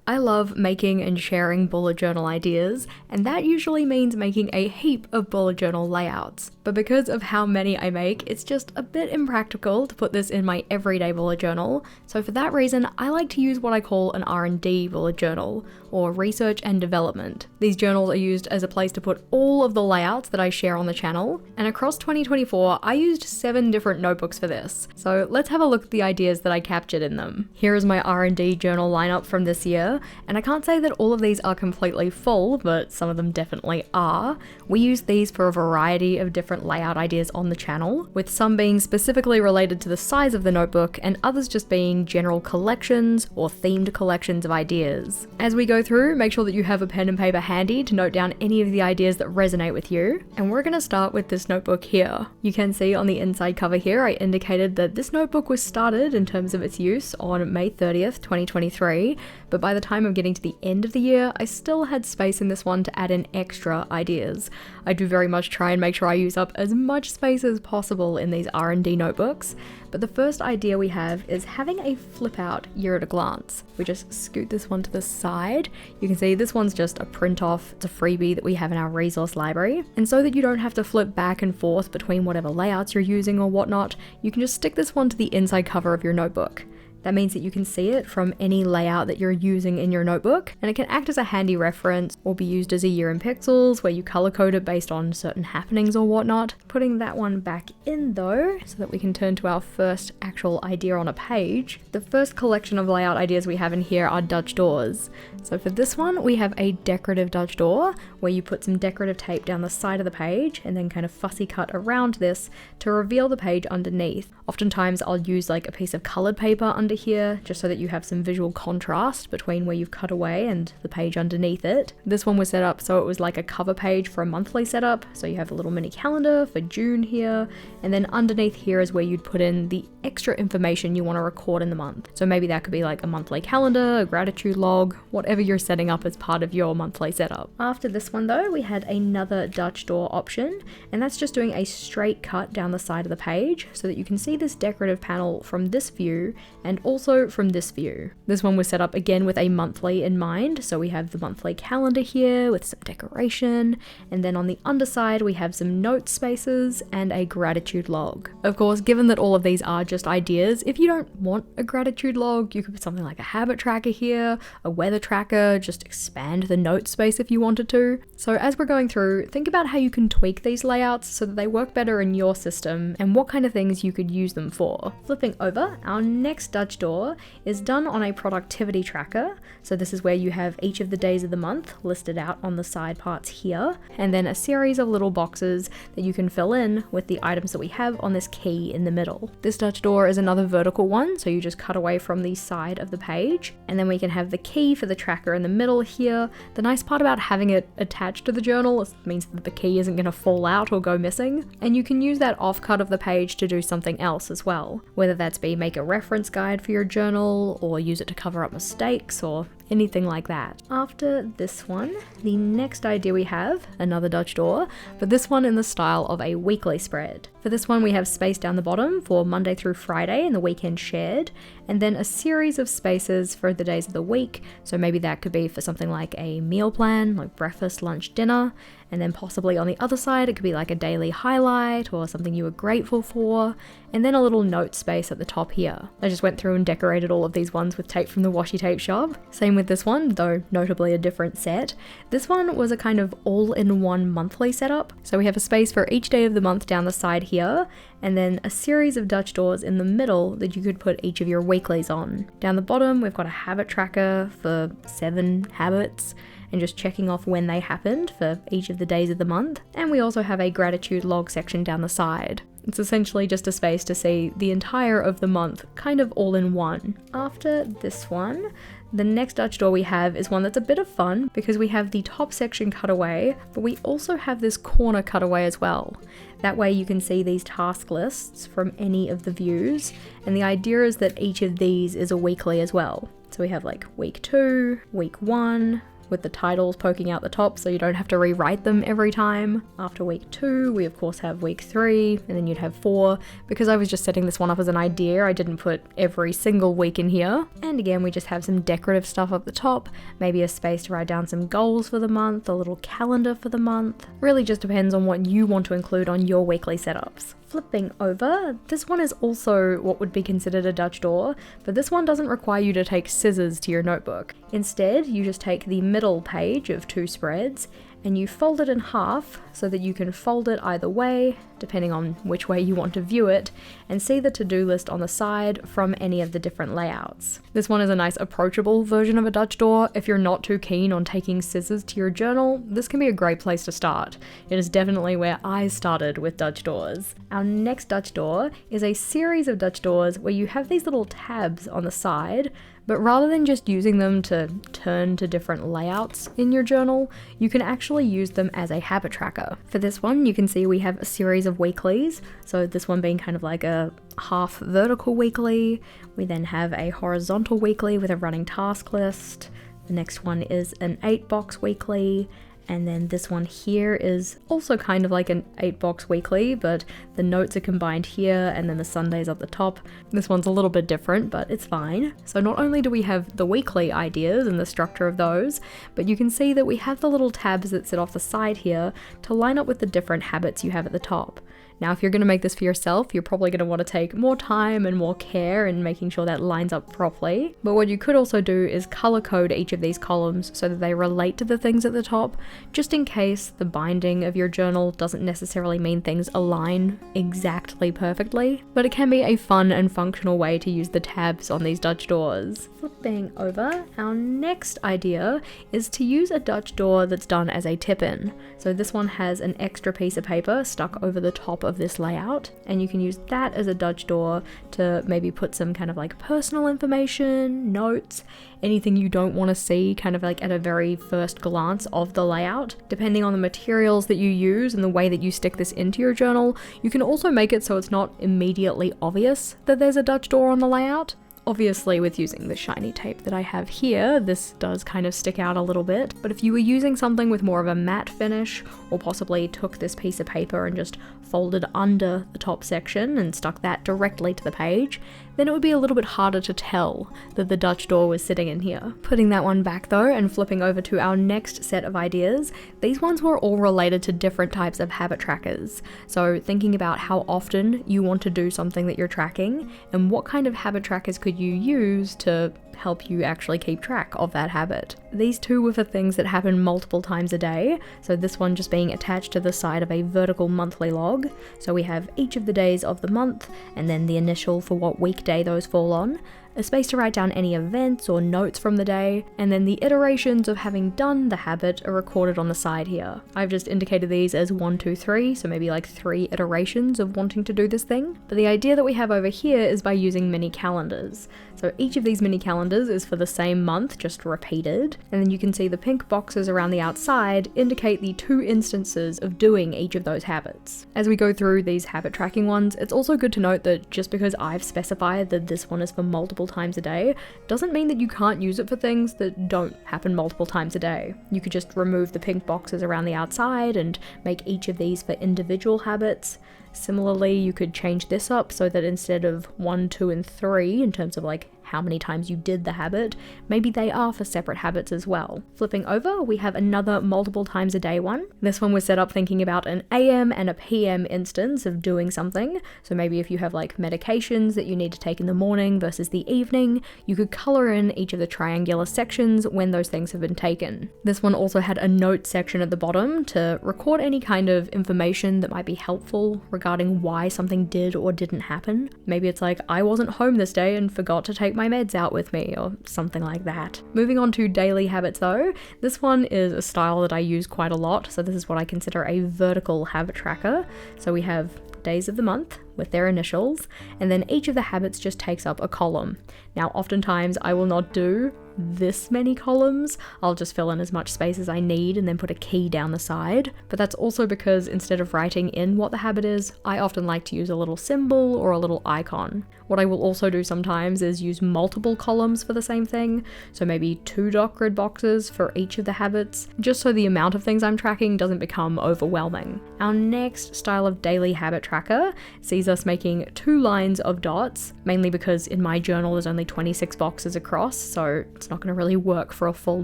I love making and sharing bullet journal ideas, and that usually means making a heap of bullet journal layouts. But because of how many I make, it's just a bit impractical to put this in my everyday bullet journal, so for that reason, I like to use what I call an R&D bullet journal, or research and development. These journals are used as a place to put all of the layouts that I share on the channel, and across 2024, I used 7 different notebooks for this. So let's have a look at the ideas that I captured in them. Here is my R&D journal lineup from this year, and I can't say that all of these are completely full, but some of them definitely are. We use these for a variety of different layout ideas on the channel, with some being specifically related to the size of the notebook and others just being general collections or themed collections of ideas. As we go through, make sure that you have a pen and paper handy to note down any of the ideas that resonate with you, and we're going to start with this notebook here. You can see on the inside cover here I indicated that this notebook was started in terms of its use on May 30th, 2023, but by the time of getting to the end of the year, I still had space in this one to add in extra ideas. I do very much try and make sure I use up as much space as possible in these R&D notebooks, but the first idea we have is having a flip out year at a glance. We just scoot this one to the side. You can see this one's just a print off. It's a freebie that we have in our resource library. And so that you don't have to flip back and forth between whatever layouts you're using or whatnot, you can just stick this one to the inside cover of your notebook. That means that you can see it from any layout that you're using in your notebook, and it can act as a handy reference or be used as a year in pixels where you color code it based on certain happenings or whatnot. Putting that one back in though, so that we can turn to our first actual idea on a page. The first collection of layout ideas we have in here are Dutch doors. So for this one, we have a decorative Dutch door where you put some decorative tape down the side of the page and then kind of fussy cut around this to reveal the page underneath. Oftentimes I'll use like a piece of colored paper under here just so that you have some visual contrast between where you've cut away and the page underneath it. This one was set up so it was like a cover page for a monthly setup, so you have a little mini calendar for June here, and then underneath here is where you'd put in the extra information you want to record in the month. So maybe that could be like a monthly calendar, a gratitude log, whatever you're setting up as part of your monthly setup. After this one though, we had another Dutch door option, and that's just doing a straight cut down the side of the page so that you can see this decorative panel from this view and also from this view. This one was set up again with a monthly in mind, so we have the monthly calendar here with some decoration, and then on the underside we have some note spaces and a gratitude log. Of course, given that all of these are just ideas, if you don't want a gratitude log, you could put something like a habit tracker here, a weather tracker, just expand the note space if you wanted to. So as we're going through, think about how you can tweak these layouts so that they work better in your system and what kind of things you could use them for. Flipping over, our next Dutch door is done on a productivity tracker. So this is where you have each of the days of the month listed out on the side parts here, and then a series of little boxes that you can fill in with the items that we have on this key in the middle. This Dutch door is another vertical one, so you just cut away from the side of the page, and then we can have the key for the tracker in the middle here. The nice part about having it attached to the journal means that the key isn't going to fall out or go missing, and you can use that offcut of the page to do something else as well, whether that's be make a reference guide for your journal or use it to cover up mistakes or anything like that. After this one, the next idea we have, another Dutch door, but this one in the style of a weekly spread. For this one we have space down the bottom for Monday through Friday and the weekend shared, and then a series of spaces for the days of the week, so maybe that could be for something like a meal plan, like breakfast, lunch, dinner, and then possibly on the other side it could be like a daily highlight or something you were grateful for, and then a little note space at the top here. I just went through and decorated all of these ones with tape from the washi tape shop. Same with this one, though notably a different set. This one was a kind of all-in-one monthly setup, so we have a space for each day of the month down the side here, and then a series of Dutch doors in the middle that you could put each of your weeklies on. Down the bottom we've got a habit tracker for 7 habits, and just checking off when they happened for each of the days of the month, and we also have a gratitude log section down the side. It's essentially just a space to see the entire of the month, kind of all in one. After this one, the next Dutch door we have is one that's a bit of fun because we have the top section cut away, but we also have this corner cut away as well. That way you can see these task lists from any of the views, and the idea is that each of these is a weekly as well. So we have like week 2, week 1, with the titles poking out the top so you don't have to rewrite them every time. After week 2, we of course have week 3, and then you'd have 4. Because I was just setting this one up as an idea, I didn't put every single week in here. And again, we just have some decorative stuff up the top, maybe a space to write down some goals for the month, a little calendar for the month. Really just depends on what you want to include on your weekly setups. Flipping over, this one is also what would be considered a Dutch door, but this one doesn't require you to take scissors to your notebook. Instead, you just take the middle page of 2 spreads and you fold it in half so that you can fold it either way, depending on which way you want to view it, and see the to-do list on the side from any of the different layouts. This one is a nice approachable version of a Dutch door. If you're not too keen on taking scissors to your journal, this can be a great place to start. It is definitely where I started with Dutch doors. Our next Dutch door is a series of Dutch doors where you have these little tabs on the side, but rather than just using them to turn to different layouts in your journal, you can actually use them as a habit tracker. For this one, you can see we have a series of weeklies, so this one being kind of like a half vertical weekly. We then have a horizontal weekly with a running task list. The next one is an 8-box weekly. And then this one here is also kind of like an 8-box weekly, but the notes are combined here and then the Sundays up the top. This one's a little bit different, but it's fine. So not only do we have the weekly ideas and the structure of those, but you can see that we have the little tabs that sit off the side here to line up with the different habits you have at the top. Now, if you're going to make this for yourself, you're probably going to want to take more time and more care in making sure that lines up properly. But what you could also do is color code each of these columns so that they relate to the things at the top, just in case the binding of your journal doesn't necessarily mean things align exactly perfectly. But it can be a fun and functional way to use the tabs on these Dutch doors. Flipping over, our next idea is to use a Dutch door that's done as a tip-in. So this one has an extra piece of paper stuck over the top of this layout, and you can use that as a Dutch door to maybe put some kind of like personal information, notes, anything you don't want to see kind of like at a very first glance of the layout. Depending on the materials that you use and the way that you stick this into your journal, you can also make it so it's not immediately obvious that there's a Dutch door on the layout. Obviously, with using the shiny tape that I have here, this does kind of stick out a little bit, but if you were using something with more of a matte finish, or possibly took this piece of paper and just folded under the top section and stuck that directly to the page, then it would be a little bit harder to tell that the Dutch door was sitting in here. Putting that one back though, and flipping over to our next set of ideas, these ones were all related to different types of habit trackers. So thinking about how often you want to do something that you're tracking, and what kind of habit trackers could you use to help you actually keep track of that habit. These two were for things that happen multiple times a day, so this one just being attached to the side of a vertical monthly log. So we have each of the days of the month, and then the initial for what weekday those fall on, a space to write down any events or notes from the day, and then the iterations of having done the habit are recorded on the side here. I've just indicated these as 1, 2, 3, so maybe like 3 iterations of wanting to do this thing. But the idea that we have over here is by using mini calendars. So each of these mini calendars is for the same month, just repeated, and then you can see the pink boxes around the outside indicate the 2 instances of doing each of those habits. As we go through these habit tracking ones, it's also good to note that just because I've specified that this one is for multiple times a day, doesn't mean that you can't use it for things that don't happen multiple times a day. You could just remove the pink boxes around the outside and make each of these for individual habits. Similarly, you could change this up so that instead of 1, 2, and 3 in terms of like how many times you did the habit, maybe they are for separate habits as well. Flipping over, we have another multiple times a day one. This one was set up thinking about an AM and a PM instance of doing something. So maybe if you have like medications that you need to take in the morning versus the evening, you could color in each of the triangular sections when those things have been taken. This one also had a note section at the bottom to record any kind of information that might be helpful regarding why something did or didn't happen. Maybe it's like, I wasn't home this day and forgot to take my meds out with me, or something like that. Moving on to daily habits though, this one is a style that I use quite a lot, so this is what I consider a vertical habit tracker. So we have days of the month with their initials, and then each of the habits just takes up a column. Now, oftentimes I will not do this many columns, I'll just fill in as much space as I need and then put a key down the side, but that's also because instead of writing in what the habit is, I often like to use a little symbol or a little icon. What I will also do sometimes is use multiple columns for the same thing, so maybe 2 dot grid boxes for each of the habits, just so the amount of things I'm tracking doesn't become overwhelming. Our next style of daily habit tracker sees us making 2 lines of dots, mainly because in my journal there's only 26 boxes across, so it's not going to really work for a full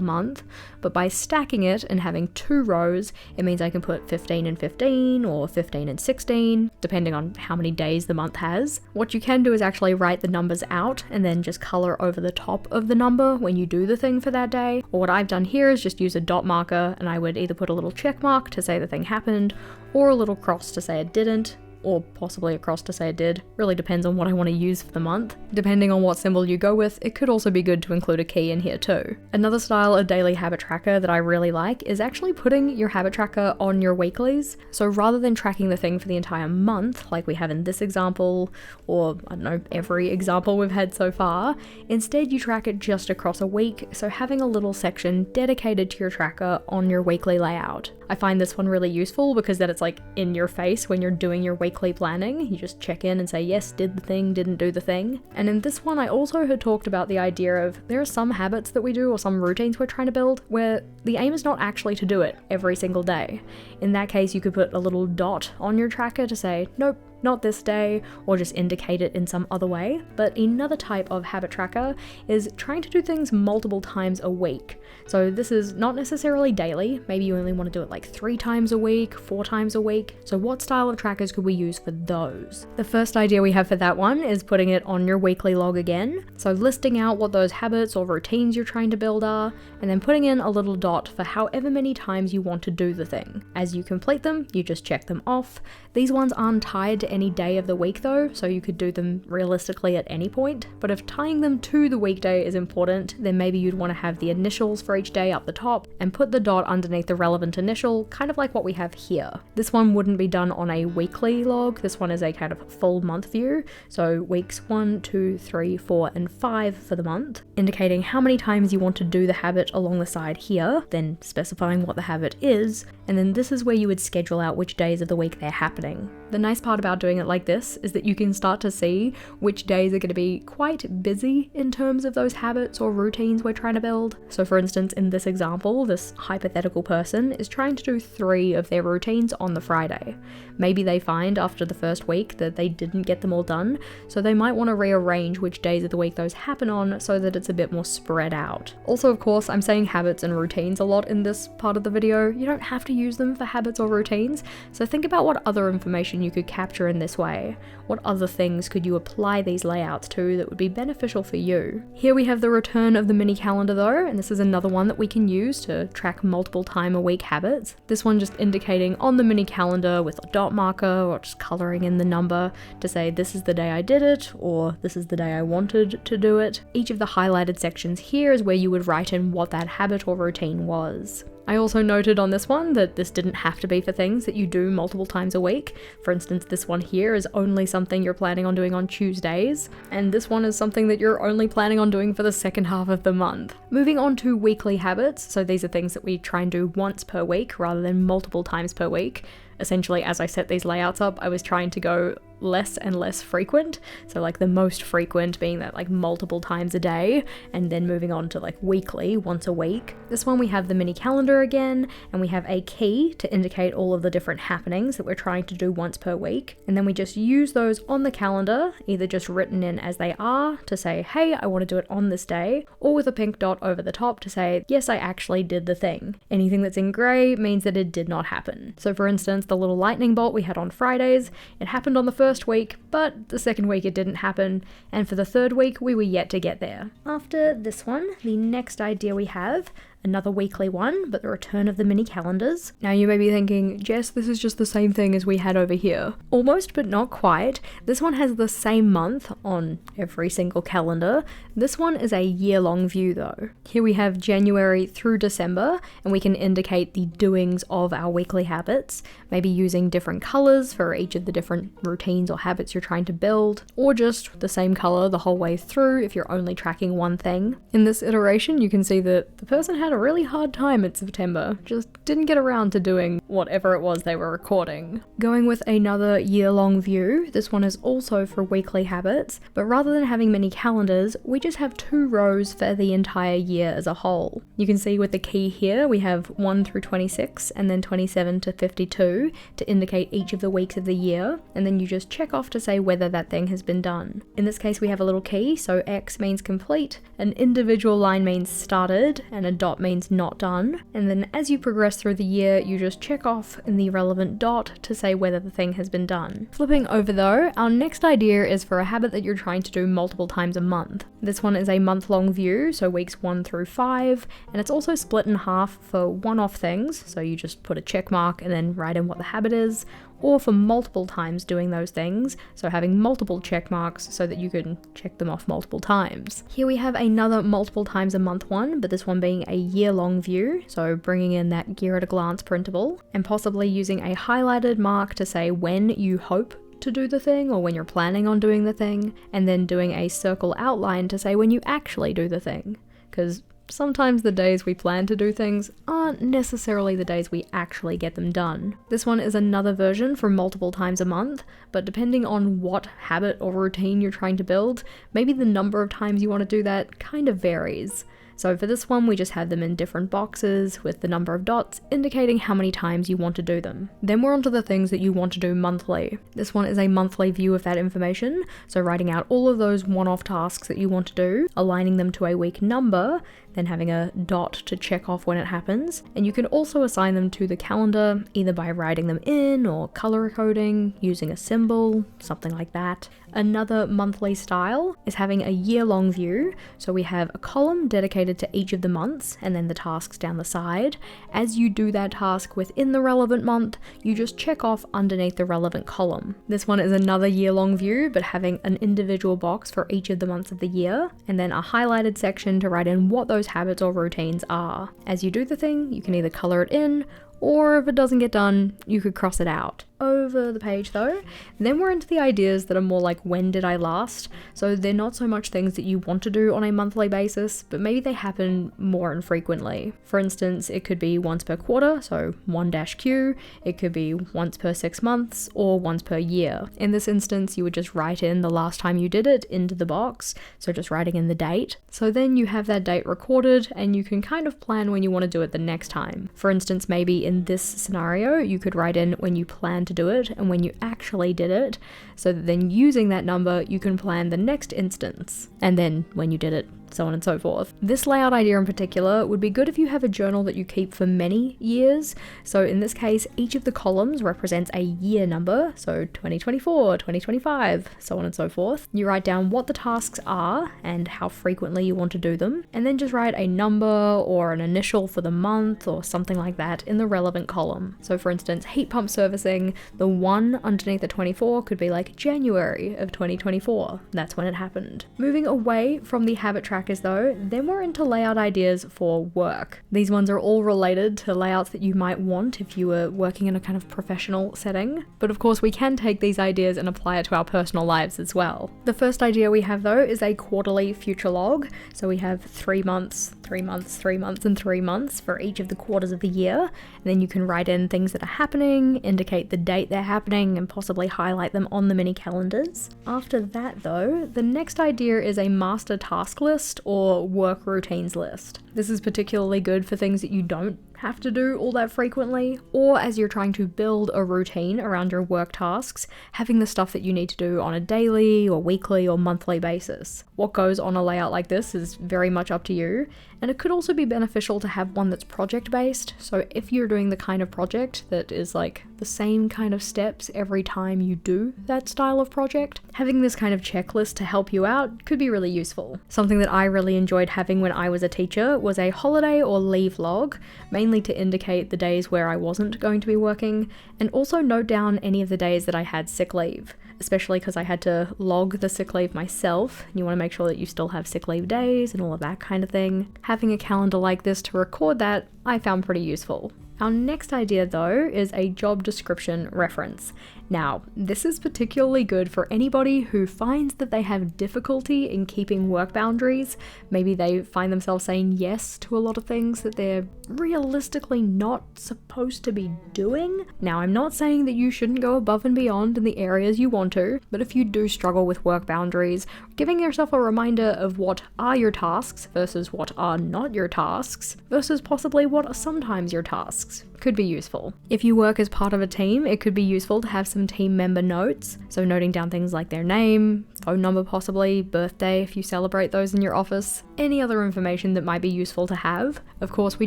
month. But by stacking it and having 2 rows, it means I can put 15 and 15 or 15 and 16, depending on how many days the month has. What you can do is actually write the numbers out and then just color over the top of the number when you do the thing for that day. Or what I've done here is just use a dot marker, and I would either put a little check mark to say the thing happened, or a little cross to say it didn't, or possibly a cross to say it did. Really depends on what I want to use for the month. Depending on what symbol you go with, it could also be good to include a key in here too. Another style of daily habit tracker that I really like is actually putting your habit tracker on your weeklies. So rather than tracking the thing for the entire month, like we have in this example, or I don't know, every example we've had so far, instead you track it just across a week, so having a little section dedicated to your tracker on your weekly layout. I find this one really useful because then it's like in your face when you're doing your weekly planning. You just check in and say, yes, did the thing, didn't do the thing. And in this one, I also had talked about the idea of there are some habits that we do or some routines we're trying to build where the aim is not actually to do it every single day. In that case, you could put a little dot on your tracker to say, nope, not this day, or just indicate it in some other way. But another type of habit tracker is trying to do things multiple times a week. So this is not necessarily daily, maybe you only want to do it like 3 times a week, 4 times a week. So what style of trackers could we use for those? The first idea we have for that one is putting it on your weekly log again. So listing out what those habits or routines you're trying to build are, and then putting in a little dot for however many times you want to do the thing. As you complete them, you just check them off. These ones aren't tied to any day of the week though, so you could do them realistically at any point. But if tying them to the weekday is important, then maybe you'd want to have the initials for each day up the top and put the dot underneath the relevant initial, kind of like what we have here. This one wouldn't be done on a weekly log, this one is a kind of full month view, so weeks 1, 2, 3, 4, and 5 for the month, indicating how many times you want to do the habit along the side here, then specifying what the habit is, and then this is where you would schedule out which days of the week they're happening. The nice part about doing it like this is that you can start to see which days are going to be quite busy in terms of those habits or routines we're trying to build. So for instance, in this example, this hypothetical person is trying to do 3 of their routines on the Friday. Maybe they find after the first week that they didn't get them all done, so they might want to rearrange which days of the week those happen on so that it's a bit more spread out. Also, of course, I'm saying habits and routines a lot in this part of the video. You don't have to use them for habits or routines, so think about what other information you could capture in this way. What other things could you apply these layouts to that would be beneficial for you? Here we have the return of the mini calendar though, and this is another one that we can use to track multiple time a week habits. This one just indicating on the mini calendar with a dot marker or just coloring in the number to say this is the day I did it or this is the day I wanted to do it. Each of the highlighted sections here is where you would write in what that habit or routine was. I also noted on this one that this didn't have to be for things that you do multiple times a week. For instance, this one here is only something you're planning on doing on Tuesdays, and this one is something that you're only planning on doing for the second half of the month. Moving on to weekly habits, so these are things that we try and do once per week rather than multiple times per week. Essentially, as I set these layouts up, I was trying to go less and less frequent, so like the most frequent being that like multiple times a day, and then moving on to like weekly, once a week. This one we have the mini calendar again, and we have a key to indicate all of the different happenings that we're trying to do once per week, and then we just use those on the calendar, either just written in as they are to say, hey, I want to do it on this day, or with a pink dot over the top to say, yes, I actually did the thing. Anything that's in grey means that it did not happen. So for instance, the little lightning bolt we had on Fridays, it happened on the first week, but the second week it didn't happen, and for the third week we were yet to get there. After this one, the next idea we have, another weekly one, but the return of the mini calendars. Now you may be thinking, Jess, this is just the same thing as we had over here. Almost, but not quite. This one has the same month on every single calendar. This one is a year-long view though. Here we have January through December, and we can indicate the doings of our weekly habits, maybe using different colors for each of the different routines or habits you're trying to build, or just the same color the whole way through if you're only tracking one thing. In this iteration, you can see that the person had a really hard time in September, just didn't get around to doing whatever it was they were recording. Going with another year-long view, this one is also for weekly habits, but rather than having many calendars, we just have 2 rows for the entire year as a whole. You can see with the key here, we have 1 through 26 and then 27 to 52 to indicate each of the weeks of the year, and then you just check off to say whether that thing has been done. In this case, we have a little key, so X means complete, an individual line means started, and a dot means not done. And then as you progress through the year, you just check off in the relevant dot to say whether the thing has been done. Flipping over though, our next idea is for a habit that you're trying to do multiple times a month. This one is a month-long view, so weeks 1 through 5, and it's also split in half for one-off things, so you just put a check mark and then write in what the habit is, or for multiple times doing those things, so having multiple check marks so that you can check them off multiple times. Here we have another multiple times a month one, but this one being a year-long view, so bringing in that gear at a glance printable, and possibly using a highlighted mark to say when you hope to do the thing or when you're planning on doing the thing, and then doing a circle outline to say when you actually do the thing, because sometimes the days we plan to do things aren't necessarily the days we actually get them done. This one is another version for multiple times a month, but depending on what habit or routine you're trying to build, maybe the number of times you want to do that kind of varies. So for this one, we just have them in different boxes with the number of dots indicating how many times you want to do them. Then we're onto the things that you want to do monthly. This one is a monthly view of that information, so writing out all of those one-off tasks that you want to do, aligning them to a week number, then having a dot to check off when it happens, and you can also assign them to the calendar either by writing them in or color coding, using a symbol, something like that. Another monthly style is having a year-long view, so we have a column dedicated to each of the months and then the tasks down the side. As you do that task within the relevant month, you just check off underneath the relevant column. This one is another year-long view, but having an individual box for each of the months of the year, and then a highlighted section to write in what those habits or routines are. As you do the thing, you can either color it in, or if it doesn't get done, you could cross it out. Over the page though, then we're into the ideas that are more like when did I last, so they're not so much things that you want to do on a monthly basis, but maybe they happen more infrequently. For instance, it could be once per quarter, so 1-Q, it could be once per 6 months, or once per year. In this instance, you would just write in the last time you did it into the box, so just writing in the date. So then you have that date recorded, and you can kind of plan when you want to do it the next time. For instance, maybe in this scenario, you could write in when you plan to do it and when you actually did it, so that then using that number you can plan the next instance, and then when you did it, so on and so forth. This layout idea in particular would be good if you have a journal that you keep for many years. So in this case, each of the columns represents a year number, so 2024, 2025, so on and so forth. You write down what the tasks are and how frequently you want to do them, and then just write a number or an initial for the month or something like that in the relevant column. So for instance, heat pump servicing, the 1 underneath the 24 could be like January of 2024. That's when it happened. Moving away from the habit trackers though, then we're into layout ideas for work. These ones are all related to layouts that you might want if you were working in a kind of professional setting, but of course we can take these ideas and apply it to our personal lives as well. The first idea we have though is a quarterly future log. So we have 3 months, 3 months, 3 months, and 3 months for each of the quarters of the year, and then you can write in things that are happening, indicate the date they're happening, and possibly highlight them on the mini calendars. After that though, the next idea is a master task list or work routines list. This is particularly good for things that you don't have to do all that frequently, or as you're trying to build a routine around your work tasks, having the stuff that you need to do on a daily or weekly or monthly basis. What goes on a layout like this is very much up to you, and it could also be beneficial to have one that's project based. So if you're doing the kind of project that is like the same kind of steps every time you do that style of project, having this kind of checklist to help you out could be really useful. Something that I really enjoyed having when I was a teacher was a holiday or leave log, mainly to indicate the days where I wasn't going to be working, and also note down any of the days that I had sick leave, especially because I had to log the sick leave myself. You want to make sure that you still have sick leave days and all of that kind of thing. Having a calendar like this to record that, I found pretty useful. Our next idea though is a job description reference. Now, this is particularly good for anybody who finds that they have difficulty in keeping work boundaries. Maybe they find themselves saying yes to a lot of things that they're realistically not supposed to be doing. Now, I'm not saying that you shouldn't go above and beyond in the areas you want to, but if you do struggle with work boundaries, giving yourself a reminder of what are your tasks versus what are not your tasks, versus possibly what are sometimes your tasks, could be useful. If you work as part of a team, it could be useful to have some team member notes, so noting down things like their name, phone number possibly, birthday if you celebrate those in your office, any other information that might be useful to have. Of course, we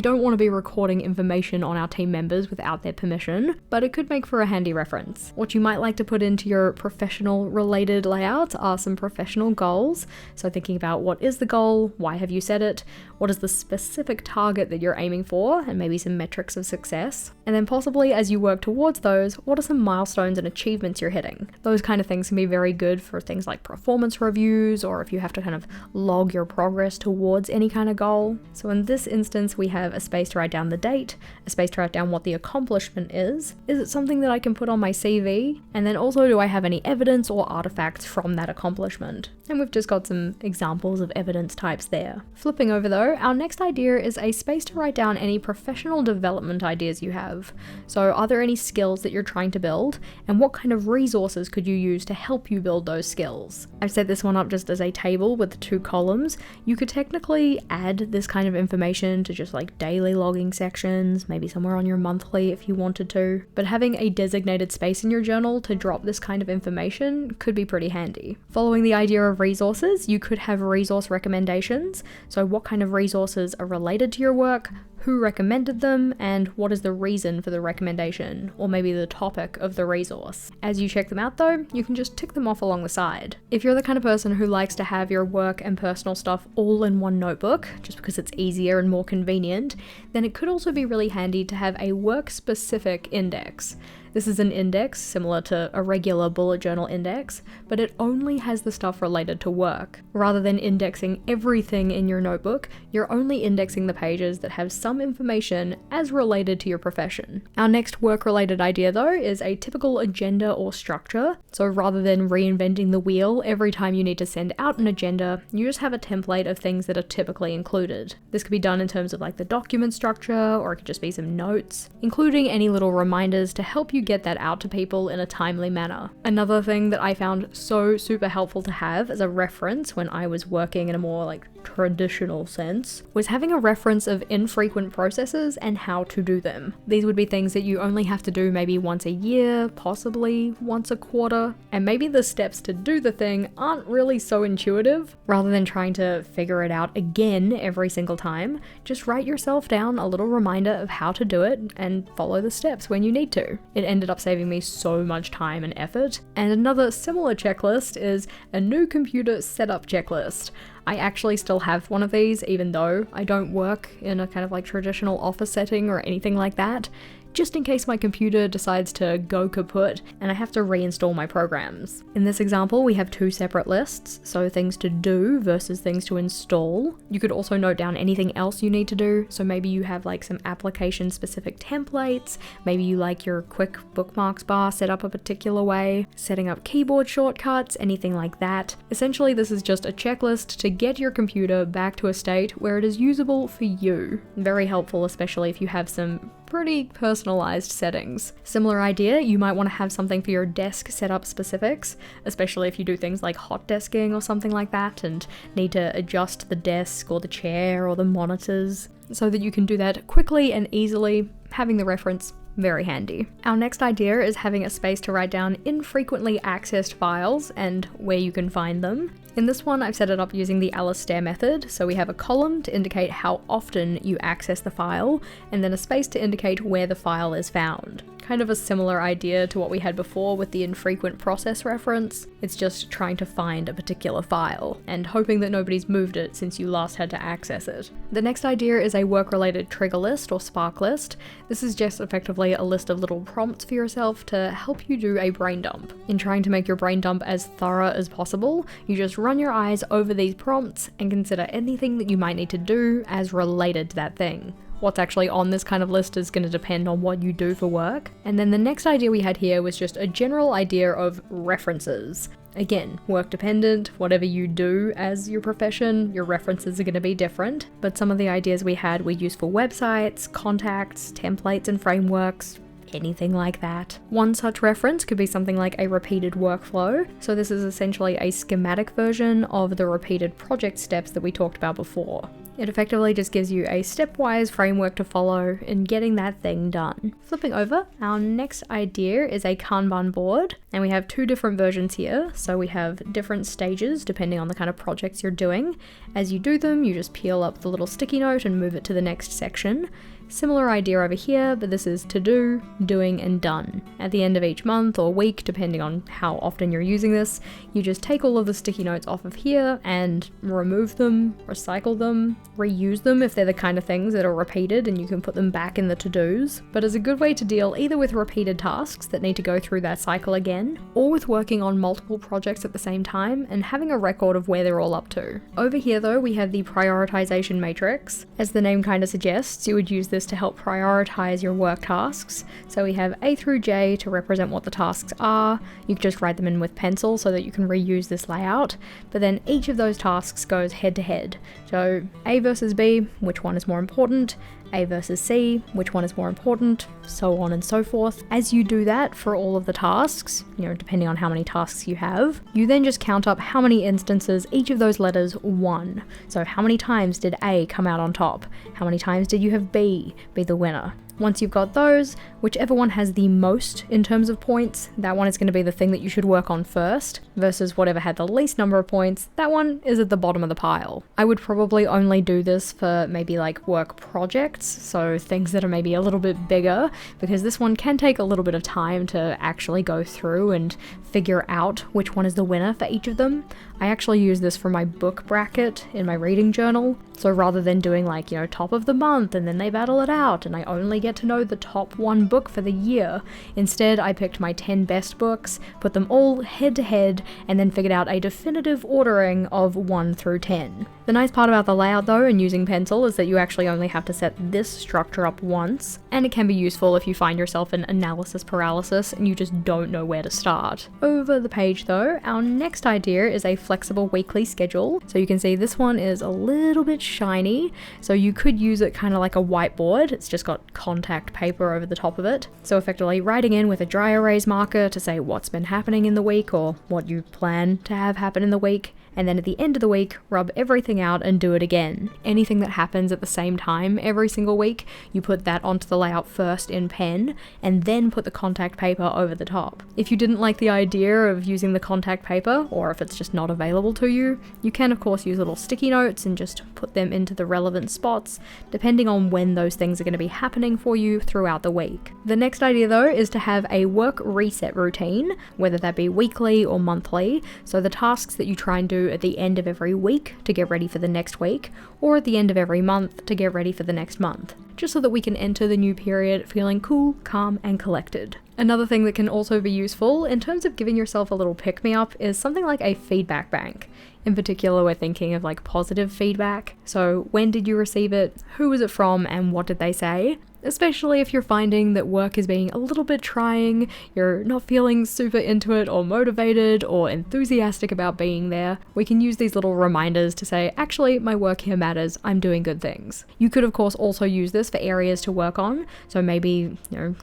don't want to be recording information on our team members without their permission, but it could make for a handy reference. What you might like to put into your professional related layouts are some professional goals, so thinking about what is the goal, why have you set it, what is the specific target that you're aiming for, and maybe some metrics of success. And then possibly as you work towards those, what are some milestones and achievements you're hitting? Those kind of things can be very good for things like performance reviews, or if you have to kind of log your progress towards any kind of goal. So in this instance, we have a space to write down the date, a space to write down what the accomplishment is it something that I can put on my CV? And then also, do I have any evidence or artifacts from that accomplishment? And we've just got some examples of evidence types there. Flipping over though, our next idea is a space to write down any professional development ideas you have. So are there any skills that you're trying to build, and what kind of resources could you use to help you build those skills? I've set this one up just as a table with 2 columns. You could technically add this kind of information to just like daily logging sections, maybe somewhere on your monthly if you wanted to, but having a designated space in your journal to drop this kind of information could be pretty handy. Following the idea of resources, you could have resource recommendations. So what kind of resources are related to your work, who recommended them, and what is the reason for the recommendation, or maybe the topic of the resource. As you check them out though, you can just tick them off along the side. If you're the kind of person who likes to have your work and personal stuff all in one notebook, just because it's easier and more convenient, then it could also be really handy to have a work-specific index. This is an index similar to a regular bullet journal index, but it only has the stuff related to work. Rather than indexing everything in your notebook, you're only indexing the pages that have some information as related to your profession. Our next work-related idea though is a typical agenda or structure. So rather than reinventing the wheel every time you need to send out an agenda, you just have a template of things that are typically included. This could be done in terms of like the document structure, or it could just be some notes, including any little reminders to help you get that out to people in a timely manner. Another thing that I found so super helpful to have as a reference when I was working in a more like traditional sense was having a reference of infrequent processes and how to do them. These would be things that you only have to do maybe once a year, possibly once a quarter, and maybe the steps to do the thing aren't really so intuitive. Rather than trying to figure it out again every single time, just write yourself down a little reminder of how to do it and follow the steps when you need to. It ended up saving me so much time and effort. And another similar checklist is a new computer setup checklist. I actually still have one of these, even though I don't work in a kind of like traditional office setting or anything like that, just in case my computer decides to go kaput and I have to reinstall my programs. In this example, we have 2 separate lists, so things to do versus things to install. You could also note down anything else you need to do, so maybe you have like some application specific templates, maybe you like your quick bookmarks bar set up a particular way, setting up keyboard shortcuts, anything like that. Essentially, this is just a checklist to get your computer back to a state where it is usable for you. Very helpful, especially if you have some pretty personalized settings. Similar idea, you might want to have something for your desk setup specifics, especially if you do things like hot desking or something like that and need to adjust the desk or the chair or the monitors, so that you can do that quickly and easily. Having the reference, very handy. Our next idea is having a space to write down infrequently accessed files and where you can find them. In this one, I've set it up using the Alistair method, so we have a column to indicate how often you access the file, and then a space to indicate where the file is found. Kind of a similar idea to what we had before with the infrequent process reference. It's just trying to find a particular file, and hoping that nobody's moved it since you last had to access it. The next idea is a work-related trigger list or spark list. This is just effectively a list of little prompts for yourself to help you do a brain dump. In trying to make your brain dump as thorough as possible, you just run your eyes over these prompts and consider anything that you might need to do as related to that thing. What's actually on this kind of list is going to depend on what you do for work. And then the next idea we had here was just a general idea of references. Again, work dependent, whatever you do as your profession, your references are going to be different, but some of the ideas we had were useful websites, contacts, templates and frameworks, anything like that. One such reference could be something like a repeated workflow. So this is essentially a schematic version of the repeated project steps that we talked about before. It effectively just gives you a stepwise framework to follow in getting that thing done. Flipping over, our next idea is a Kanban board, and we have two different versions here. So we have different stages depending on the kind of projects you're doing. As you do them, you just peel up the little sticky note and move it to the next section. Similar idea over here, but this is to do, doing, and done. At the end of each month or week, depending on how often you're using this, you just take all of the sticky notes off of here and remove them, recycle them, reuse them if they're the kind of things that are repeated and you can put them back in the to-dos. But as a good way to deal either with repeated tasks that need to go through that cycle again, or with working on multiple projects at the same time and having a record of where they're all up to. Over here though, we have the prioritization matrix. As the name kind of suggests, you would use this to help prioritize your work tasks. So we have A through J to represent what the tasks are. You can just write them in with pencil so that you can reuse this layout, but then each of those tasks goes head to head. So A versus B, which one is more important? A versus C, which one is more important, so on and so forth. As you do that for all of the tasks, depending on how many tasks you have, you then just count up how many instances each of those letters won. So how many times did A come out on top? How many times did you have B be the winner? Once you've got those, whichever one has the most in terms of points, that one is going to be the thing that you should work on first, versus whatever had the least number of points, that one is at the bottom of the pile. I would probably only do this for maybe like work projects, so things that are maybe a little bit bigger, because this one can take a little bit of time to actually go through and figure out which one is the winner for each of them. I actually use this for my book bracket in my reading journal. So rather than doing like, top of the month and then they battle it out and I only get to know the top one book for the year, instead I picked my 10 best books, put them all head to head, and then figured out a definitive ordering of 1 through 10. The nice part about the layout though and using pencil is that you actually only have to set this structure up once, and it can be useful if you find yourself in analysis paralysis and you just don't know where to start. Over the page though, our next idea is a flexible weekly schedule. So you can see this one is a little bit shiny, so you could use it kind of like a whiteboard. It's just got contact paper over the top of it. So effectively writing in with a dry erase marker to say what's been happening in the week or what you plan to have happen in the week. And then at the end of the week, rub everything out and do it again. Anything that happens at the same time every single week, you put that onto the layout first in pen, and then put the contact paper over the top. If you didn't like the idea of using the contact paper, or if it's just not available to you, you can of course use little sticky notes and just put them into the relevant spots, depending on when those things are going to be happening for you throughout the week. The next idea though is to have a work reset routine, whether that be weekly or monthly, so the tasks that you try and do at the end of every week to get ready for the next week, or at the end of every month to get ready for the next month, just so that we can enter the new period feeling cool, calm, and collected. Another thing that can also be useful in terms of giving yourself a little pick-me-up is something like a feedback bank. In particular, we're thinking of like positive feedback. So when did you receive it? Who was it from? And what did they say? Especially if you're finding that work is being a little bit trying, you're not feeling super into it or motivated or enthusiastic about being there, we can use these little reminders to say, actually, my work here matters, I'm doing good things. You could of course also use this for areas to work on, so maybe,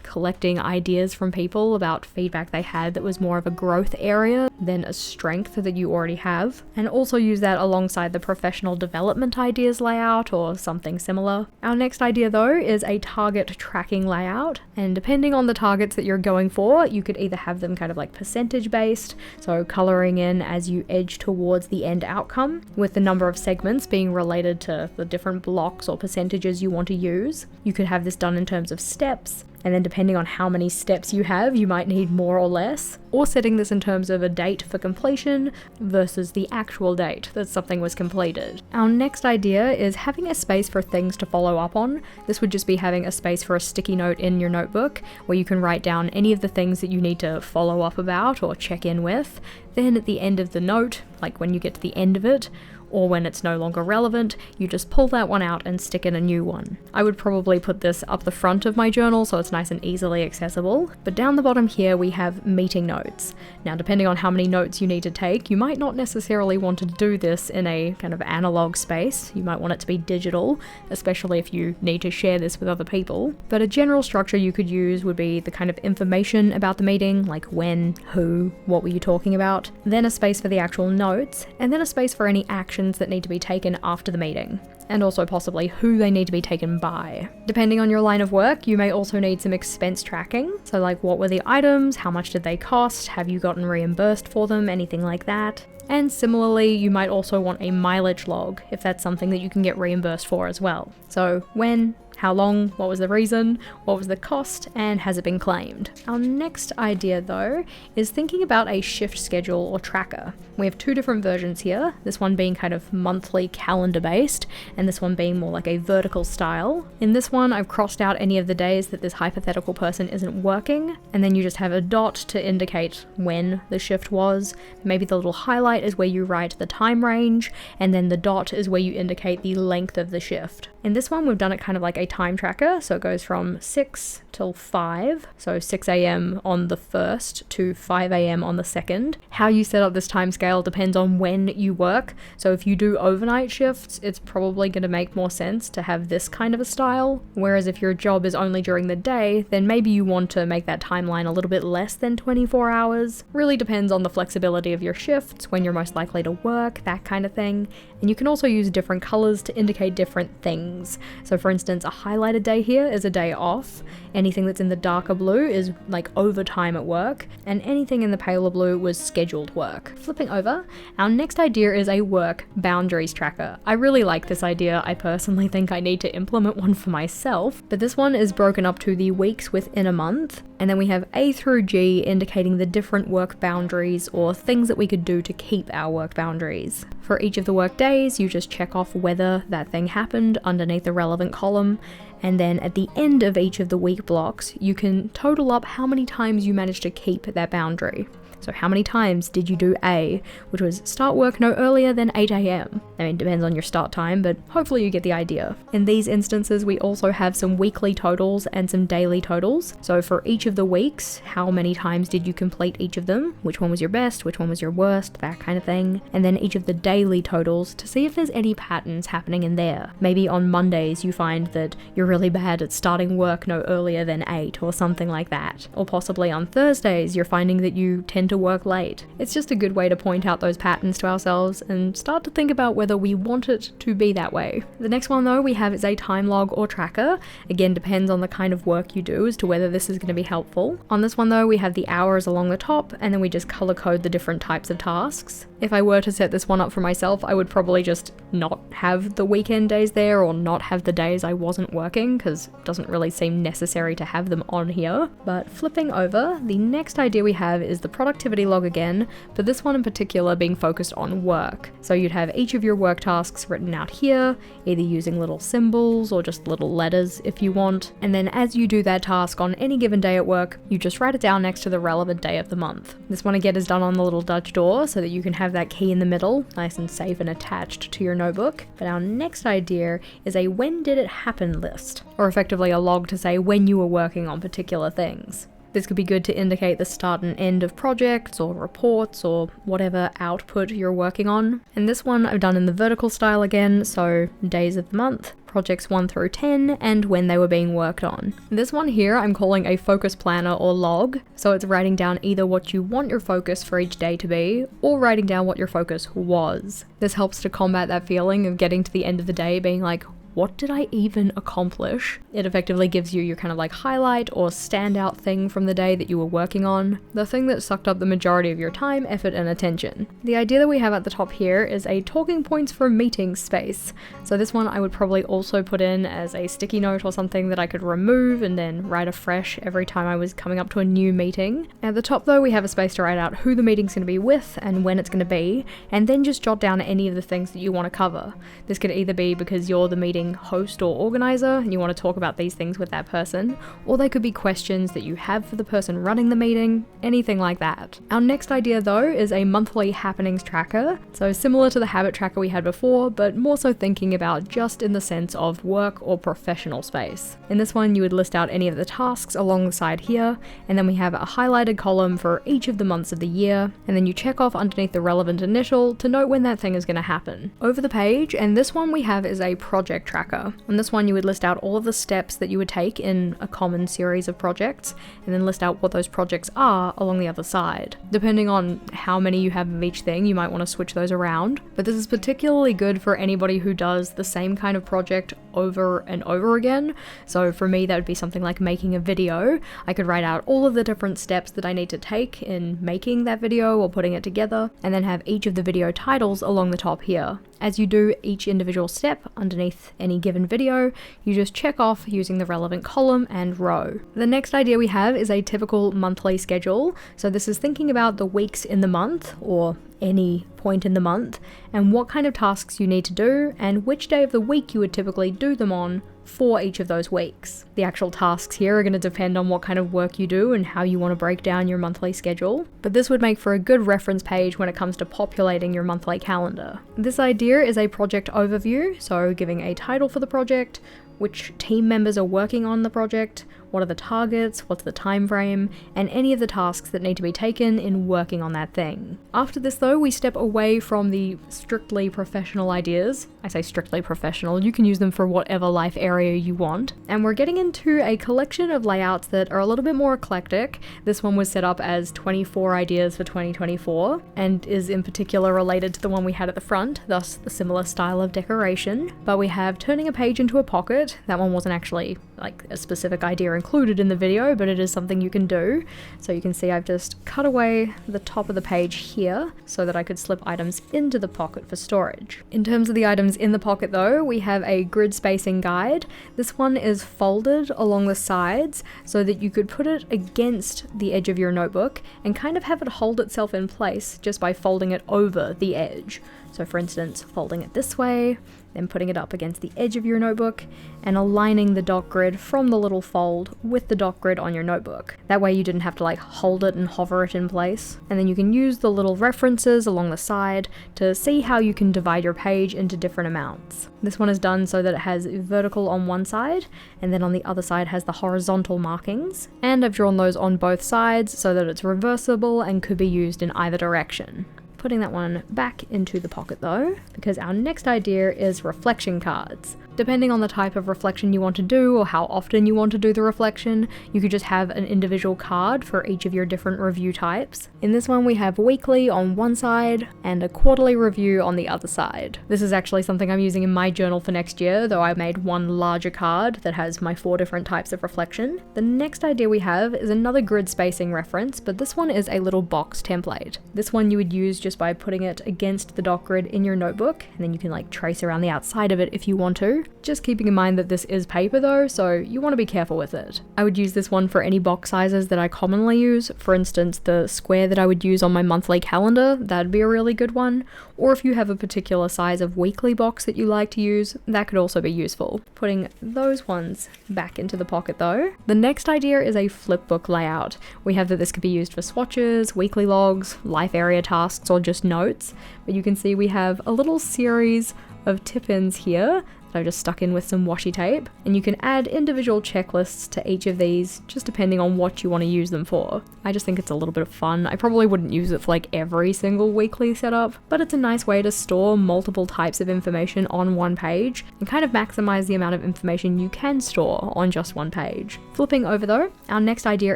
collecting ideas from people about feedback they had that was more of a growth area than a strength that you already have, and also use that alongside the professional development ideas layout or something similar. Our next idea though is a target tracking layout, and depending on the targets that you're going for, you could either have them kind of like percentage based, so coloring in as you edge towards the end outcome, with the number of segments being related to the different blocks or percentages you want to use. You could have this done in terms of steps, and then depending on how many steps you have, you might need more or less, or setting this in terms of a date for completion versus the actual date that something was completed. Our next idea is having a space for things to follow up on. This would just be having a space for a sticky note in your notebook where you can write down any of the things that you need to follow up about or check in with. Then at the end of the note, like when you get to the end of it, or when it's no longer relevant, you just pull that one out and stick in a new one. I would probably put this up the front of my journal so it's nice and easily accessible, but down the bottom here we have meeting notes. Now, depending on how many notes you need to take, you might not necessarily want to do this in a kind of analog space. You might want it to be digital, especially if you need to share this with other people. But a general structure you could use would be the kind of information about the meeting, like when, who, what were you talking about, then a space for the actual notes, and then a space for any actions that need to be taken after the meeting, and also possibly who they need to be taken by. Depending on your line of work, you may also need some expense tracking. So like, what were the items? How much did they cost? Have you gotten reimbursed for them? Anything like that. And similarly, you might also want a mileage log if that's something that you can get reimbursed for as well. So when, how long, what was the reason, what was the cost, and has it been claimed? Our next idea though is thinking about a shift schedule or tracker. We have two different versions here, this one being kind of monthly calendar based, and this one being more like a vertical style. In this one, I've crossed out any of the days that this hypothetical person isn't working, and then you just have a dot to indicate when the shift was. Maybe the little highlight is where you write the time range, and then the dot is where you indicate the length of the shift. In this one, we've done it kind of like a time tracker, so it goes from 6 till 5, so 6 a.m. on the 1st to 5 a.m. on the 2nd. How you set up this time scale depends on when you work, so if you do overnight shifts, it's probably going to make more sense to have this kind of a style, whereas if your job is only during the day, then maybe you want to make that timeline a little bit less than 24 hours. Really depends on the flexibility of your shifts, when you're most likely to work, that kind of thing. And you can also use different colors to indicate different things. So for instance, a highlighted day here is a day off. Anything that's in the darker blue is like overtime at work, and anything in the paler blue was scheduled work. Flipping over, our next idea is a work boundaries tracker. I really like this idea. I personally think I need to implement one for myself, but this one is broken up to the weeks within a month, and then we have A through G indicating the different work boundaries or things that we could do to keep our work boundaries. For each of the work days, you just check off whether that thing happened underneath the relevant column, and then at the end of each of the week blocks, you can total up how many times you managed to keep that boundary. So how many times did you do A, which was start work no earlier than 8 a.m. I mean, depends on your start time, but hopefully you get the idea. In these instances, we also have some weekly totals and some daily totals. So for each of the weeks, how many times did you complete each of them? Which one was your best? Which one was your worst? That kind of thing. And then each of the daily totals to see if there's any patterns happening in there. Maybe on Mondays you find that you're really bad at starting work no earlier than 8 or something like that. Or possibly on Thursdays, you're finding that you tend to work late. It's just a good way to point out those patterns to ourselves and start to think about whether we want it to be that way. The next one though we have is a time log or tracker. Again, depends on the kind of work you do as to whether this is going to be helpful. On this one though, we have the hours along the top, and then we just color code the different types of tasks. If I were to set this one up for myself, I would probably just not have the weekend days there, or not have the days I wasn't working, because it doesn't really seem necessary to have them on here. But flipping over, the next idea we have is the productivity log again, but this one in particular being focused on work. So you'd have each of your work tasks written out here, either using little symbols or just little letters if you want, and then as you do that task on any given day at work, you just write it down next to the relevant day of the month. This one again is done on the little Dutch door so that you can have that key in the middle, nice and safe and attached to your notebook. But our next idea is a when did it happen list, or effectively a log to say when you were working on particular things. This could be good to indicate the start and end of projects or reports or whatever output you're working on. And this one I've done in the vertical style again, so days of the month, projects 1 through 10, and when they were being worked on. This one here I'm calling a focus planner or log, so it's writing down either what you want your focus for each day to be, or writing down what your focus was. This helps to combat that feeling of getting to the end of the day being like, what did I even accomplish? It effectively gives you your kind of like highlight or standout thing from the day that you were working on, the thing that sucked up the majority of your time, effort, and attention. The idea that we have at the top here is a talking points for meetings space. So this one I would probably also put in as a sticky note or something that I could remove and then write afresh every time I was coming up to a new meeting. At the top though, we have a space to write out who the meeting's going to be with and when it's going to be, and then just jot down any of the things that you want to cover. This could either be because you're the meeting meeting host or organizer and you want to talk about these things with that person, or they could be questions that you have for the person running the meeting, anything like that. Our next idea though is a monthly happenings tracker, so similar to the habit tracker we had before, but more so thinking about just in the sense of work or professional space. In this one you would list out any of the tasks along the side here, and then we have a highlighted column for each of the months of the year, and then you check off underneath the relevant initial to note when that thing is going to happen. Over the page, and this one we have is a project tracker. On this one you would list out all of the steps that you would take in a common series of projects, and then list out what those projects are along the other side. Depending on how many you have of each thing, you might want to switch those around, but this is particularly good for anybody who does the same kind of project over and over again. So for me that would be something like making a video. I could write out all of the different steps that I need to take in making that video or putting it together, and then have each of the video titles along the top here. As you do each individual step underneath any given video, you just check off using the relevant column and row. The next idea we have is a typical monthly schedule. So this is thinking about the weeks in the month, or any point in the month, and what kind of tasks you need to do, and which day of the week you would typically do them on for each of those weeks. The actual tasks here are going to depend on what kind of work you do and how you want to break down your monthly schedule, but this would make for a good reference page when it comes to populating your monthly calendar. This idea is a project overview, so giving a title for the project, which team members are working on the project, what are the targets, what's the time frame, and any of the tasks that need to be taken in working on that thing. After this though, we step away from the strictly professional ideas. I say strictly professional, you can use them for whatever life area you want. And we're getting into a collection of layouts that are a little bit more eclectic. This one was set up as 24 ideas for 2024, and is in particular related to the one we had at the front, thus the similar style of decoration. But we have turning a page into a pocket. That one wasn't actually like a specific idea included in the video, but it is something you can do. So you can see I've just cut away the top of the page here so that I could slip items into the pocket for storage. In terms of the items in the pocket though, we have a grid spacing guide. This one is folded along the sides so that you could put it against the edge of your notebook and kind of have it hold itself in place just by folding it over the edge. So for instance, folding it this way, then putting it up against the edge of your notebook and aligning the dot grid from the little fold with the dot grid on your notebook. That way you didn't have to like hold it and hover it in place. And then you can use the little references along the side to see how you can divide your page into different amounts. This one is done so that it has vertical on one side and then on the other side has the horizontal markings. And I've drawn those on both sides so that it's reversible and could be used in either direction. Putting that one back into the pocket though, because our next idea is reflection cards. Depending on the type of reflection you want to do or how often you want to do the reflection, you could just have an individual card for each of your different review types. In this one we have weekly on one side and a quarterly review on the other side. This is actually something I'm using in my journal for next year, though I made one larger card that has my 4 different types of reflection. The next idea we have is another grid spacing reference, but this one is a little box template. This one you would use just by putting it against the dot grid in your notebook, and then you can like trace around the outside of it if you want to. Just keeping in mind that this is paper though, so you want to be careful with it. I would use this one for any box sizes that I commonly use. For instance, the square that I would use on my monthly calendar, that'd be a really good one. Or if you have a particular size of weekly box that you like to use, that could also be useful. Putting those ones back into the pocket though. The next idea is a flipbook layout. We have that this could be used for swatches, weekly logs, life area tasks, or just notes. But you can see we have a little series of tip-ins here that I just stuck in with some washi tape, and you can add individual checklists to each of these just depending on what you want to use them for. I just think it's a little bit of fun. I probably wouldn't use it for like every single weekly setup, but it's a nice way to store multiple types of information on one page and kind of maximize the amount of information you can store on just one page. Flipping over though, our next idea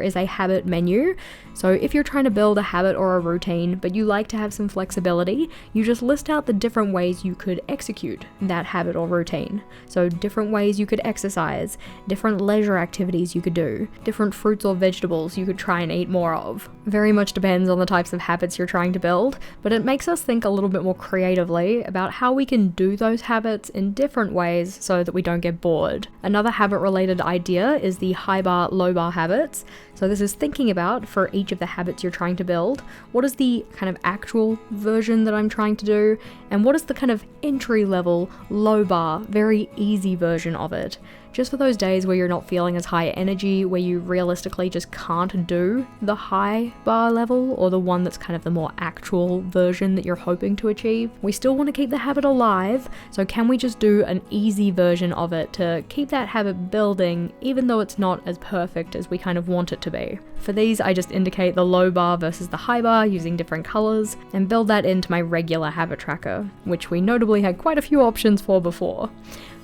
is a habit menu. So if you're trying to build a habit or a routine, but you like to have some flexibility, you just list out the different ways you could execute that habit or routine. So different ways you could exercise, different leisure activities you could do, different fruits or vegetables you could try and eat more of. Very much depends on the types of habits you're trying to build, but it makes us think a little bit more creatively about how we can do those habits in different ways so that we don't get bored. Another habit related idea is the high bar, low bar habits. So this is thinking about, for each of the habits you're trying to build, what is the kind of actual version that I'm trying to do, and what is the kind of entry level, low bar, very very easy version of it, just for those days where you're not feeling as high energy, where you realistically just can't do the high bar level or the one that's kind of the more actual version that you're hoping to achieve. We still want to keep the habit alive, so can we just do an easy version of it to keep that habit building, even though it's not as perfect as we kind of want it to be? For these, I just indicate the low bar versus the high bar using different colors and build that into my regular habit tracker, which we notably had quite a few options for before.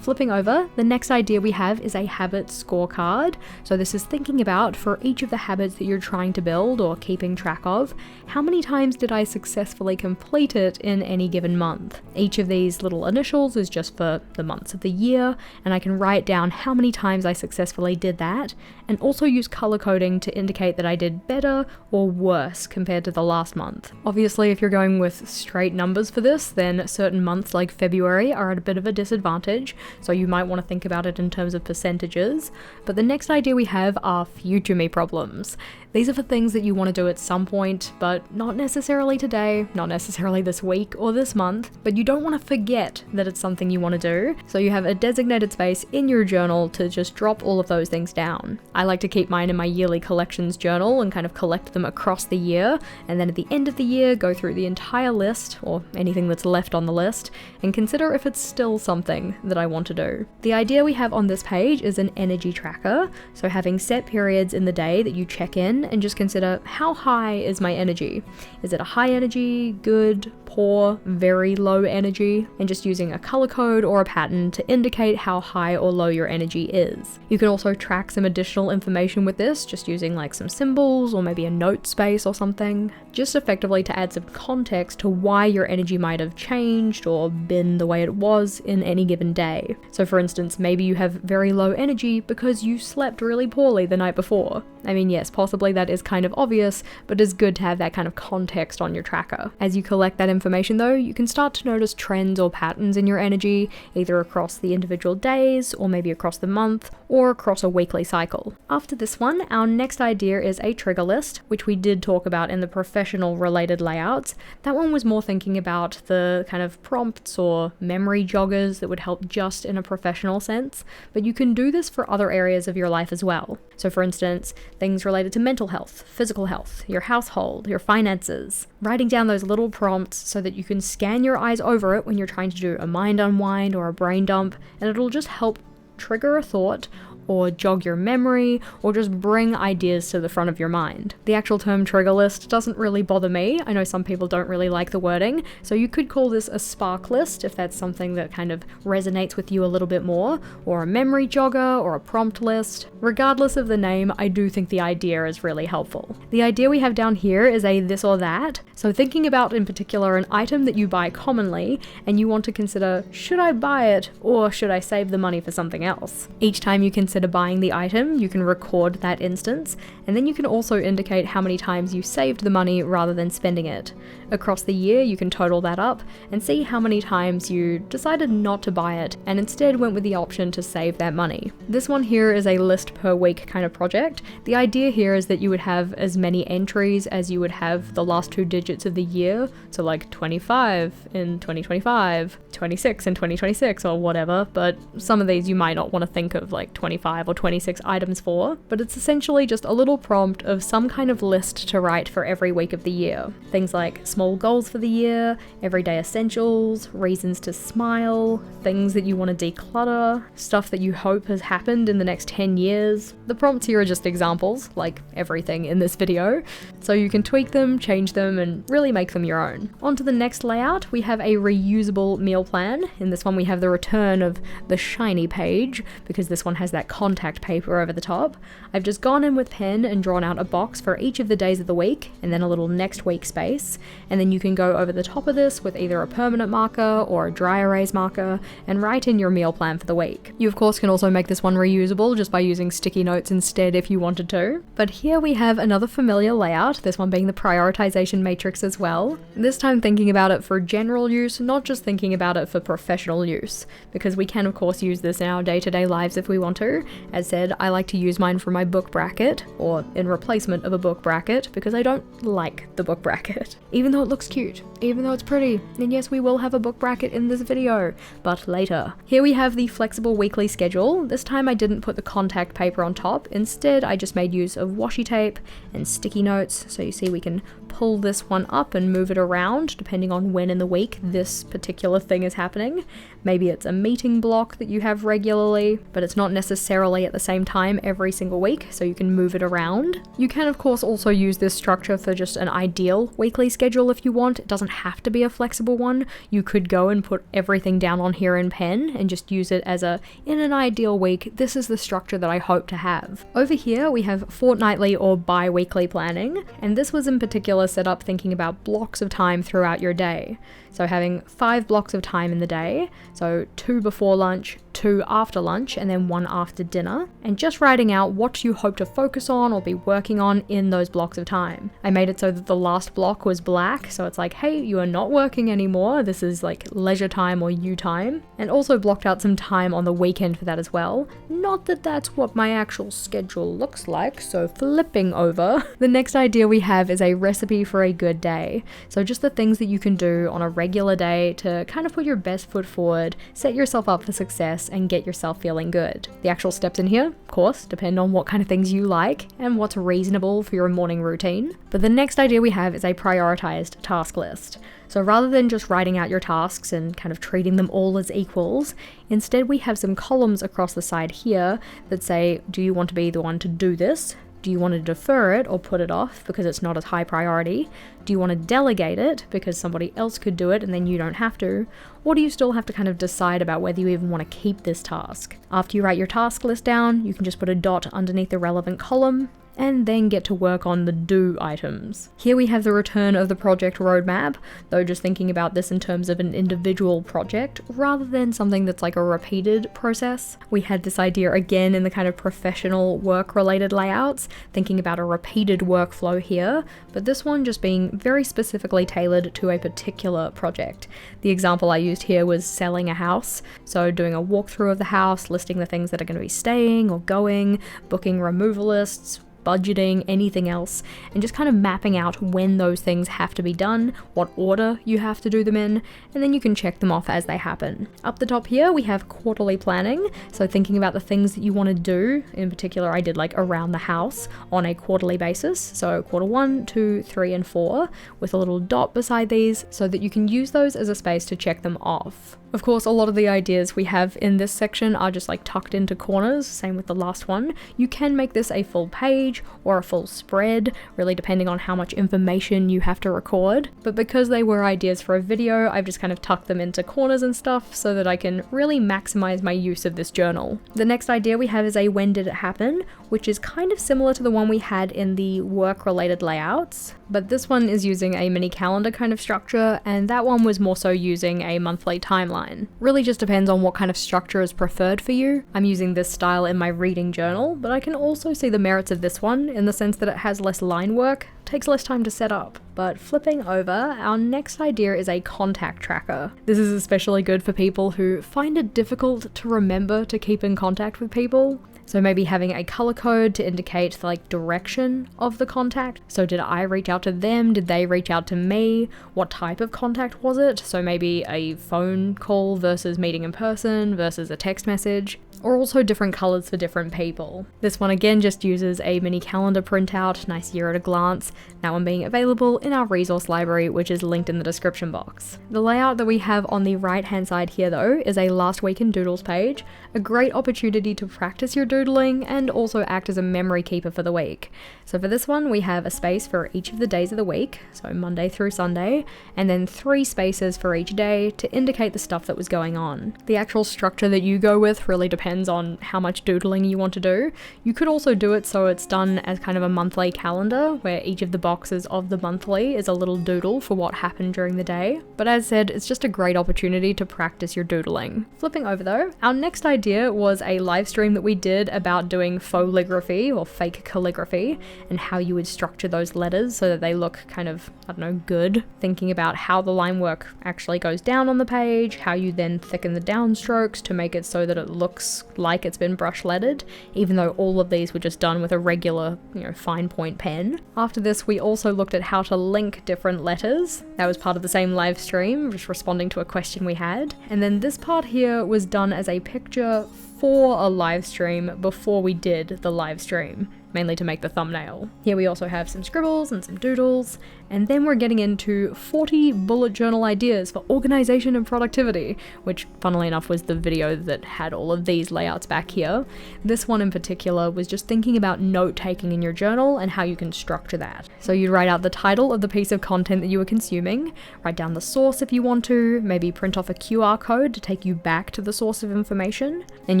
Flipping over, the next idea we have is a habit scorecard. So this is thinking about, for each of the habits that you're trying to build or keeping track of, how many times did I successfully complete it in any given month? Each of these little initials is just for the months of the year, and I can write down how many times I successfully did that, and also use color coding to indicate that I did better or worse compared to the last month. Obviously, if you're going with straight numbers for this, then certain months like February are at a bit of a disadvantage, so you might want to think about it in terms of percentages. But the next idea we have are future me problems. These are for things that you want to do at some point, but not necessarily today, not necessarily this week or this month, but you don't want to forget that it's something you want to do, so you have a designated space in your journal to just drop all of those things down. I like to keep mine in my yearly collections journal and kind of collect them across the year, and then at the end of the year go through the entire list, or anything that's left on the list, and consider if it's still something that I want to do. The idea we have on this page is an energy tracker, so having set periods in the day that you check in and just consider, how high is my energy? Is it a high energy, good, poor, very low energy? And just using a color code or a pattern to indicate how high or low your energy is. You can also track some additional information with this, just using like some symbols or maybe a note space or something, just effectively to add some context to why your energy might have changed or been the way it was in any given day. So for instance, maybe you have very low energy because you slept really poorly the night before. I mean, yes, possibly that is kind of obvious, but it's good to have that kind of context on your tracker. As you collect that information though, you can start to notice trends or patterns in your energy, either across the individual days, or maybe across the month, or across a weekly cycle. After this one, our next idea is a trigger list, which we did talk about in the professional related layouts. That one was more thinking about the kind of prompts or memory joggers that would help just in a professional sense, but you can do this for other areas of your life as well. So for instance, things related to mental health, physical health, your household, your finances. Writing down those little prompts so that you can scan your eyes over it when you're trying to do a mind unwind or a brain dump, and it'll just help trigger a thought or jog your memory, or just bring ideas to the front of your mind. The actual term trigger list doesn't really bother me. I know some people don't really like the wording, so you could call this a spark list if that's something that kind of resonates with you a little bit more, or a memory jogger, or a prompt list. Regardless of the name, I do think the idea is really helpful. The idea we have down here is a this or that, so thinking about in particular an item that you buy commonly, and you want to consider, should I buy it, or should I save the money for something else? Each time you consider buying the item, you can record that instance, and then you can also indicate how many times you saved the money rather than spending it. Across the year, you can total that up and see how many times you decided not to buy it and instead went with the option to save that money. This one here is a list per week kind of project. The idea here is that you would have as many entries as you would have the last two digits of the year, so like 25 in 2025, 26 in 2026 or whatever, but some of these you might not want to think of like 25 or 26 items for, but it's essentially just a little prompt of some kind of list to write for every week of the year. Things like small goals for the year, everyday essentials, reasons to smile, things that you want to declutter, stuff that you hope has happened in the next 10 years. The prompts here are just examples, like everything in this video, so you can tweak them, change them, and really make them your own. On to the next layout, we have a reusable meal plan. In this one we have the return of the shiny page, because this one has that contact paper over the top. I've just gone in with pen and drawn out a box for each of the days of the week, and then a little next week space, and then you can go over the top of this with either a permanent marker or a dry erase marker and write in your meal plan for the week. You of course can also make this one reusable just by using sticky notes instead if you wanted to. But here we have another familiar layout, this one being the prioritization matrix as well. This time thinking about it for general use, not just thinking about it for professional use, because we can of course use this in our day-to-day lives if we want to. As said, I like to use mine for my book bracket, or in replacement of a book bracket, because I don't like the book bracket. Even though though it looks cute, even though it's pretty. And yes, we will have a book bracket in this video, but later. Here we have the flexible weekly schedule. This time I didn't put the contact paper on top. Instead, I just made use of washi tape and sticky notes. So you see we can pull this one up and move it around depending on when in the week this particular thing is happening. Maybe it's a meeting block that you have regularly, but it's not necessarily at the same time every single week, so you can move it around. You can of course also use this structure for just an ideal weekly schedule if you want. It doesn't have to be a flexible one. You could go and put everything down on here in pen and just use it as in an ideal week, this is the structure that I hope to have. Over here we have fortnightly or bi-weekly planning, and this was in particular set up thinking about blocks of time throughout your day. So having 5 blocks of time in the day, so 2 before lunch, 2 after lunch, and then 1 after dinner, and just writing out what you hope to focus on or be working on in those blocks of time. I made it so that the last block was black, so it's like, hey, you are not working anymore, this is like leisure time or you time, and also blocked out some time on the weekend for that as well. Not that that's what my actual schedule looks like, so flipping over. The next idea we have is a recipe for a good day. So just the things that you can do on a regular day to kind of put your best foot forward, set yourself up for success, and get yourself feeling good. The actual steps in here, of course, depend on what kind of things you like and what's reasonable for your morning routine. But the next idea we have is a prioritized task list. So rather than just writing out your tasks and kind of treating them all as equals, instead we have some columns across the side here that say, do you want to be the one to do this? Do you want to defer it or put it off because it's not as high priority? Do you want to delegate it because somebody else could do it and then you don't have to? Or do you still have to kind of decide about whether you even want to keep this task? After you write your task list down, you can just put a dot underneath the relevant column and then get to work on the do items. Here we have the return of the project roadmap, though just thinking about this in terms of an individual project rather than something that's like a repeated process. We had this idea again in the kind of professional work related layouts, thinking about a repeated workflow here, but this one just being very specifically tailored to a particular project. The example I used here was selling a house, so doing a walkthrough of the house, listing the things that are going to be staying or going, booking removal lists, budgeting, anything else, and just kind of mapping out when those things have to be done, what order you have to do them in, and then you can check them off as they happen. Up the top here we have quarterly planning, so thinking about the things that you want to do. In particular I did like around the house on a quarterly basis, so quarter 1, 2, 3 and 4 with a little dot beside these so that you can use those as a space to check them off. Of course, a lot of the ideas we have in this section are just like tucked into corners, same with the last one. You can make this a full page or a full spread, really depending on how much information you have to record. But because they were ideas for a video, I've just kind of tucked them into corners and stuff so that I can really maximize my use of this journal. The next idea we have is a when did it happen, which is kind of similar to the one we had in the work-related layouts, but this one is using a mini calendar kind of structure, and that one was more so using a monthly timeline. Really just depends on what kind of structure is preferred for you. I'm using this style in my reading journal, but I can also see the merits of this one in the sense that it has less line work, takes less time to set up. But flipping over, our next idea is a contact tracker. This is especially good for people who find it difficult to remember to keep in contact with people. So maybe having a color code to indicate the direction of the contact. So did I reach out to them? Did they reach out to me? What type of contact was it? So maybe a phone call versus meeting in person versus a text message. Or also different colors for different people. This one again just uses a mini calendar printout, nice year at a glance, that one being available in our resource library, which is linked in the description box. The layout that we have on the right hand side here though is a last week in doodles page, a great opportunity to practice your doodling and also act as a memory keeper for the week. So for this one we have a space for each of the days of the week, so Monday through Sunday, and then 3 spaces for each day to indicate the stuff that was going on. The actual structure that you go with really depends on how much doodling you want to do. You could also do it so it's done as kind of a monthly calendar where each of the boxes of the monthly is a little doodle for what happened during the day. But as said, it's just a great opportunity to practice your doodling. Flipping over though, our next idea was a live stream that we did about doing faux-ligraphy or fake calligraphy and how you would structure those letters so that they look kind of, I don't know, good. Thinking about how the line work actually goes down on the page, how you then thicken the downstrokes to make it so that it looks looks like it's been brush lettered, even though all of these were just done with a regular, fine point pen. After this, we also looked at how to link different letters. That was part of the same live stream, just responding to a question we had. And then this part here was done as a picture for a live stream before we did the live stream, mainly to make the thumbnail. Here we also have some scribbles and some doodles, and then we're getting into 40 bullet journal ideas for organization and productivity, which funnily enough was the video that had all of these layouts back here. This one in particular was just thinking about note-taking in your journal and how you can structure that. So you'd write out the title of the piece of content that you were consuming, write down the source if you want to, maybe print off a QR code to take you back to the source of information, and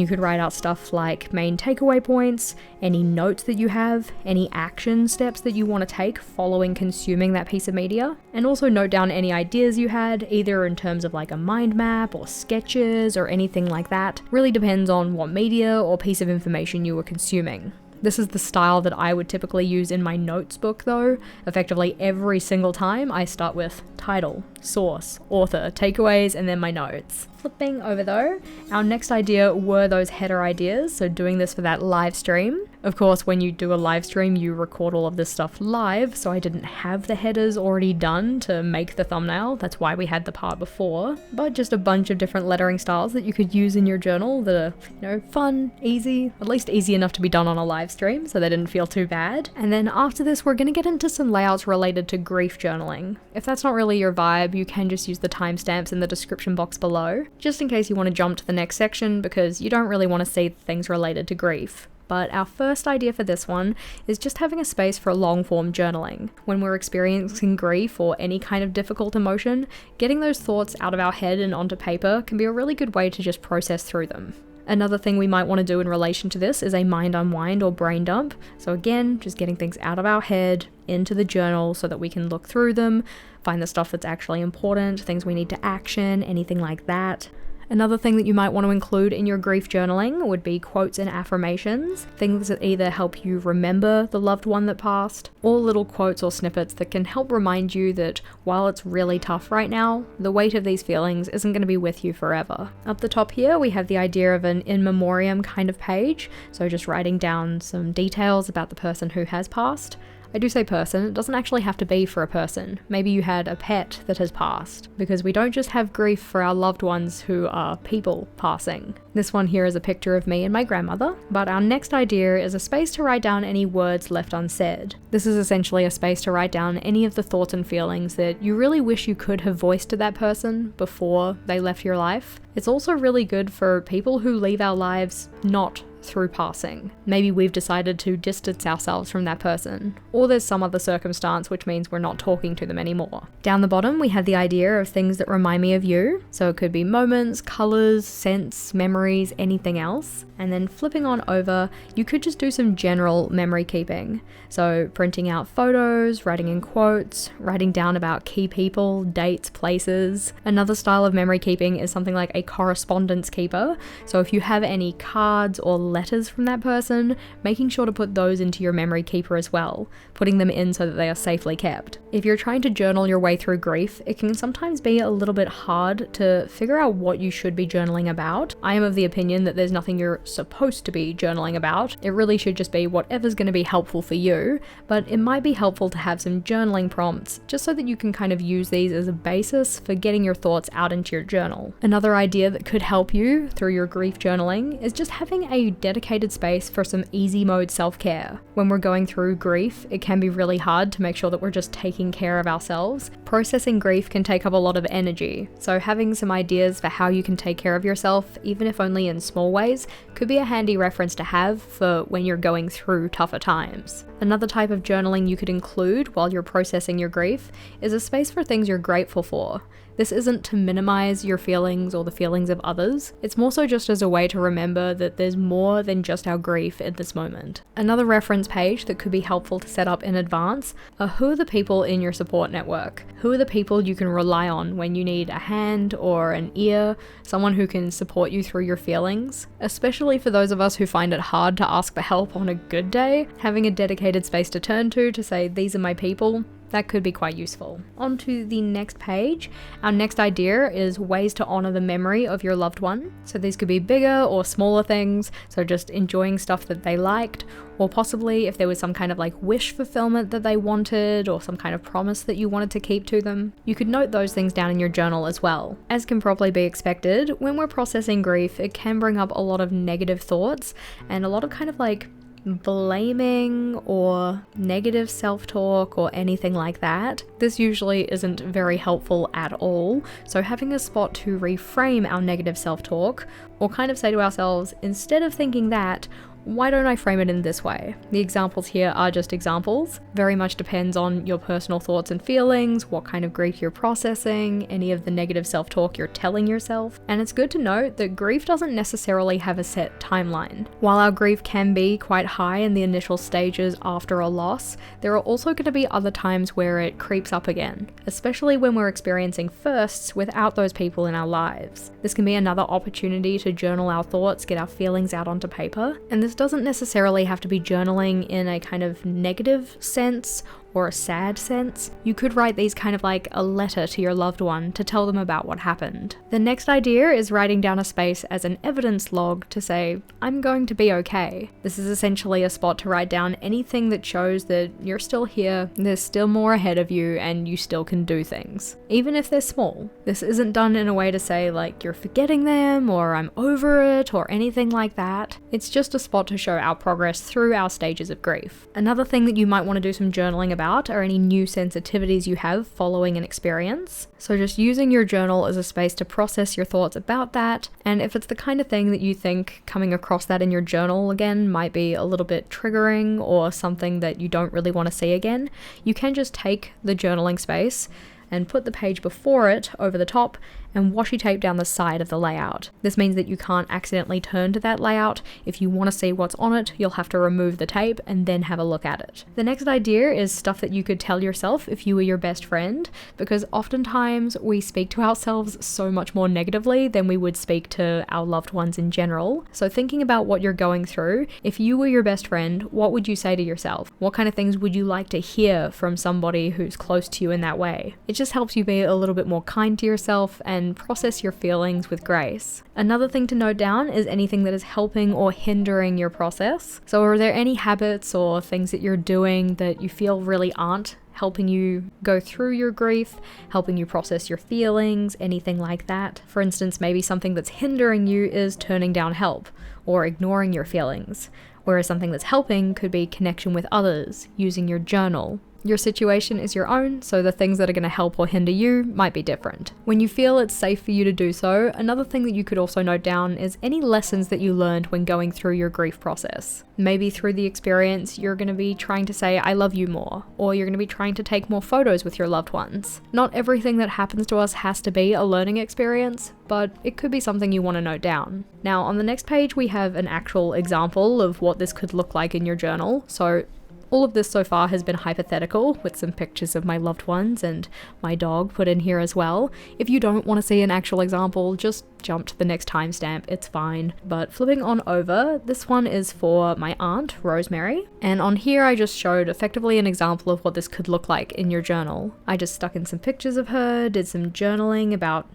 you could write out stuff like main takeaway points, any notes that you have, any action steps that you want to take following consuming that piece of media, and also note down any ideas you had, either in terms of like a mind map or sketches or anything like that. Really depends on what media or piece of information you were consuming. This is the style that I would typically use in my notes book though. Effectively every single time I start with title, source, author, takeaways, and then my notes. Flipping over though, our next idea were those header ideas, so doing this for that live stream. Of course, when you do a live stream, you record all of this stuff live, so I didn't have the headers already done to make the thumbnail. That's why we had the part before, but just a bunch of different lettering styles that you could use in your journal that are, fun, easy, at least easy enough to be done on a live stream, so they didn't feel too bad. And then after this, we're gonna get into some layouts related to grief journaling. If that's not really your vibe, you can just use the timestamps in the description box below, just in case you want to jump to the next section because you don't really want to see things related to grief. But our first idea for this one is just having a space for long-form journaling. When we're experiencing grief or any kind of difficult emotion, getting those thoughts out of our head and onto paper can be a really good way to just process through them. Another thing we might want to do in relation to this is a mind unwind or brain dump. So again, just getting things out of our head into the journal so that we can look through them, find the stuff that's actually important, things we need to action, anything like that. Another thing that you might want to include in your grief journaling would be quotes and affirmations, things that either help you remember the loved one that passed, or little quotes or snippets that can help remind you that while it's really tough right now, the weight of these feelings isn't going to be with you forever. Up the top here, we have the idea of an in memoriam kind of page, so just writing down some details about the person who has passed. I do say person, it doesn't actually have to be for a person. Maybe you had a pet that has passed, because we don't just have grief for our loved ones who are people passing. This one here is a picture of me and my grandmother, but our next idea is a space to write down any words left unsaid. This is essentially a space to write down any of the thoughts and feelings that you really wish you could have voiced to that person before they left your life. It's also really good for people who leave our lives not through passing. Maybe we've decided to distance ourselves from that person, or there's some other circumstance which means we're not talking to them anymore. Down the bottom we have the idea of things that remind me of you, so it could be moments, colours, scents, memories, anything else. And then flipping on over, you could just do some general memory keeping. So printing out photos, writing in quotes, writing down about key people, dates, places. Another style of memory keeping is something like a correspondence keeper. So if you have any cards or letters from that person, making sure to put those into your memory keeper as well, putting them in so that they are safely kept. If you're trying to journal your way through grief, it can sometimes be a little bit hard to figure out what you should be journaling about. I am of the opinion that there's nothing you're supposed to be journaling about. It really should just be whatever's going to be helpful for you, but it might be helpful to have some journaling prompts just so that you can kind of use these as a basis for getting your thoughts out into your journal. Another idea that could help you through your grief journaling is just having a dedicated space for some easy mode self-care. When we're going through grief, it can be really hard to make sure that we're just taking care of ourselves. Processing grief can take up a lot of energy, so having some ideas for how you can take care of yourself, even if only in small ways, could be a handy reference to have for when you're going through tougher times. Another type of journaling you could include while you're processing your grief is a space for things you're grateful for. This isn't to minimize your feelings or the feelings of others, it's more so just as a way to remember that there's more than just our grief in this moment. Another reference page that could be helpful to set up in advance are who are the people in your support network. Who are the people you can rely on when you need a hand or an ear, someone who can support you through your feelings? Especially for those of us who find it hard to ask for help on a good day, having a dedicated space to turn to say, these are my people, that could be quite useful. On to the next page. Our next idea is ways to honor the memory of your loved one. So these could be bigger or smaller things, so just enjoying stuff that they liked, or possibly if there was some kind of like wish fulfillment that they wanted, or some kind of promise that you wanted to keep to them. You could note those things down in your journal as well. As can probably be expected, when we're processing grief, it can bring up a lot of negative thoughts and a lot of kind of like blaming or negative self-talk or anything like that. This usually isn't very helpful at all, so having a spot to reframe our negative self-talk, or kind of say to ourselves, instead of thinking that, why don't I frame it in this way? The examples here are just examples. Very much depends on your personal thoughts and feelings, what kind of grief you're processing, any of the negative self-talk you're telling yourself. And it's good to note that grief doesn't necessarily have a set timeline. While our grief can be quite high in the initial stages after a loss, there are also going to be other times where it creeps up again, especially when we're experiencing firsts without those people in our lives. This can be another opportunity to journal our thoughts, get our feelings out onto paper, and this doesn't necessarily have to be journaling in a kind of negative sense or a sad sense. You could write these kind of like a letter to your loved one to tell them about what happened. The next idea is writing down a space as an evidence log to say, I'm going to be okay. This is essentially a spot to write down anything that shows that you're still here, there's still more ahead of you, and you still can do things, even if they're small. This isn't done in a way to say like you're forgetting them or I'm over it or anything like that. It's just a spot to show our progress through our stages of grief. Another thing that you might want to do some journaling about are any new sensitivities you have following an experience. So just using your journal as a space to process your thoughts about that, and if it's the kind of thing that you think coming across that in your journal again might be a little bit triggering or something that you don't really want to see again, you can just take the journaling space and put the page before it over the top and washi tape down the side of the layout. This means that you can't accidentally turn to that layout. If you want to see what's on it, you'll have to remove the tape and then have a look at it. The next idea is stuff that you could tell yourself if you were your best friend, because oftentimes we speak to ourselves so much more negatively than we would speak to our loved ones in general. So thinking about what you're going through, if you were your best friend, what would you say to yourself? What kind of things would you like to hear from somebody who's close to you in that way? It just helps you be a little bit more kind to yourself and process your feelings with grace. Another thing to note down is anything that is helping or hindering your process. So are there any habits or things that you're doing that you feel really aren't helping you go through your grief, helping you process your feelings, anything like that? For instance, maybe something that's hindering you is turning down help or ignoring your feelings, whereas something that's helping could be connection with others, using your journal. Your situation is your own, so the things that are going to help or hinder you might be different. When you feel it's safe for you to do so, another thing that you could also note down is any lessons that you learned when going through your grief process. Maybe through the experience, you're going to be trying to say, I love you more, or you're going to be trying to take more photos with your loved ones. Not everything that happens to us has to be a learning experience, but it could be something you want to note down. Now, on the next page, we have an actual example of what this could look like in your journal. So all of this so far has been hypothetical, with some pictures of my loved ones and my dog put in here as well. If you don't want to see an actual example, just jump to the next timestamp, it's fine. But flipping on over, this one is for my aunt, Rosemary. And on here I just showed effectively an example of what this could look like in your journal. I just stuck in some pictures of her, did some journaling about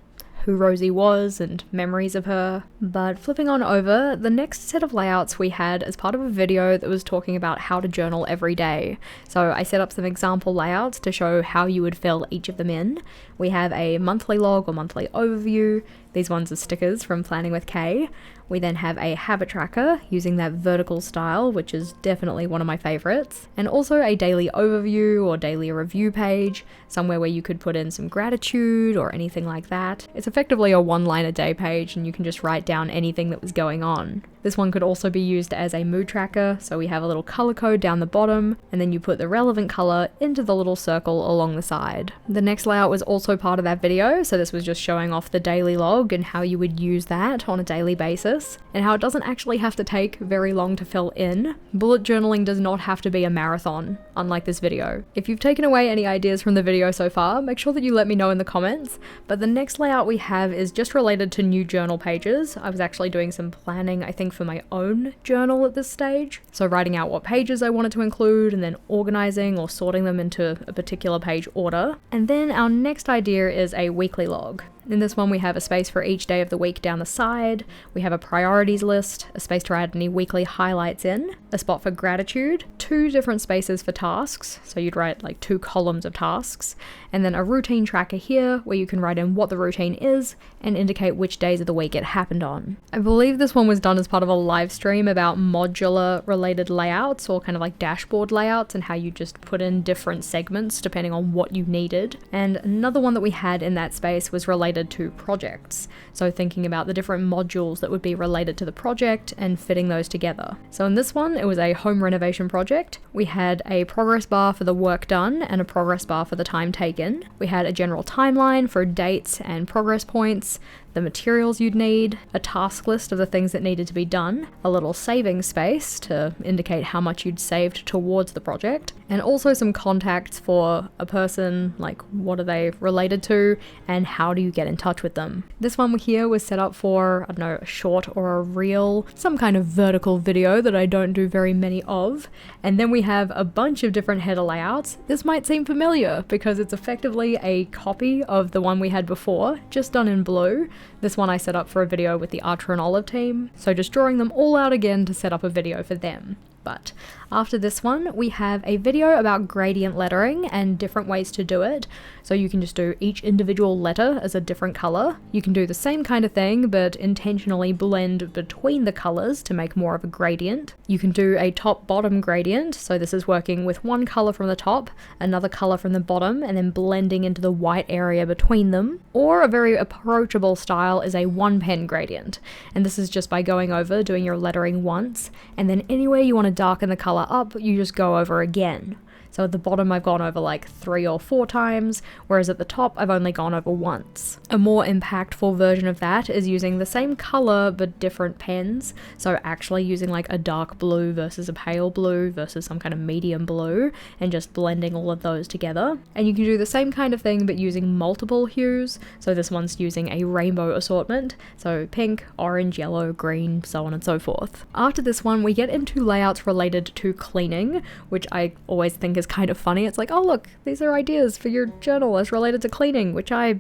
who Rosie was and memories of her. But flipping on over, the next set of layouts we had as part of a video that was talking about how to journal every day. So I set up some example layouts to show how you would fill each of them in. We have a monthly log or monthly overview. These ones are stickers from Planning with Kay. We then have a habit tracker using that vertical style, which is definitely one of my favorites, and also a daily overview or daily review page, somewhere where you could put in some gratitude or anything like that. It's effectively a one-line-a-day page, and you can just write down anything that was going on. This one could also be used as a mood tracker, so we have a little color code down the bottom, and then you put the relevant color into the little circle along the side. The next layout was also part of that video, so this was just showing off the daily log and how you would use that on a daily basis, and how it doesn't actually have to take very long to fill in. Bullet journaling does not have to be a marathon. unlike this video. If you've taken away any ideas from the video so far, make sure that you let me know in the comments. But the next layout we have is just related to new journal pages. I was actually doing some planning, I think, for my own journal at this stage. So writing out what pages I wanted to include and then organizing or sorting them into a particular page order. And then our next idea is a weekly log. In this one we have a space for each day of the week down the side, we have a priorities list, a space to add any weekly highlights in, a spot for gratitude, 2 different spaces for tasks, so you'd write like 2 columns of tasks, and then a routine tracker here where you can write in what the routine is and indicate which days of the week it happened on. I believe this one was done as part of a live stream about modular related layouts, or kind of like dashboard layouts, and how you just put in different segments depending on what you needed. And another one that we had in that space was related to projects, so thinking about the different modules that would be related to the project and fitting those together. So in this one it was a home renovation project. We had a progress bar for the work done and a progress bar for the time taken. We had a general timeline for dates and progress points, the materials you'd need, a task list of the things that needed to be done, a little saving space to indicate how much you'd saved towards the project, and also some contacts for a person, like what are they related to and how do you get in touch with them. This one here was set up for, I don't know, a short or a reel, some kind of vertical video that I don't do very many of. And then we have a bunch of different header layouts. This might seem familiar because it's effectively a copy of the one we had before, just done in blue. This one I set up for a video with the Archer and Olive team, so just drawing them all out again to set up a video for them. But after this one, we have a video about gradient lettering and different ways to do it. So you can just do each individual letter as a different color. You can do the same kind of thing, but intentionally blend between the colors to make more of a gradient. You can do a top-bottom gradient. So this is working with one color from the top, another color from the bottom, and then blending into the white area between them. Or a very approachable style is a one-pen gradient. And this is just by going over, doing your lettering once, and then anywhere you want to darken the color up, you just go over again. So at the bottom I've gone over like 3 or 4 times, whereas at the top I've only gone over once. A more impactful version of that is using the same color but different pens, so actually using like a dark blue versus a pale blue versus some kind of medium blue, and just blending all of those together. And you can do the same kind of thing but using multiple hues, so this one's using a rainbow assortment, so pink, orange, yellow, green, so on and so forth. After this one we get into layouts related to cleaning, which I always think is kind of funny. It's like, oh look, these are ideas for your journal as related to cleaning, which I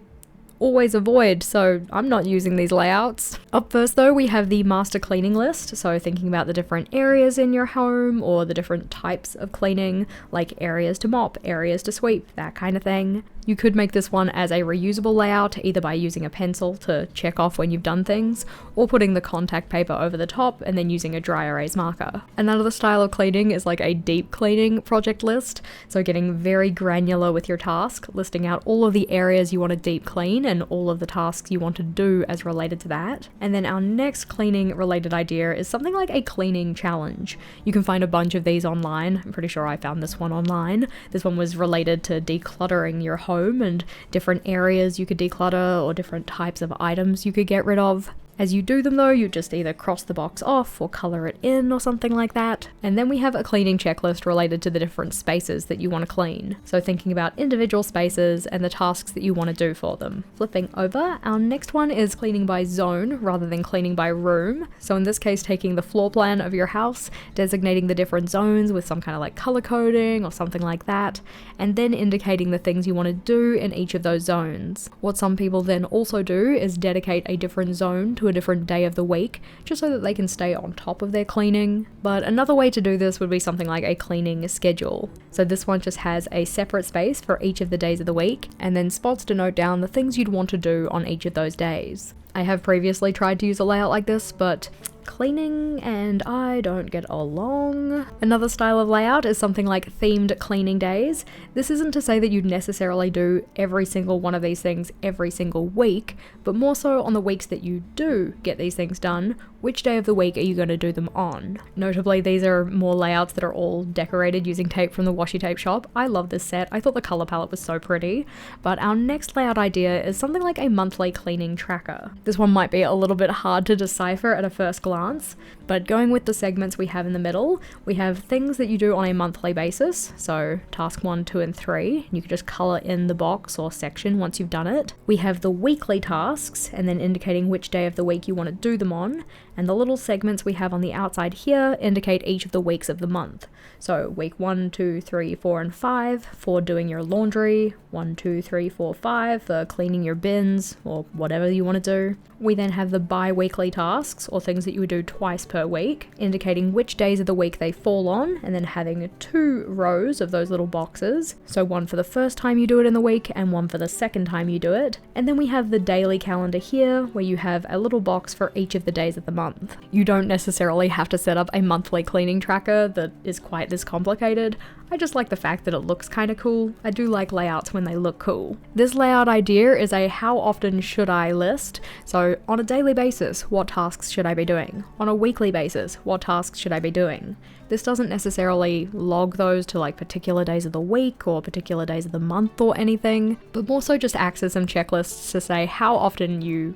always avoid, so I'm not using these layouts. Up first though, we have the master cleaning list, so thinking about the different areas in your home or the different types of cleaning, like areas to mop, areas to sweep, that kind of thing. You could make this one as a reusable layout, either by using a pencil to check off when you've done things, or putting the contact paper over the top and then using a dry erase marker. Another style of cleaning is like a deep cleaning project list, so getting very granular with your task, listing out all of the areas you want to deep clean and all of the tasks you want to do as related to that. And then our next cleaning related idea is something like a cleaning challenge. You can find a bunch of these online. I'm pretty sure I found this one online. This one was related to decluttering your home and different areas you could declutter or different types of items you could get rid of. As you do them though, you just either cross the box off or color it in or something like that. And then we have a cleaning checklist related to the different spaces that you want to clean. So thinking about individual spaces and the tasks that you want to do for them. Flipping over, our next one is cleaning by zone rather than cleaning by room. So in this case, taking the floor plan of your house, designating the different zones with some kind of like color coding or something like that, and then indicating the things you want to do in each of those zones. What some people then also do is dedicate a different zone to a different day of the week, just so that they can stay on top of their cleaning. But another way to do this would be something like a cleaning schedule. So this one just has a separate space for each of the days of the week, and then spots to note down the things you'd want to do on each of those days. I have previously tried to use a layout like this, but cleaning and I don't get along. Another style of layout is something like themed cleaning days. This isn't to say that you'd necessarily do every single one of these things every single week, but more so on the weeks that you do get these things done, which day of the week are you going to do them on? Notably, these are more layouts that are all decorated using tape from the washi tape shop. I love this set. I thought the color palette was so pretty. But our next layout idea is something like a monthly cleaning tracker. This one might be a little bit hard to decipher at a first glance, But going with the segments we have in the middle, we have things that you do on a monthly basis, so task 1, 2, and 3. You can just colour in the box or section once you've done it. We have the weekly tasks, and then indicating which day of the week you want to do them on, and the little segments we have on the outside here indicate each of the weeks of the month. So week 1, 2, 3, 4, and 5 for doing your laundry, 1, 2, 3, 4, 5 for cleaning your bins, or whatever you want to do. We then have the bi-weekly tasks, or things that you would do twice per week, indicating which days of the week they fall on, and then having 2 rows of those little boxes, so one for the first time you do it in the week, and one for the second time you do it. And then we have the daily calendar here, where you have a little box for each of the days of the month. You don't necessarily have to set up a monthly cleaning tracker that is quite this complicated. I just like the fact that it looks kind of cool. I do like layouts when they look cool. This layout idea is a how often should I list. So on a daily basis, what tasks should I be doing? On a weekly basis, what tasks should I be doing? This doesn't necessarily log those to like particular days of the week or particular days of the month or anything, but more so just acts as some checklists to say how often you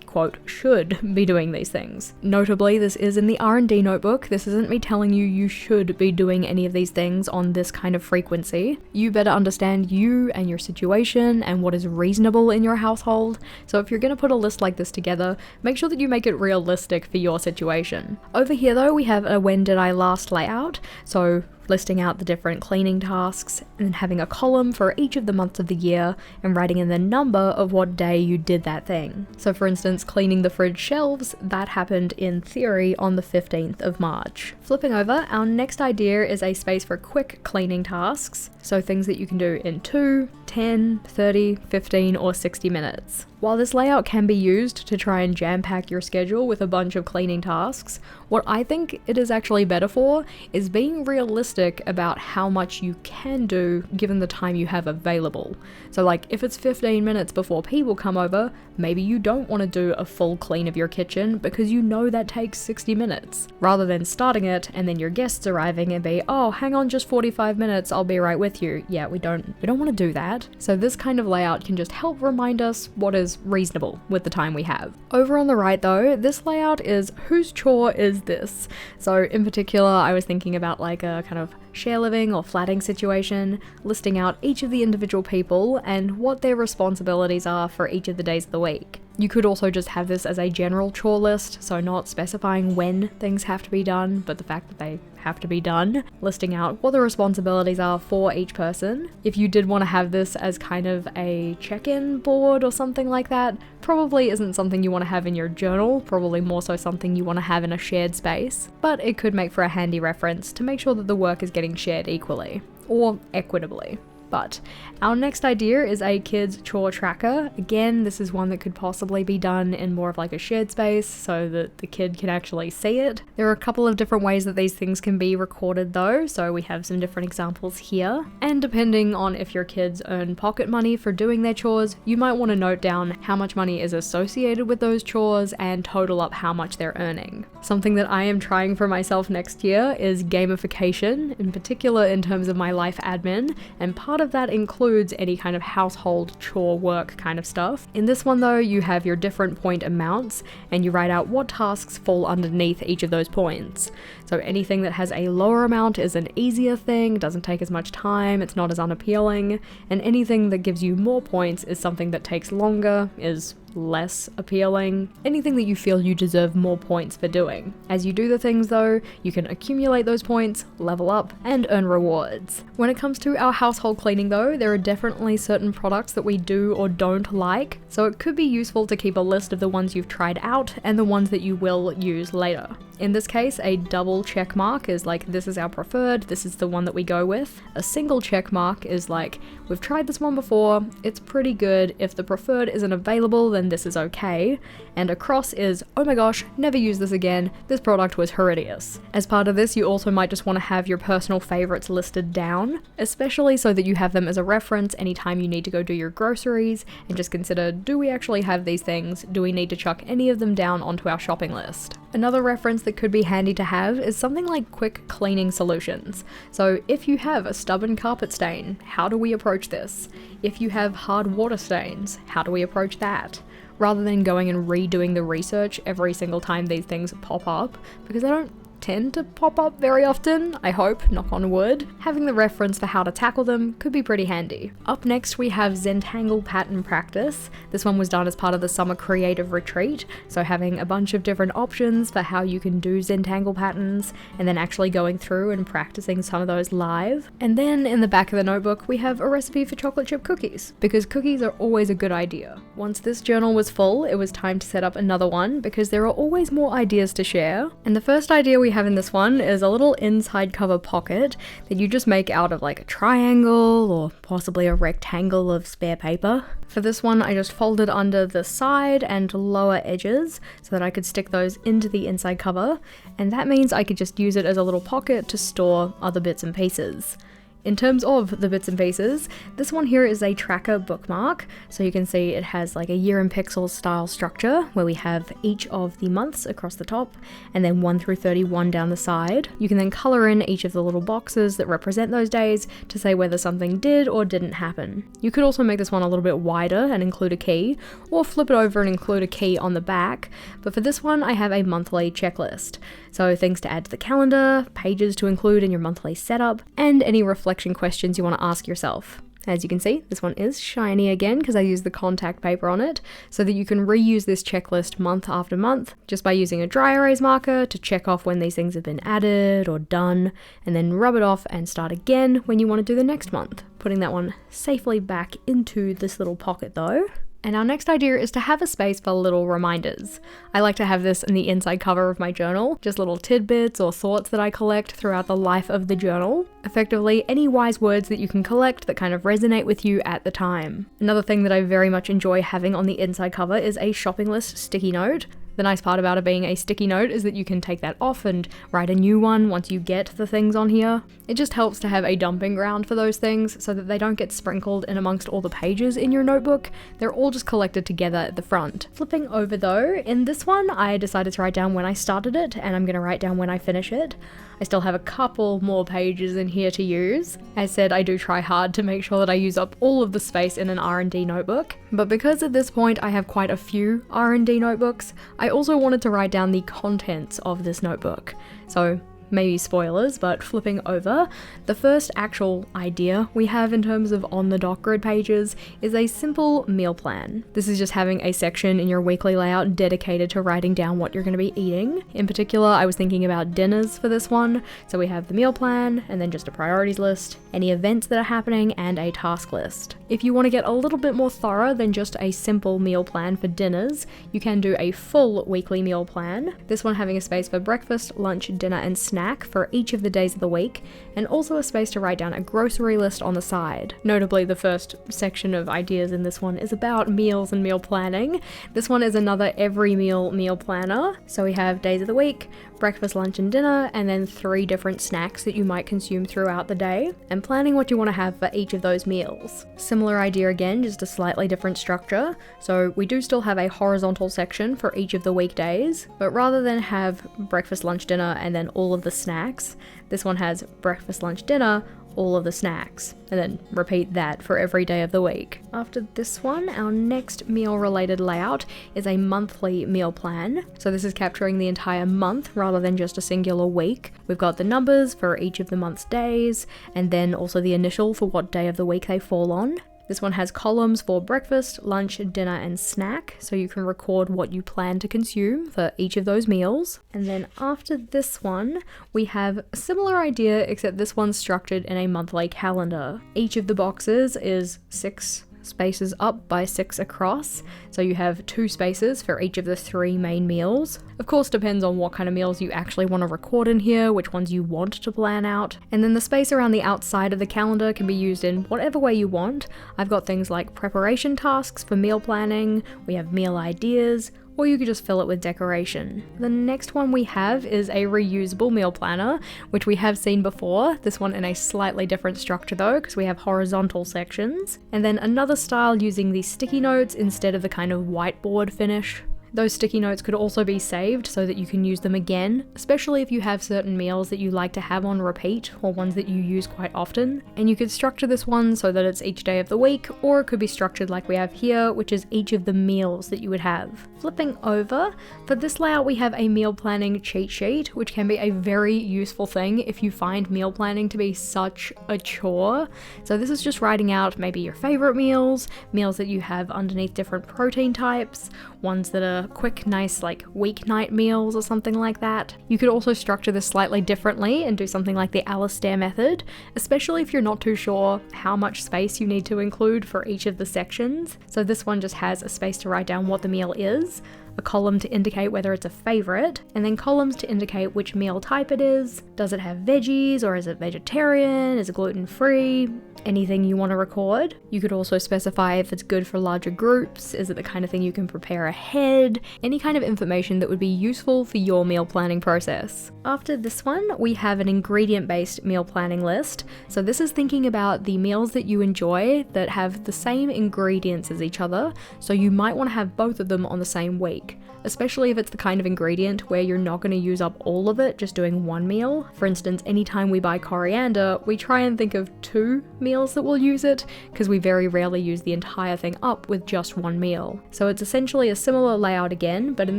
quote, should be doing these things. Notably, this is in the R&D notebook. This isn't me telling you you should be doing any of these things on this kind of frequency. You better understand you and your situation and what is reasonable in your household. So if you're going to put a list like this together, make sure that you make it realistic for your situation. Over here though, we have a when did I last layout. So listing out the different cleaning tasks and then having a column for each of the months of the year and writing in the number of what day you did that thing. So for instance, cleaning the fridge shelves, that happened in theory on the 15th of March. Flipping over, our next idea is a space for quick cleaning tasks. So things that you can do in 2, 10, 30, 15, or 60 minutes. While this layout can be used to try and jam-pack your schedule with a bunch of cleaning tasks, what I think it is actually better for is being realistic about how much you can do given the time you have available. So like if it's 15 minutes before people come over, maybe you don't want to do a full clean of your kitchen because you know that takes 60 minutes. Rather than starting it and then your guests arriving and be, oh, hang on just 45 minutes, I'll be right with you. Yeah, we don't want to do that. So this kind of layout can just help remind us what is reasonable with the time we have. Over on the right though, this layout is whose chore is this? So in particular, I was thinking about like a kind of share living or flatting situation, listing out each of the individual people and what their responsibilities are for each of the days of the week. You could also just have this as a general chore list, so not specifying when things have to be done, but the fact that they have to be done, listing out what the responsibilities are for each person. If you did want to have this as kind of a check-in board or something like that, probably isn't something you want to have in your journal, probably more so something you want to have in a shared space, but it could make for a handy reference to make sure that the work is getting shared equally, or equitably. But our next idea is a kids chore tracker. Again, this is one that could possibly be done in more of like a shared space so that the kid can actually see it. There are a couple of different ways that these things can be recorded though, so we have some different examples here. And depending on if your kids earn pocket money for doing their chores, you might want to note down how much money is associated with those chores and total up how much they're earning. Something that I am trying for myself next year is gamification, in particular in terms of my life admin, and part of that includes any kind of household chore work kind of stuff. In this one though, you have your different point amounts and you write out what tasks fall underneath each of those points. So anything that has a lower amount is an easier thing, doesn't take as much time, it's not as unappealing, and anything that gives you more points is something that takes longer, is less appealing, anything that you feel you deserve more points for doing. As you do the things though, you can accumulate those points, level up, and earn rewards. When it comes to our household cleaning though, there are definitely certain products that we do or don't like, so it could be useful to keep a list of the ones you've tried out and the ones that you will use later. In this case, a double check mark is like, this is our preferred, this is the one that we go with. A single check mark is like, we've tried this one before, it's pretty good, if the preferred isn't available then this is okay. And a cross is, oh my gosh, never use this again, this product was horrendous. As part of this, you also might just want to have your personal favorites listed down, especially so that you have them as a reference anytime you need to go do your groceries, and just consider, do we actually have these things? Do we need to chuck any of them down onto our shopping list? Another reference that could be handy to have is something like quick cleaning solutions. So if you have a stubborn carpet stain, how do we approach this? If you have hard water stains, how do we approach that? rather than going and redoing the research every single time these things pop up, because they don't tend to pop up very often, I hope, knock on wood. Having the reference for how to tackle them could be pretty handy. Up next we have Zentangle pattern practice. This one was done as part of the summer creative retreat, so having a bunch of different options for how you can do Zentangle patterns, and then actually going through and practicing some of those live. And then in the back of the notebook we have a recipe for chocolate chip cookies, because cookies are always a good idea. Once this journal was full, it was time to set up another one, because there are always more ideas to share. And the first idea we have in this one is a little inside cover pocket that you just make out of like a triangle or possibly a rectangle of spare paper. For this one, I just folded under the side and lower edges so that I could stick those into the inside cover, and that means I could just use it as a little pocket to store other bits and pieces. In terms of the bits and pieces, this one here is a tracker bookmark, so you can see it has like a year in pixels style structure where we have each of the months across the top and then 1 through 31 down the side. You can then colour in each of the little boxes that represent those days to say whether something did or didn't happen. You could also make this one a little bit wider and include a key, or flip it over and include a key on the back, but for this one I have a monthly checklist. So things to add to the calendar, pages to include in your monthly setup, and any reflection questions you want to ask yourself. As you can see, this one is shiny again because I used the contact paper on it, so that you can reuse this checklist month after month just by using a dry erase marker to check off when these things have been added or done, and then rub it off and start again when you want to do the next month. Putting that one safely back into this little pocket though. And our next idea is to have a space for little reminders. I like to have this in the inside cover of my journal, just little tidbits or thoughts that I collect throughout the life of the journal. Effectively, any wise words that you can collect that kind of resonate with you at the time. Another thing that I very much enjoy having on the inside cover is a shopping list sticky note. The nice part about it being a sticky note is that you can take that off and write a new one once you get the things on here. It just helps to have a dumping ground for those things so that they don't get sprinkled in amongst all the pages in your notebook. They're all just collected together at the front. Flipping over though, in this one I decided to write down when I started it, and I'm going to write down when I finish it. I still have a couple more pages in here to use. As said, I do try hard to make sure that I use up all of the space in an R&D notebook, but because at this point I have quite a few R&D notebooks, I also wanted to write down the contents of this notebook. So maybe spoilers, but flipping over, the first actual idea we have in terms of on the doc grid pages is a simple meal plan. This is just having a section in your weekly layout dedicated to writing down what you're going to be eating. In particular, I was thinking about dinners for this one, so we have the meal plan and then just a priorities list, any events that are happening, and a task list. If you want to get a little bit more thorough than just a simple meal plan for dinners, you can do a full weekly meal plan. This one having a space for breakfast, lunch, dinner, and snack for each of the days of the week, and also a space to write down a grocery list on the side. Notably, the first section of ideas in this one is about meals and meal planning. This one is another every meal planner. So we have days of the week, breakfast, lunch, and dinner, and then 3 different snacks that you might consume throughout the day, and planning what you want to have for each of those meals. Similar idea again, just a slightly different structure. So we do still have a horizontal section for each of the weekdays, but rather than have breakfast, lunch, dinner, and then all of the snacks, this one has breakfast, lunch, dinner, all of the snacks, and then repeat that for every day of the week. After this one, our next meal related layout is a monthly meal plan. So this is capturing the entire month rather than just a singular week. We've got the numbers for each of the month's days, and then also the initial for what day of the week they fall on. This one has columns for breakfast, lunch, dinner, and snack, so you can record what you plan to consume for each of those meals. And then after this one, we have a similar idea, except this one's structured in a monthly calendar. Each of the boxes is 6 spaces up by 6 across, so you have 2 spaces for each of the 3 main meals. Of course, depends on what kind of meals you actually want to record in here, which ones you want to plan out. And then the space around the outside of the calendar can be used in whatever way you want. I've got things like preparation tasks for meal planning, we have meal ideas, or you could just fill it with decoration. The next one we have is a reusable meal planner, which we have seen before, this one in a slightly different structure though, because we have horizontal sections. And then another style using the sticky notes instead of the kind of whiteboard finish. Those sticky notes could also be saved so that you can use them again, especially if you have certain meals that you like to have on repeat or ones that you use quite often. And you could structure this one so that it's each day of the week, or it could be structured like we have here, which is each of the meals that you would have. Flipping over, for this layout we have a meal planning cheat sheet, which can be a very useful thing if you find meal planning to be such a chore. So this is just writing out maybe your favorite meals that you have underneath different protein types, ones that are quick, nice like weeknight meals or something like that. You could also structure this slightly differently and do something like the Alistair method, especially if you're not too sure how much space you need to include for each of the sections. So this one just has a space to write down what the meal is, a column to indicate whether it's a favorite, and then columns to indicate which meal type it is. Does it have veggies, or is it vegetarian? Is it gluten-free? Anything you want to record. You could also specify if it's good for larger groups, is it the kind of thing you can prepare ahead, any kind of information that would be useful for your meal planning process. After this one, we have an ingredient-based meal planning list. So this is thinking about the meals that you enjoy that have the same ingredients as each other, so you might want to have both of them on the same week, especially if it's the kind of ingredient where you're not going to use up all of it just doing one meal. For instance, anytime we buy coriander, we try and think of 2 meals that will use it, because we very rarely use the entire thing up with just one meal. So it's essentially a similar layout again, but in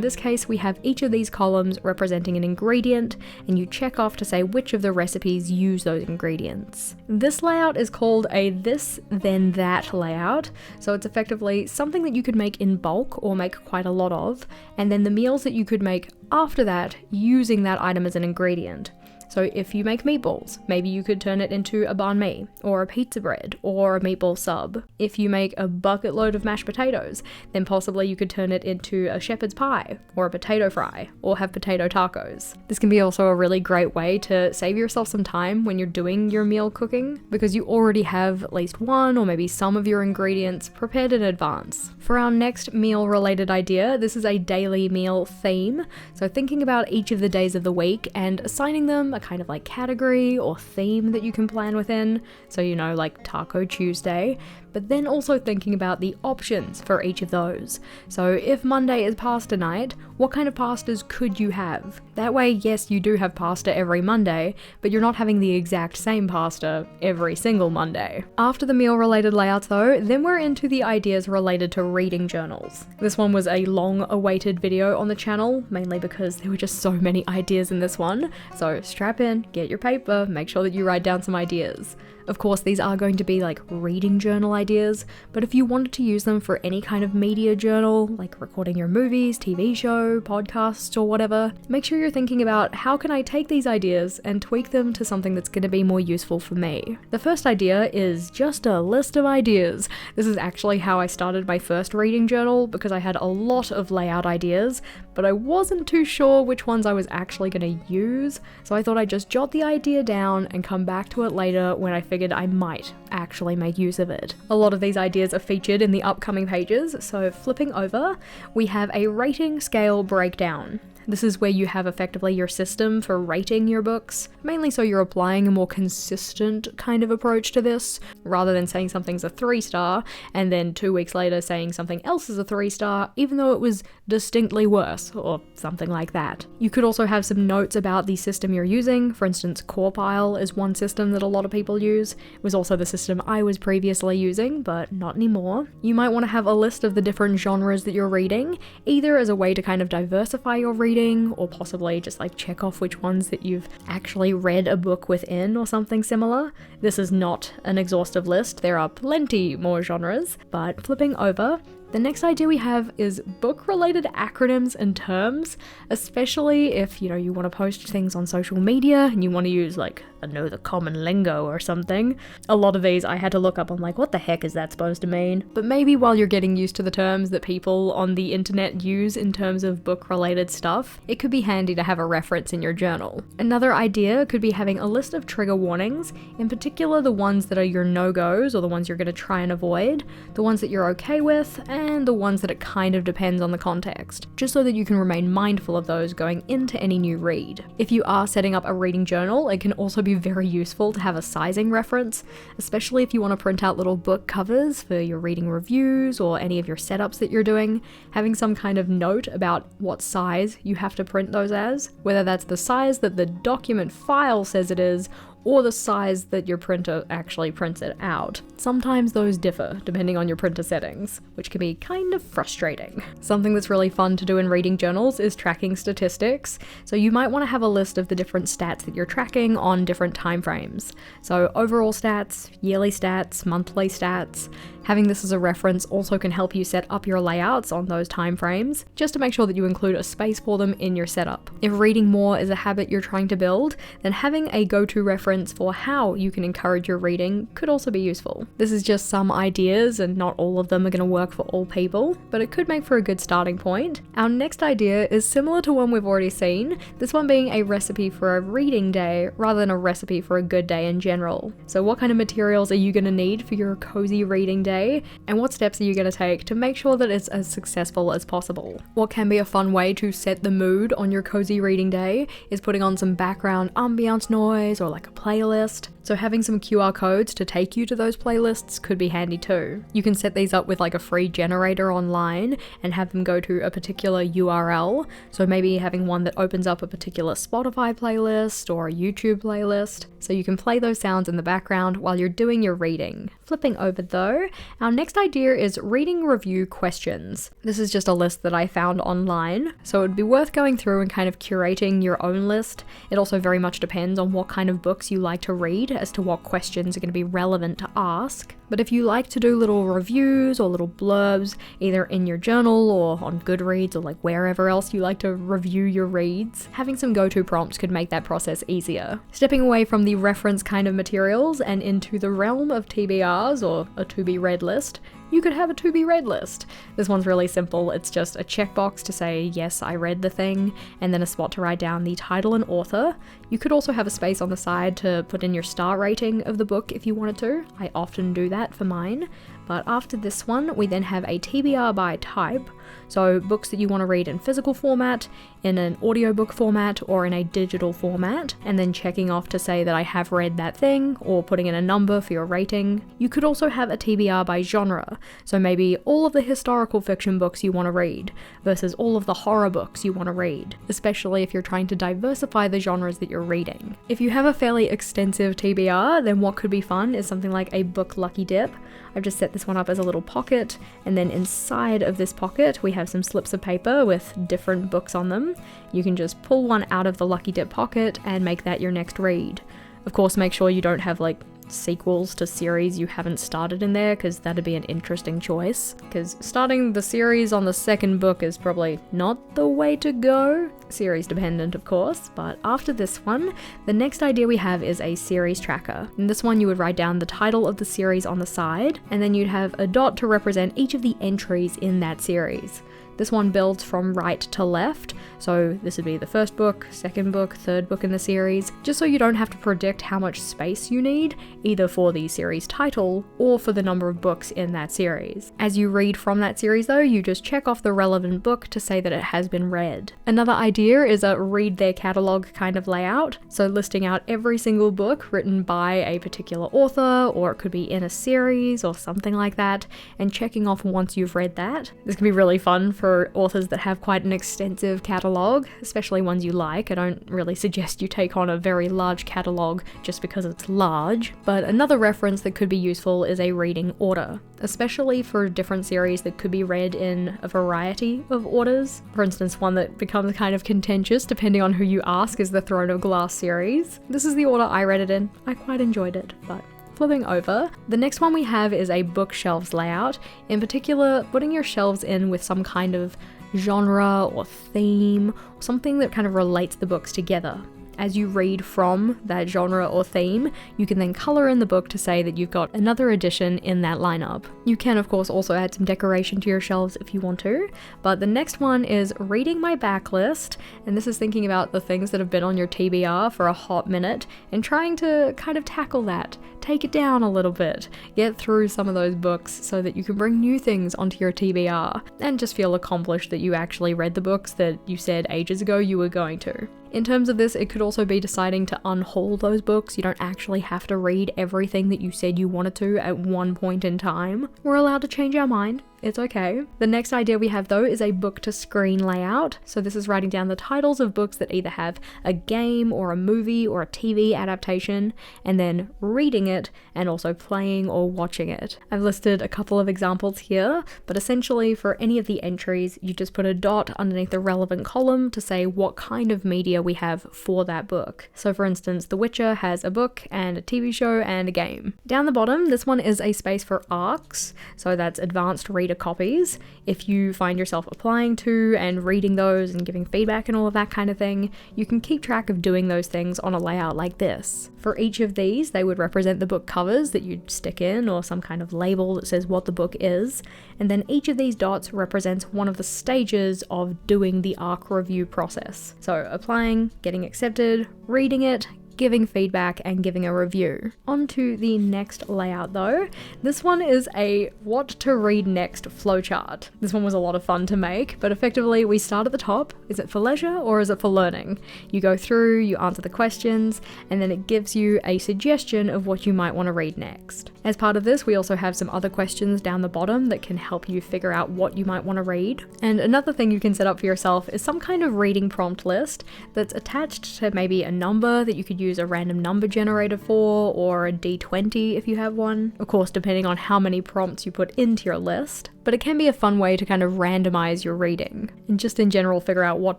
this case we have each of these columns representing an ingredient, and you check off to say which of the recipes use those ingredients. This layout is called a this then that layout, so it's effectively something that you could make in bulk or make quite a lot of, and then the meals that you could make after that using that item as an ingredient. So if you make meatballs, maybe you could turn it into a banh mi, or a pizza bread, or a meatball sub. If you make a bucket load of mashed potatoes, then possibly you could turn it into a shepherd's pie, or a potato fry, or have potato tacos. This can be also a really great way to save yourself some time when you're doing your meal cooking, because you already have at least one or maybe some of your ingredients prepared in advance. For our next meal related idea, this is a daily meal theme. So thinking about each of the days of the week and assigning them a kind of like category or theme that you can plan within. So, you know, like Taco Tuesday, but then also thinking about the options for each of those. So if Monday is pasta night, what kind of pastas could you have? That way, yes, you do have pasta every Monday, but you're not having the exact same pasta every single Monday. After the meal related layouts though, then we're into the ideas related to reading journals. This one was a long awaited video on the channel, mainly because there were just so many ideas in this one. So strap in, get your paper, make sure that you write down some ideas. Of course, these are going to be like reading journal ideas, but if you wanted to use them for any kind of media journal, like recording your movies, TV show, podcasts, or whatever, make sure you're thinking about how can I take these ideas and tweak them to something that's going to be more useful for me. The first idea is just a list of ideas. This is actually how I started my first reading journal, because I had a lot of layout ideas, but I wasn't too sure which ones I was actually going to use, so I thought I'd just jot the idea down and come back to it later when I figured I might actually make use of it. A lot of these ideas are featured in the upcoming pages, so flipping over, we have a rating scale breakdown. This is where you have effectively your system for rating your books, mainly so you're applying a more consistent kind of approach to this, rather than saying something's a 3-star and then 2 weeks later saying something else is a 3-star, even though it was distinctly worse, or something like that. You could also have some notes about the system you're using. For instance, Corpile is one system that a lot of people use. It was also the system I was previously using, but not anymore. You might want to have a list of the different genres that you're reading, either as a way to kind of diversify your reading, or possibly just like check off which ones that you've actually read a book within or something similar. This is not an exhaustive list, there are plenty more genres, but flipping over, the next idea we have is book-related acronyms and terms, especially if, you want to post things on social media and you want to use like, I know the common lingo or something. A lot of these I had to look up, I'm like, what the heck is that supposed to mean? But maybe while you're getting used to the terms that people on the internet use in terms of book-related stuff, it could be handy to have a reference in your journal. Another idea could be having a list of trigger warnings, in particular the ones that are your no-goes or the ones you're going to try and avoid, the ones that you're okay with, and the ones that it kind of depends on the context, just so that you can remain mindful of those going into any new read. If you are setting up a reading journal, it can also be very useful to have a sizing reference, especially if you want to print out little book covers for your reading reviews or any of your setups that you're doing. Having some kind of note about what size you have to print those as, whether that's the size that the document file says it is, or the size that your printer actually prints it out. Sometimes those differ depending on your printer settings, which can be kind of frustrating. Something that's really fun to do in reading journals is tracking statistics. So you might want to have a list of the different stats that you're tracking on different time frames. So overall stats, yearly stats, monthly stats. Having this as a reference also can help you set up your layouts on those time frames, just to make sure that you include a space for them in your setup. If reading more is a habit you're trying to build, then having a go-to reference for how you can encourage your reading could also be useful. This is just some ideas, and not all of them are going to work for all people, but it could make for a good starting point. Our next idea is similar to one we've already seen, this one being a recipe for a reading day rather than a recipe for a good day in general. So what kind of materials are you going to need for your cozy reading day? And what steps are you going to take to make sure that it's as successful as possible? What can be a fun way to set the mood on your cozy reading day is putting on some background ambiance noise or like a playlist. So having some QR codes to take you to those playlists could be handy too. You can set these up with like a free generator online and have them go to a particular URL. So maybe having one that opens up a particular Spotify playlist or a YouTube playlist. So you can play those sounds in the background while you're doing your reading. Flipping over though, our next idea is reading review questions. This is just a list that I found online, so it would be worth going through and kind of curating your own list. It also very much depends on what kind of books you like to read as to what questions are going to be relevant to ask. But if you like to do little reviews or little blurbs, either in your journal or on Goodreads or like wherever else you like to review your reads, having some go-to prompts could make that process easier. Stepping away from the reference kind of materials and into the realm of TBRs or a to-be-read list, you could have a to-be-read list. This one's really simple. It's just a checkbox to say, yes, I read the thing, and then a spot to write down the title and author. You could also have a space on the side to put in your star rating of the book if you wanted to. I often do that for mine. But after this one, we then have a TBR by type. So books that you want to read in physical format, in an audiobook format, or in a digital format, and then checking off to say that I have read that thing, or putting in a number for your rating. You could also have a TBR by genre, so maybe all of the historical fiction books you want to read, versus all of the horror books you want to read, especially if you're trying to diversify the genres that you're reading. If you have a fairly extensive TBR, then what could be fun is something like a book lucky dip. I've just set this one up as a little pocket, and then inside of this pocket we have some slips of paper with different books on them. You can just pull one out of the lucky dip pocket and make that your next read. Of course, make sure you don't have like sequels to series you haven't started in there, because that'd be an interesting choice, because starting the series on the second book is probably not the way to go. Series dependent, of course, but after this one, the next idea we have is a series tracker. In this one, you would write down the title of the series on the side, and then you'd have a dot to represent each of the entries in that series. This one builds from right to left, so this would be the first book, second book, third book in the series, just so you don't have to predict how much space you need, either for the series title or for the number of books in that series. As you read from that series though, you just check off the relevant book to say that it has been read. Another idea is a read their catalogue kind of layout, so listing out every single book written by a particular author, or it could be in a series or something like that, and checking off once you've read that. This can be really fun for authors that have quite an extensive catalogue, especially ones you like. I don't really suggest you take on a very large catalogue just because it's large, but another reference that could be useful is a reading order, especially for different series that could be read in a variety of orders. For instance, one that becomes kind of contentious depending on who you ask is the Throne of Glass series. This is the order I read it in. I quite enjoyed it, but flipping over, the next one we have is a bookshelves layout, in particular putting your shelves in with some kind of genre or theme, or something that kind of relates the books together. as you read from that genre or theme, you can then color in the book to say that you've got another edition in that lineup. You can of course also add some decoration to your shelves if you want to, but the next one is reading my backlist, and this is thinking about the things that have been on your TBR for a hot minute and trying to kind of tackle that, take it down a little bit, get through some of those books so that you can bring new things onto your TBR and just feel accomplished that you actually read the books that you said ages ago you were going to. In terms of this, it could also be deciding to unhaul those books. You don't actually have to read everything that you said you wanted to at one point in time. We're allowed to change our mind. It's okay. The next idea we have though is a book to screen layout. So this is writing down the titles of books that either have a game or a movie or a TV adaptation, and then reading it and also playing or watching it. I've listed a couple of examples here, but essentially for any of the entries, you just put a dot underneath the relevant column to say what kind of media we have for that book. So for instance, The Witcher has a book and a TV show and a game. Down the bottom, this one is a space for ARCs, so that's advanced reader copies. If you find yourself applying to and reading those and giving feedback and all of that kind of thing, you can keep track of doing those things on a layout like this. For each of these, they would represent the book covers that you'd stick in or some kind of label that says what the book is, and then each of these dots represents one of the stages of doing the ARC review process. So applying, getting accepted, reading it, giving feedback, and giving a review. On to the next layout though. This one is a what to read next flowchart. This one was a lot of fun to make, but effectively we start at the top. Is it for leisure or is it for learning? You go through, you answer the questions, and then it gives you a suggestion of what you might want to read next. As part of this, we also have some other questions down the bottom that can help you figure out what you might want to read. And another thing you can set up for yourself is some kind of reading prompt list that's attached to maybe a number that you could use a random number generator for, or a D20 if you have one. Of course, depending on how many prompts you put into your list. But it can be a fun way to kind of randomize your reading, and just in general figure out what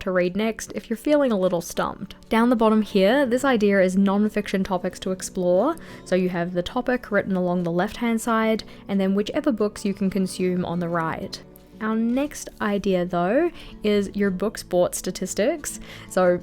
to read next if you're feeling a little stumped. Down the bottom here, this idea is non-fiction topics to explore. So you have the topic written along the left-hand side, and then whichever books you can consume on the right. Our next idea though is your book's bought statistics. So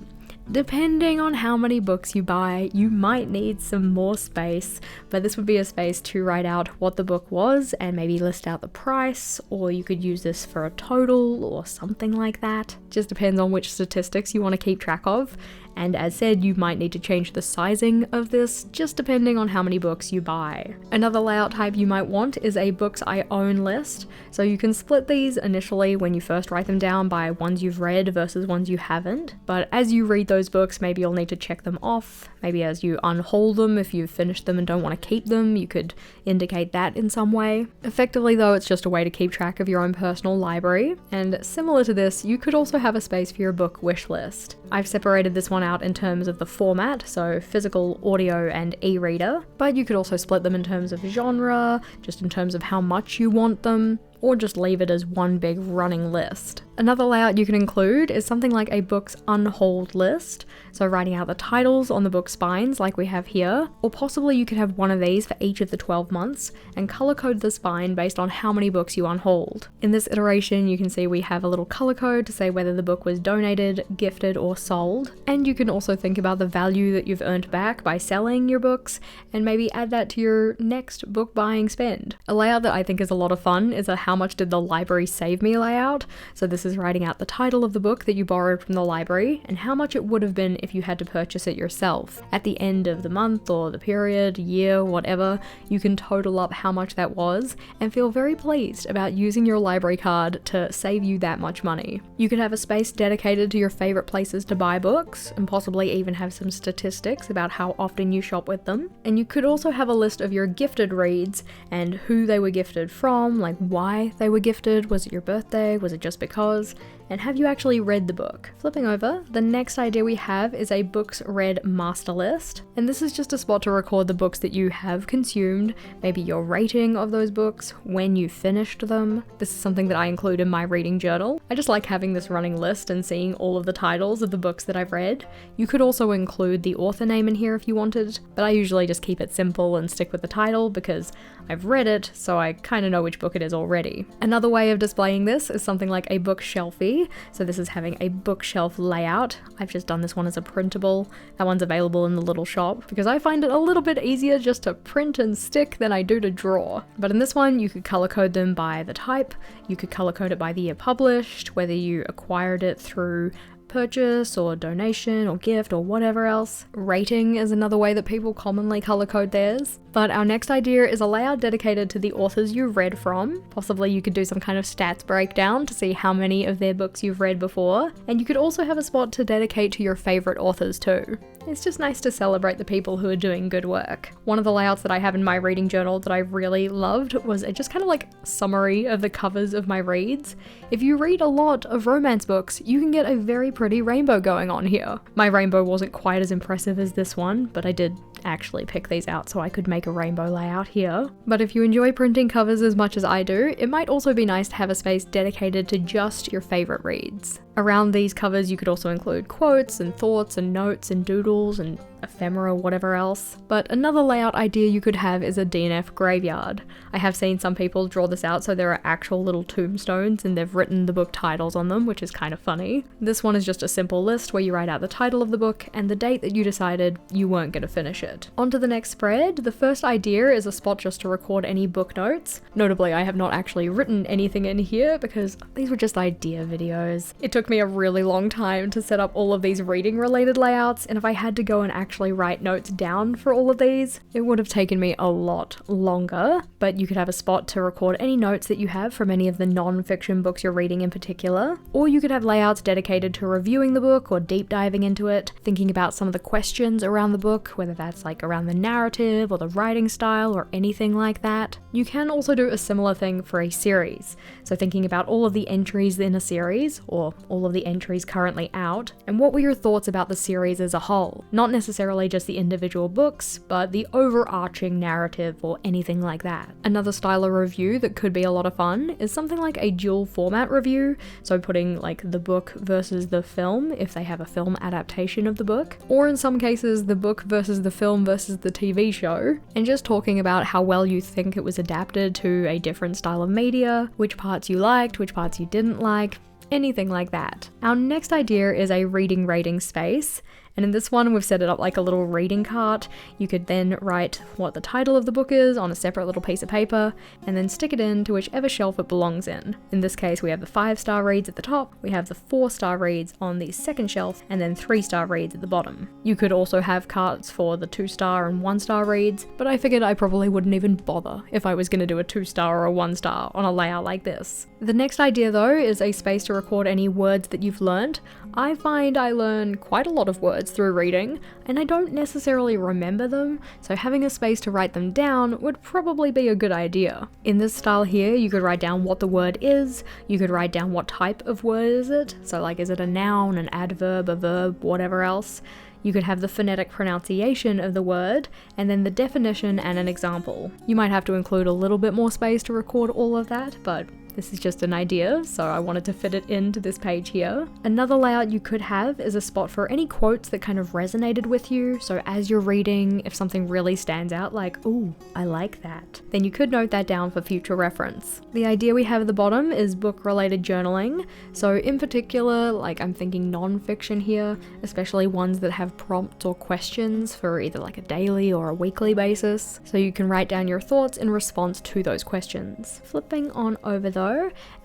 depending on how many books you buy, you might need some more space, but this would be a space to write out what the book was and maybe list out the price, or you could use this for a total or something like that. Just depends on which statistics you want to keep track of. And as said, you might need to change the sizing of this, just depending on how many books you buy. Another layout type you might want is a books I own list. So you can split these initially when you first write them down by ones you've read versus ones you haven't. But as you read those books, maybe you'll need to check them off. Maybe as you unhaul them, if you've finished them and don't want to keep them, you could indicate that in some way. Effectively though, it's just a way to keep track of your own personal library. And similar to this, you could also have a space for your book wish list. I've separated this one out in terms of the format, so physical, audio, and e-reader, but you could also split them in terms of genre, just in terms of how much you want them, or just leave it as one big running list. Another layout you can include is something like a book's unhauled list, so writing out the titles on the book spines like we have here, or possibly you could have one of these for each of the 12 months and color code the spine based on how many books you unhauled. In this iteration you can see we have a little color code to say whether the book was donated, gifted, or sold, and you can also think about the value that you've earned back by selling your books and maybe add that to your next book buying spend. A layout that I think is a lot of fun is a how much did the library save me layout. So this is writing out the title of the book that you borrowed from the library and how much it would have been if you had to purchase it yourself. At the end of the month or the period, year, whatever, you can total up how much that was and feel very pleased about using your library card to save you that much money. You could have a space dedicated to your favorite places to buy books and possibly even have some statistics about how often you shop with them. And you could also have a list of your gifted reads and who they were gifted from, like why they were gifted. Was it your birthday? Was it just because? And have you actually read the book? Flipping over, the next idea we have is a books read master list. And this is just a spot to record the books that you have consumed, maybe your rating of those books, when you finished them. This is something that I include in my reading journal. I just like having this running list and seeing all of the titles of the books that I've read. You could also include the author name in here if you wanted, but I usually just keep it simple and stick with the title because I've read it, so I kind of know which book it is already. Another way of displaying this is something like a bookshelfie. way. So this is having a bookshelf layout. I've just done this one as a printable. That one's available in the little shop because I find it a little bit easier just to print and stick than I do to draw. But in this one, you could color code them by the type, you could color code it by the year published, whether you acquired it through purchase or donation or gift or whatever else. Rating is another way that people commonly color code theirs. But our next idea is a layout dedicated to the authors you read from. Possibly you could do some kind of stats breakdown to see how many of their books you've read before. And you could also have a spot to dedicate to your favorite authors too. It's just nice to celebrate the people who are doing good work. One of the layouts that I have in my reading journal that I really loved was a just kind of like summary of the covers of my reads. If you read a lot of romance books, you can get a very pretty rainbow going on here. My rainbow wasn't quite as impressive as this one, but I did actually pick these out so I could make a rainbow layout here. But if you enjoy printing covers as much as I do, it might also be nice to have a space dedicated to just your favorite reads. Around these covers you could also include quotes and thoughts and notes and doodles and ephemera, whatever else. But another layout idea you could have is a DNF graveyard. I have seen some people draw this out so there are actual little tombstones and they've written the book titles on them, which is kind of funny. This one is just a simple list where you write out the title of the book and the date that you decided you weren't going to finish it. On to the next spread. The first idea is a spot just to record any book notes. Notably, I have not actually written anything in here because these were just idea videos. It took me a really long time to set up all of these reading related layouts, and if I had to go and actually write notes down for all of these, it would have taken me a lot longer. But you could have a spot to record any notes that you have from any of the non-fiction books you're reading in particular, or you could have layouts dedicated to reviewing the book or deep diving into it, thinking about some of the questions around the book, whether that's like around the narrative or the writing style or anything like that. You can also do a similar thing for a series, so thinking about all of the entries in a series, or all of the entries currently out, and what were your thoughts about the series as a whole? Not necessarily just the individual books, but the overarching narrative or anything like that. Another style of review that could be a lot of fun is something like a dual format review, so putting like the book versus the film if they have a film adaptation of the book, or in some cases the book versus the film versus the TV show, and just talking about how well you think it was adapted to a different style of media, which parts you liked, which parts you didn't like, anything like that. Our next idea is a reading rating space. And in this one, we've set it up like a little reading cart. You could then write what the title of the book is on a separate little piece of paper, and then stick it into whichever shelf it belongs in. In this case, we have the 5-star reads at the top, we have the 4-star reads on the second shelf, and then 3-star reads at the bottom. You could also have carts for the 2-star and 1-star reads, but I figured I probably wouldn't even bother if I was going to do a 2-star or a 1-star on a layout like this. The next idea though is a space to record any words that you've learned. I find I learn quite a lot of words through reading, and I don't necessarily remember them, so having a space to write them down would probably be a good idea. In this style here, you could write down what the word is, you could write down what type of word is it, so like is it a noun, an adverb, a verb, whatever else. You could have the phonetic pronunciation of the word, and then the definition and an example. You might have to include a little bit more space to record all of that, but this is just an idea, so I wanted to fit it into this page here. Another layout you could have is a spot for any quotes that kind of resonated with you, so as you're reading, if something really stands out like, ooh, I like that, then you could note that down for future reference. The idea we have at the bottom is book-related journaling, so in particular, like I'm thinking non-fiction here, especially ones that have prompts or questions for either like a daily or a weekly basis, so you can write down your thoughts in response to those questions. Flipping on over though,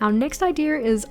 our next idea is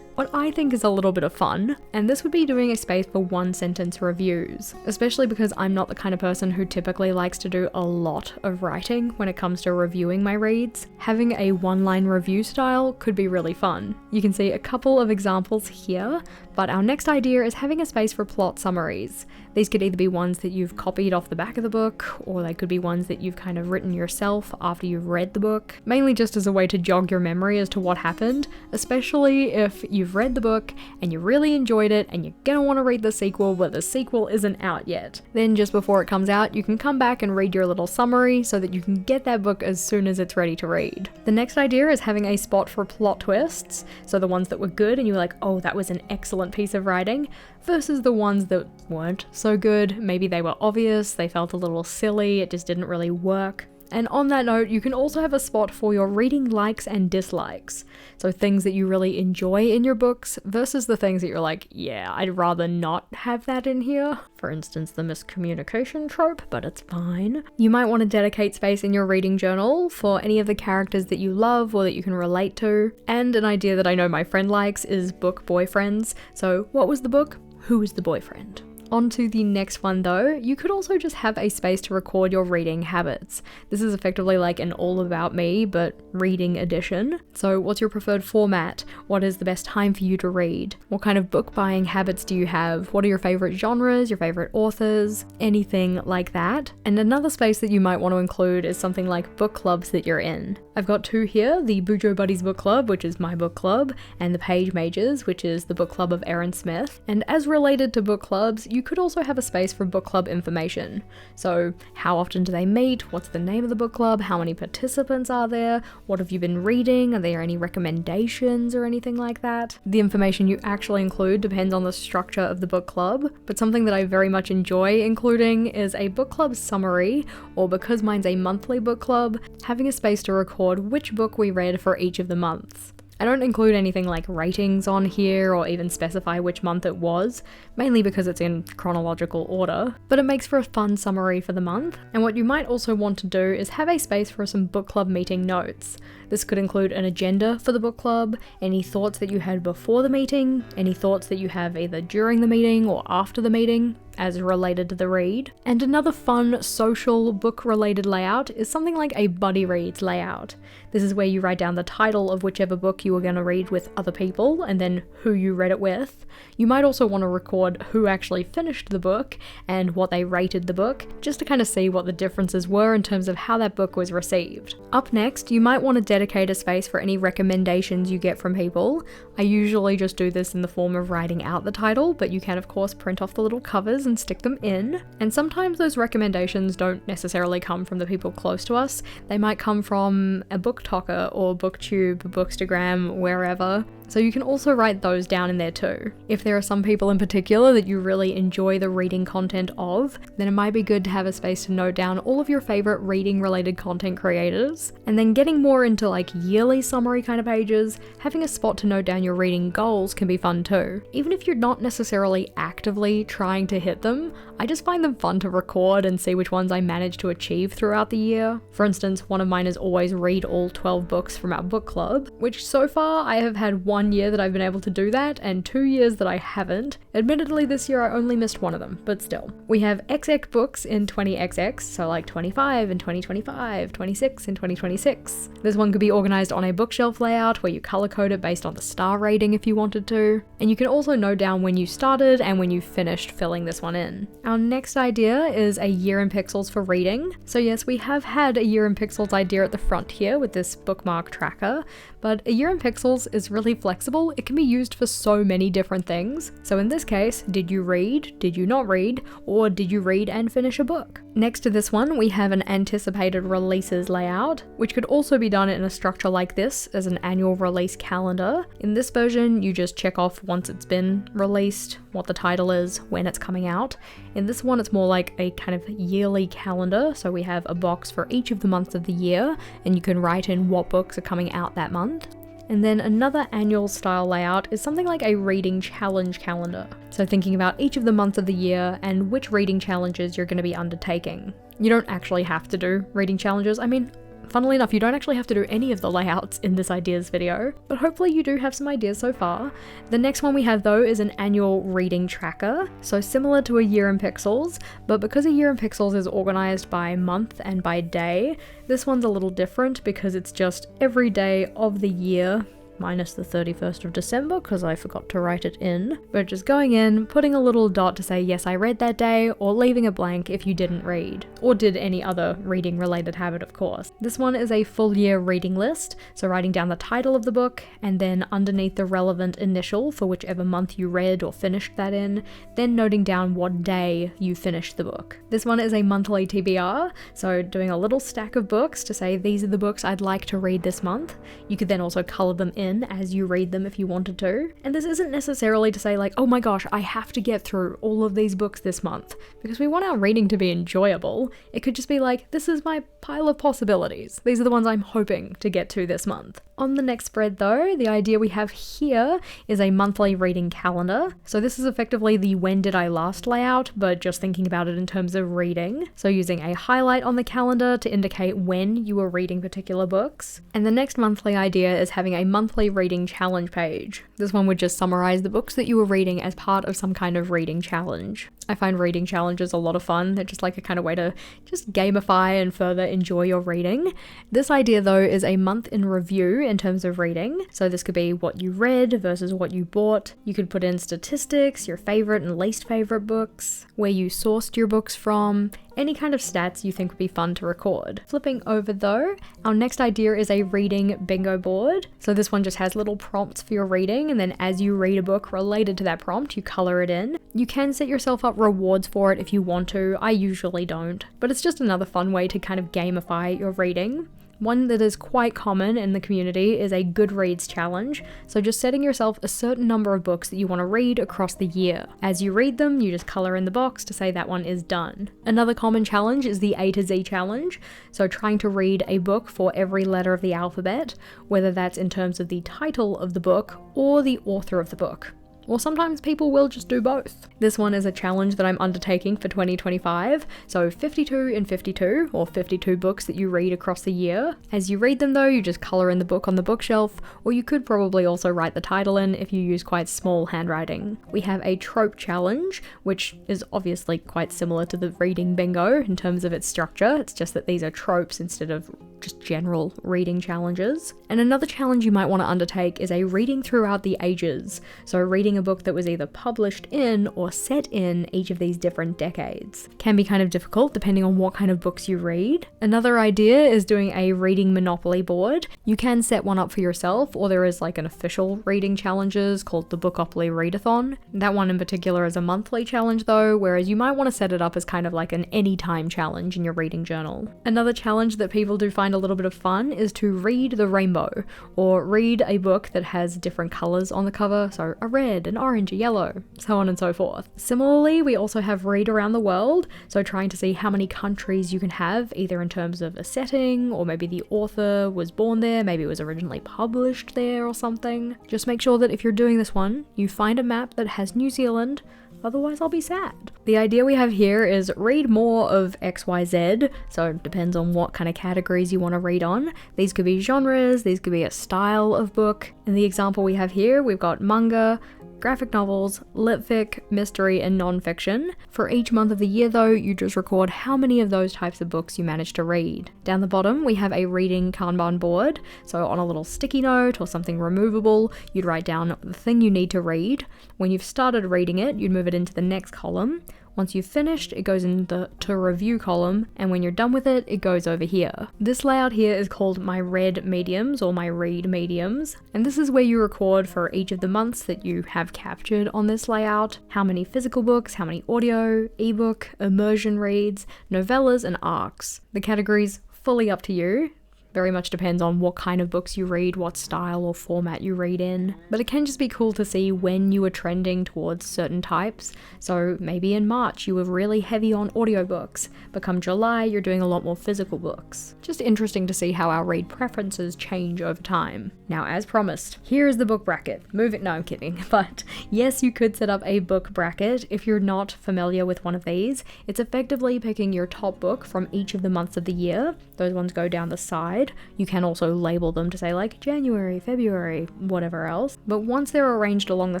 what I think is a little bit of fun, and this would be doing a space for 1-sentence reviews, especially because I'm not the kind of person who typically likes to do a lot of writing when it comes to reviewing my reads. Having a 1-line review style could be really fun. You can see a couple of examples here, but our next idea is having a space for plot summaries. These could either be ones that you've copied off the back of the book, or they could be ones that you've kind of written yourself after you've read the book, mainly just as a way to jog your memory as to what happened, especially if you've read the book and you really enjoyed it and you're gonna want to read the sequel, but the sequel isn't out yet. Then just before it comes out, you can come back and read your little summary so that you can get that book as soon as it's ready to read. The next idea is having a spot for plot twists, so the ones that were good and you were like, oh, that was an excellent piece of writing, versus the ones that weren't so good. Maybe they were obvious, they felt a little silly, it just didn't really work. And on that note, you can also have a spot for your reading likes and dislikes. So things that you really enjoy in your books versus the things that you're like, yeah, I'd rather not have that in here. For instance, the miscommunication trope, but it's fine. You might want to dedicate space in your reading journal for any of the characters that you love or that you can relate to. And an idea that I know my friend likes is book boyfriends. So what was the book? Who is the boyfriend? On to the next one though, you could also just have a space to record your reading habits. This is effectively like an all about me, but reading edition. So what's your preferred format? What is the best time for you to read? What kind of book buying habits do you have? What are your favorite genres, your favorite authors? Anything like that. And another space that you might want to include is something like book clubs that you're in. I've got two here, the Bujo Buddies book club, which is my book club, and the Page Mages, which is the book club of Erin Smith. And as related to book clubs, you could also have a space for book club information. So how often do they meet? What's the name of the book club? How many participants are there? What have you been reading? Are there any recommendations or anything like that? The information you actually include depends on the structure of the book club, but something that I very much enjoy including is a book club summary, or because mine's a monthly book club, having a space to record which book we read for each of the months. I don't include anything like ratings on here or even specify which month it was, mainly because it's in chronological order, but it makes for a fun summary for the month. And what you might also want to do is have a space for some book club meeting notes. This could include an agenda for the book club, any thoughts that you had before the meeting, any thoughts that you have either during the meeting or after the meeting, as related to the read. And another fun social book related layout is something like a buddy reads layout. This is where you write down the title of whichever book you were going to read with other people and then who you read it with. You might also want to record who actually finished the book and what they rated the book, just to kind of see what the differences were in terms of how that book was received. Up next, you might want to dedicate a space for any recommendations you get from people. I usually just do this in the form of writing out the title, but you can of course print off the little covers and stick them in. And sometimes those recommendations don't necessarily come from the people close to us. They might come from a book talker or booktube, bookstagram, wherever. So you can also write those down in there too. If there are some people in particular that you really enjoy the reading content of, then it might be good to have a space to note down all of your favorite reading related content creators. And then getting more into like yearly summary kind of pages, having a spot to note down your reading goals can be fun too. Even if you're not necessarily actively trying to hit them, I just find them fun to record and see which ones I manage to achieve throughout the year. For instance, one of mine is always read all 12 books from our book club, which so far I have had 1 year that I've been able to do that and 2 years that I haven't. Admittedly, this year I only missed one of them, but still. We have XX books in 20XX, so like 25 in 2025, 26 in 2026. This one could be organized on a bookshelf layout where you color code it based on the star rating if you wanted to. And you can also note down when you started and when you finished filling this one in. Our next idea is a year in pixels for reading. So yes, we have had a year in pixels idea at the front here with this bookmark tracker, but a year in pixels is really flexible. It can be used for so many different things. So in this case, did you read, did you not read, or did you read and finish a book? Next to this one, we have an anticipated releases layout, which could also be done in a structure like this as an annual release calendar. In this version, you just check off once it's been released, what the title is, when it's coming out. In this one, it's more like a kind of yearly calendar, so we have a box for each of the months of the year, and you can write in what books are coming out that month. And then another annual style layout is something like a reading challenge calendar. So thinking about each of the months of the year and which reading challenges you're going to be undertaking. You don't actually have to do reading challenges. I mean, funnily enough, you don't actually have to do any of the layouts in this ideas video, but hopefully you do have some ideas so far. The next one we have though is an annual reading tracker, so similar to a year in pixels, but because a year in pixels is organized by month and by day, this one's a little different because it's just every day of the year, minus the 31st of December because I forgot to write it in, but just going in, putting a little dot to say yes I read that day, or leaving a blank if you didn't read, or did any other reading related habit of course. This one is a full year reading list, so writing down the title of the book and then underneath the relevant initial for whichever month you read or finished that in, then noting down what day you finished the book. This one is a monthly TBR, so doing a little stack of books to say these are the books I'd like to read this month. You could then also color them in as you read them if you wanted to. And this isn't necessarily to say like, oh my gosh, I have to get through all of these books this month, because we want our reading to be enjoyable. It could just be like, this is my pile of possibilities. These are the ones I'm hoping to get to this month. On the next spread though, the idea we have here is a monthly reading calendar. So this is effectively the when did I last layout, but just thinking about it in terms of reading. So using a highlight on the calendar to indicate when you were reading particular books. And the next monthly idea is having a monthly reading challenge page. This one would just summarize the books that you were reading as part of some kind of reading challenge. I find reading challenges a lot of fun. They're just like a kind of way to just gamify and further enjoy your reading. This idea though is a month in review in terms of reading. So this could be what you read versus what you bought. You could put in statistics, your favorite and least favorite books, where you sourced your books from, any kind of stats you think would be fun to record. Flipping over though, our next idea is a reading bingo board. So this one just has little prompts for your reading, and then as you read a book related to that prompt, you color it in. You can set yourself up rewards for it if you want to. I usually don't, but it's just another fun way to kind of gamify your reading. One that is quite common in the community is a Goodreads challenge, so just setting yourself a certain number of books that you want to read across the year. As you read them, you just colour in the box to say that one is done. Another common challenge is the A to Z challenge, so trying to read a book for every letter of the alphabet, whether that's in terms of the title of the book or the author of the book. Or sometimes people will just do both. This one is a challenge that I'm undertaking for 2025, so 52 in 52, or 52 books that you read across the year. As you read them though, you just colour in the book on the bookshelf, or you could probably also write the title in if you use quite small handwriting. We have a trope challenge, which is obviously quite similar to the reading bingo in terms of its structure. It's just that these are tropes instead of just general reading challenges. And another challenge you might want to undertake is a reading throughout the ages, so reading a book that was either published in or set in each of these different decades. Can be kind of difficult depending on what kind of books you read. Another idea is doing a reading Monopoly board. You can set one up for yourself, or there is like an official reading challenges called the Bookopoly Readathon. That one in particular is a monthly challenge though, whereas you might want to set it up as kind of like an anytime challenge in your reading journal. Another challenge that people do find a little bit of fun is to read the rainbow, or read a book that has different colours on the cover, so a red, an orange, a yellow, so on and so forth. Similarly, we also have read around the world, so trying to see how many countries you can have, either in terms of a setting, or maybe the author was born there, maybe it was originally published there or something. Just make sure that if you're doing this one, you find a map that has New Zealand, otherwise I'll be sad. The idea we have here is read more of XYZ, so it depends on what kind of categories you want to read on. These could be genres, these could be a style of book. In the example we have here, we've got manga, graphic novels, litfic, mystery, and non-fiction. For each month of the year though, you just record how many of those types of books you managed to read. Down the bottom, we have a reading Kanban board. So on a little sticky note or something removable, you'd write down the thing you need to read. When you've started reading it, you'd move it into the next column. Once you've finished, it goes in the to review column, and when you're done with it, it goes over here. This layout here is called my read mediums, or my read mediums, and this is where you record for each of the months that you have captured on this layout, how many physical books, how many audio, ebook, immersion reads, novellas, and arcs. The category's fully up to you. Very much depends on what kind of books you read, what style or format you read in. But it can just be cool to see when you are trending towards certain types. So maybe in March you were really heavy on audiobooks, but come July you're doing a lot more physical books. Just interesting to see how our read preferences change over time. Now, as promised, here is the book bracket. Move it, no, I'm kidding. But yes, you could set up a book bracket. If you're not familiar with one of these, it's effectively picking your top book from each of the months of the year. Those ones go down the side. You can also label them to say like January, February, whatever else. But once they're arranged along the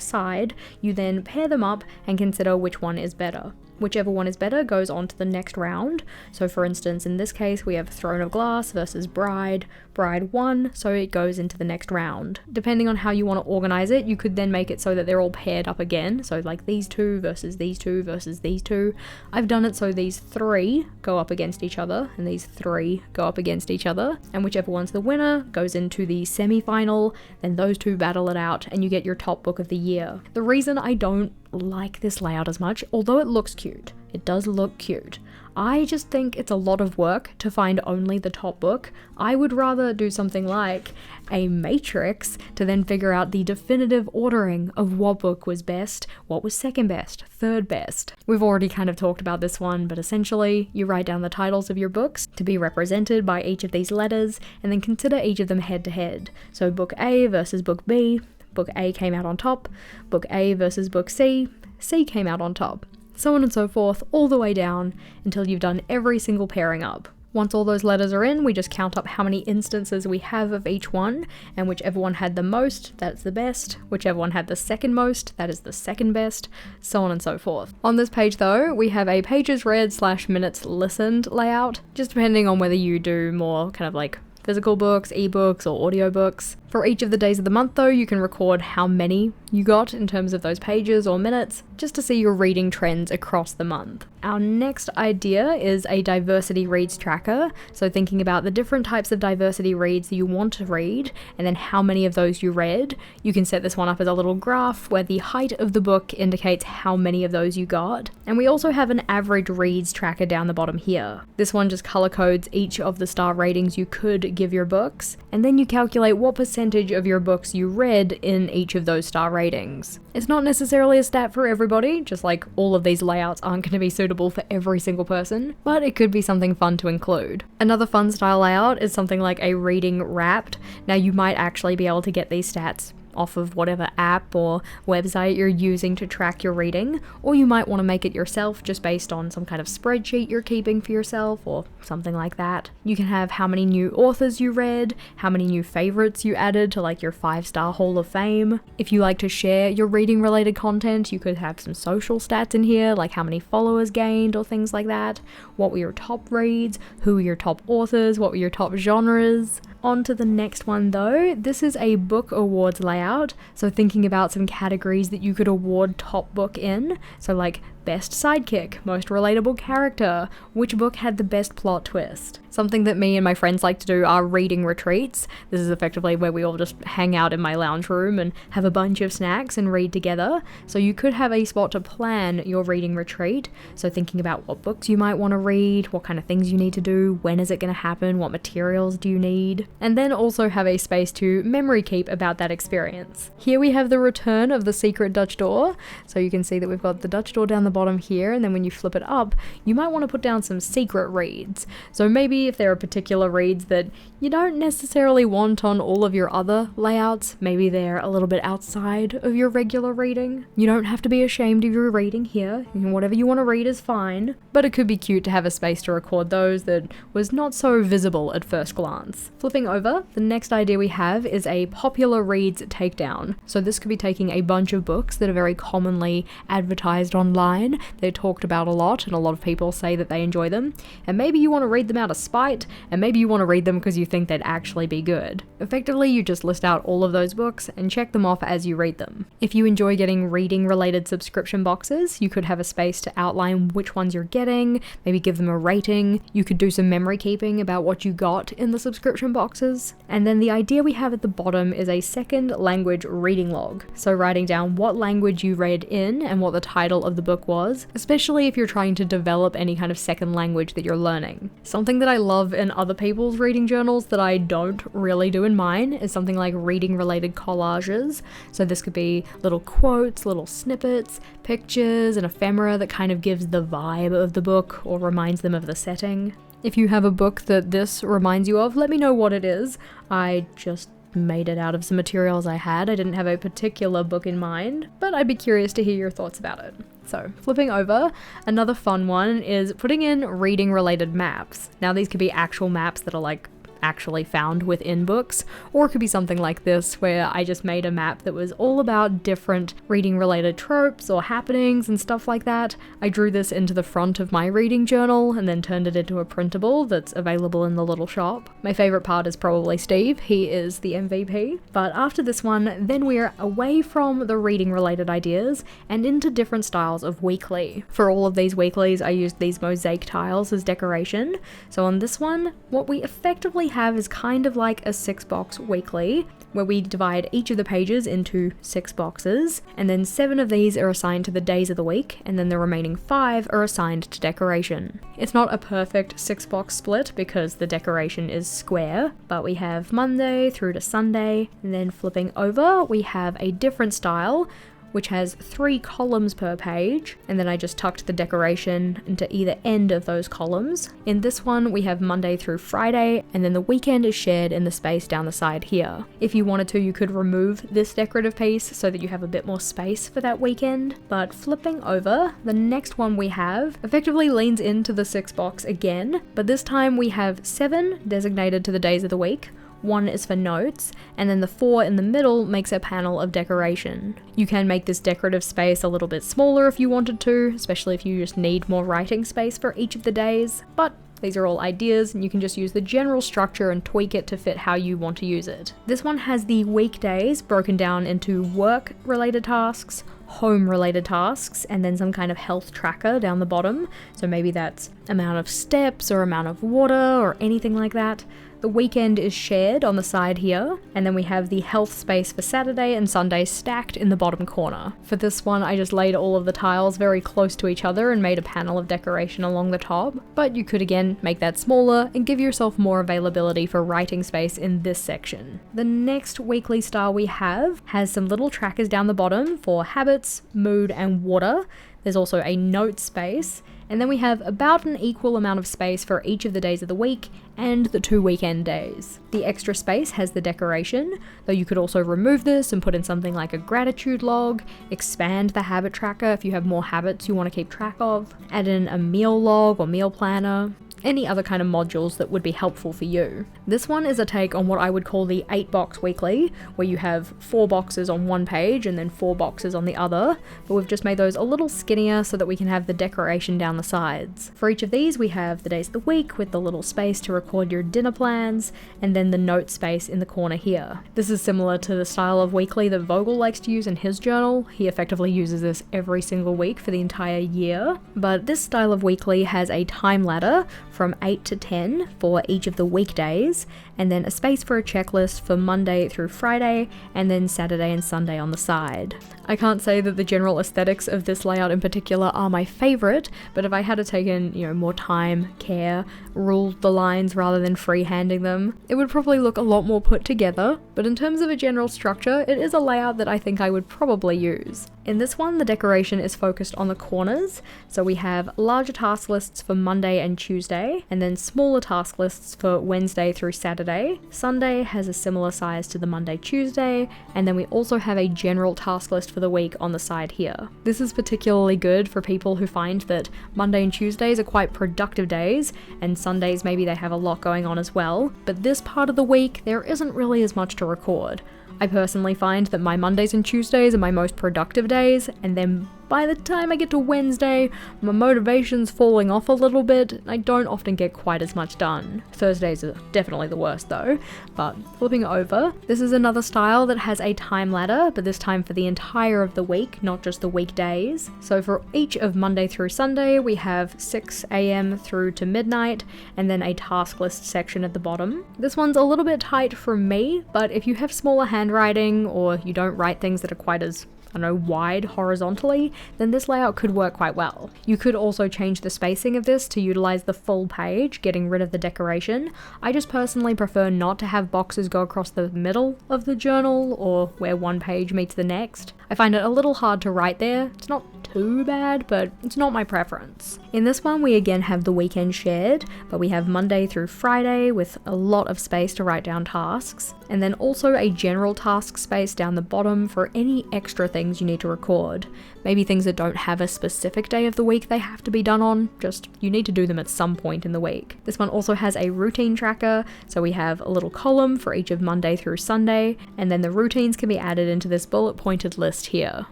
side, you then pair them up and consider which one is better. Whichever one is better goes on to the next round. So for instance, in this case, we have Throne of Glass versus Bride. Bride won, so it goes into the next round. Depending on how you want to organize it, you could then make it so that they're all paired up again. So like these two versus these two versus these two. I've done it so these three go up against each other and these three go up against each other. And whichever one's the winner goes into the semi-final, then those two battle it out and you get your top book of the year. The reason I don't like this layout as much, although it looks cute, it does look cute, I just think it's a lot of work to find only the top book. I would rather do something like a matrix to then figure out the definitive ordering of what book was best, what was second best, third best. We've already kind of talked about this one, but essentially you write down the titles of your books to be represented by each of these letters, and then consider each of them head to head. So book A versus book B, book A came out on top, book A versus book C, C came out on top. So on and so forth, all the way down until you've done every single pairing up. Once all those letters are in, we just count up how many instances we have of each one, and whichever one had the most, that's the best. Whichever one had the second most, that is the second best, so on and so forth. On this page though, we have a pages read / minutes listened layout, just depending on whether you do more kind of like physical books, ebooks, or audiobooks. For each of the days of the month though, you can record how many you got in terms of those pages or minutes, just to see your reading trends across the month. Our next idea is a diversity reads tracker, so thinking about the different types of diversity reads that you want to read, and then how many of those you read. You can set this one up as a little graph where the height of the book indicates how many of those you got. And we also have an average reads tracker down the bottom here. This one just color codes each of the star ratings you could give your books, and then you calculate what percentage of your books you read in each of those star ratings. It's not necessarily a stat for everybody, just like all of these layouts aren't going to be suitable for every single person, but it could be something fun to include. Another fun style layout is something like a reading wrapped. Now you might actually be able to get these stats off of whatever app or website you're using to track your reading, or you might want to make it yourself just based on some kind of spreadsheet you're keeping for yourself or something like that. You can have how many new authors you read, how many new favorites you added to like your 5-star Hall of Fame. If you like to share your reading related content, you could have some social stats in here, like how many followers gained or things like that. What were your top reads? Who were your top authors? What were your top genres? On to the next one though. This is a book awards layout, so thinking about some categories that you could award top book in, so like best sidekick, most relatable character, which book had the best plot twist. Something that me and my friends like to do are reading retreats. This is effectively where we all just hang out in my lounge room and have a bunch of snacks and read together. So you could have a spot to plan your reading retreat. So thinking about what books you might want to read, what kind of things you need to do, when is it going to happen, what materials do you need, and then also have a space to memory keep about that experience. Here we have the return of the secret Dutch door. So you can see that we've got the Dutch door down the bottom here, and then when you flip it up, you might want to put down some secret reads. So maybe if there are particular reads that you don't necessarily want on all of your other layouts, maybe they're a little bit outside of your regular reading. You don't have to be ashamed of your reading here. Whatever you want to read is fine, but it could be cute to have a space to record those that was not so visible at first glance. Flipping over, the next idea we have is a popular reads takedown. So this could be taking a bunch of books that are very commonly advertised online, they're talked about a lot, and a lot of people say that they enjoy them, and maybe you want to read them out of spite, and maybe you want to read them because you think they'd actually be good. Effectively, you just list out all of those books and check them off as you read them. If you enjoy getting reading related subscription boxes, you could have a space to outline which ones you're getting, maybe give them a rating. You could do some memory keeping about what you got in the subscription boxes. And then the idea we have at the bottom is a second language reading log. So writing down what language you read in and what the title of the book was, especially if you're trying to develop any kind of second language that you're learning. Something that I love in other people's reading journals that I don't really do in mine is something like reading related collages. So this could be little quotes, little snippets, pictures, and ephemera that kind of gives the vibe of the book or reminds them of the setting. If you have a book that this reminds you of, let me know what it is. I just made it out of some materials I had. I didn't have a particular book in mind, but I'd be curious to hear your thoughts about it. So, flipping over, another fun one is putting in reading related maps. Now these could be actual maps that are like actually found within books, or it could be something like this where I just made a map that was all about different reading related tropes or happenings and stuff like that. I drew this into the front of my reading journal and then turned it into a printable that's available in the little shop. My favorite part is probably Steve. He is the MVP. But after this one, then we're away from the reading related ideas and into different styles of weekly. For all of these weeklies, I used these mosaic tiles as decoration. So on this one, what we effectively have is kind of like a 6-box weekly, where we divide each of the pages into 6 boxes, and then 7 of these are assigned to the days of the week, and then the remaining 5 are assigned to decoration. It's not a perfect 6-box split because the decoration is square, but we have Monday through to Sunday, and then flipping over we have a different style which has 3 columns per page, and then I just tucked the decoration into either end of those columns. In this one we have Monday through Friday, and then the weekend is shared in the space down the side here. If you wanted to, you could remove this decorative piece so that you have a bit more space for that weekend, but flipping over, the next one we have effectively leans into the 6-box again, but this time we have 7 designated to the days of the week, 1 is for notes, and then the 4 in the middle makes a panel of decoration. You can make this decorative space a little bit smaller if you wanted to, especially if you just need more writing space for each of the days, but these are all ideas and you can just use the general structure and tweak it to fit how you want to use it. This one has the weekdays broken down into work-related tasks, home-related tasks, and then some kind of health tracker down the bottom. So maybe that's amount of steps or amount of water or anything like that. The weekend is shared on the side here, and then we have the health space for Saturday and Sunday stacked in the bottom corner. For this one, I just laid all of the tiles very close to each other and made a panel of decoration along the top, but you could again make that smaller and give yourself more availability for writing space in this section. The next weekly style we have has some little trackers down the bottom for habits, mood, and water. There's also a note space, and then we have about an equal amount of space for each of the days of the week and the 2 weekend days. The extra space has the decoration, though you could also remove this and put in something like a gratitude log, expand the habit tracker if you have more habits you want to keep track of, add in a meal log or meal planner, any other kind of modules that would be helpful for you. This one is a take on what I would call the 8-box weekly, where you have 4 boxes on one page and then 4 boxes on the other, but we've just made those a little skinnier so that we can have the decoration down the sides. For each of these we have the days of the week with the little space to record your dinner plans, and then the note space in the corner here. This is similar to the style of weekly that Vogel likes to use in his journal. He effectively uses this every single week for the entire year, but this style of weekly has a time ladder from 8 to 10 for each of the weekdays, and then a space for a checklist for Monday through Friday, and then Saturday and Sunday on the side. I can't say that the general aesthetics of this layout in particular are my favourite, but if I had to take in, more time, care, ruled the lines rather than freehanding them, it would probably look a lot more put together, but in terms of a general structure, it is a layout that I think I would probably use. In this one, the decoration is focused on the corners, so we have larger task lists for Monday and Tuesday, and then smaller task lists for Wednesday through Saturday. Sunday has a similar size to the Monday-Tuesday, and then we also have a general task list for the week on the side here. This is particularly good for people who find that Monday and Tuesdays are quite productive days, and Sundays maybe they have a lot going on as well, but this part of the week there isn't really as much to record. I personally find that my Mondays and Tuesdays are my most productive days, and then by the time I get to Wednesday, my motivation's falling off a little bit, and I don't often get quite as much done. Thursdays are definitely the worst though, but flipping over, this is another style that has a time ladder, but this time for the entire of the week, not just the weekdays. So for each of Monday through Sunday, we have 6 AM through to midnight, and then a task list section at the bottom. This one's a little bit tight for me, but if you have smaller handwriting, or you don't write things that are quite as wide horizontally, then this layout could work quite well. You could also change the spacing of this to utilize the full page, getting rid of the decoration. I just personally prefer not to have boxes go across the middle of the journal or where one page meets the next. I find it a little hard to write there. It's not too bad, but it's not my preference. In this one, we again have the weekend shared, but we have Monday through Friday with a lot of space to write down tasks, and then also a general task space down the bottom for any extra things you need to record. Maybe things that don't have a specific day of the week they have to be done on, just you need to do them at some point in the week. This one also has a routine tracker, so we have a little column for each of Monday through Sunday, and then the routines can be added into this bullet pointed list here.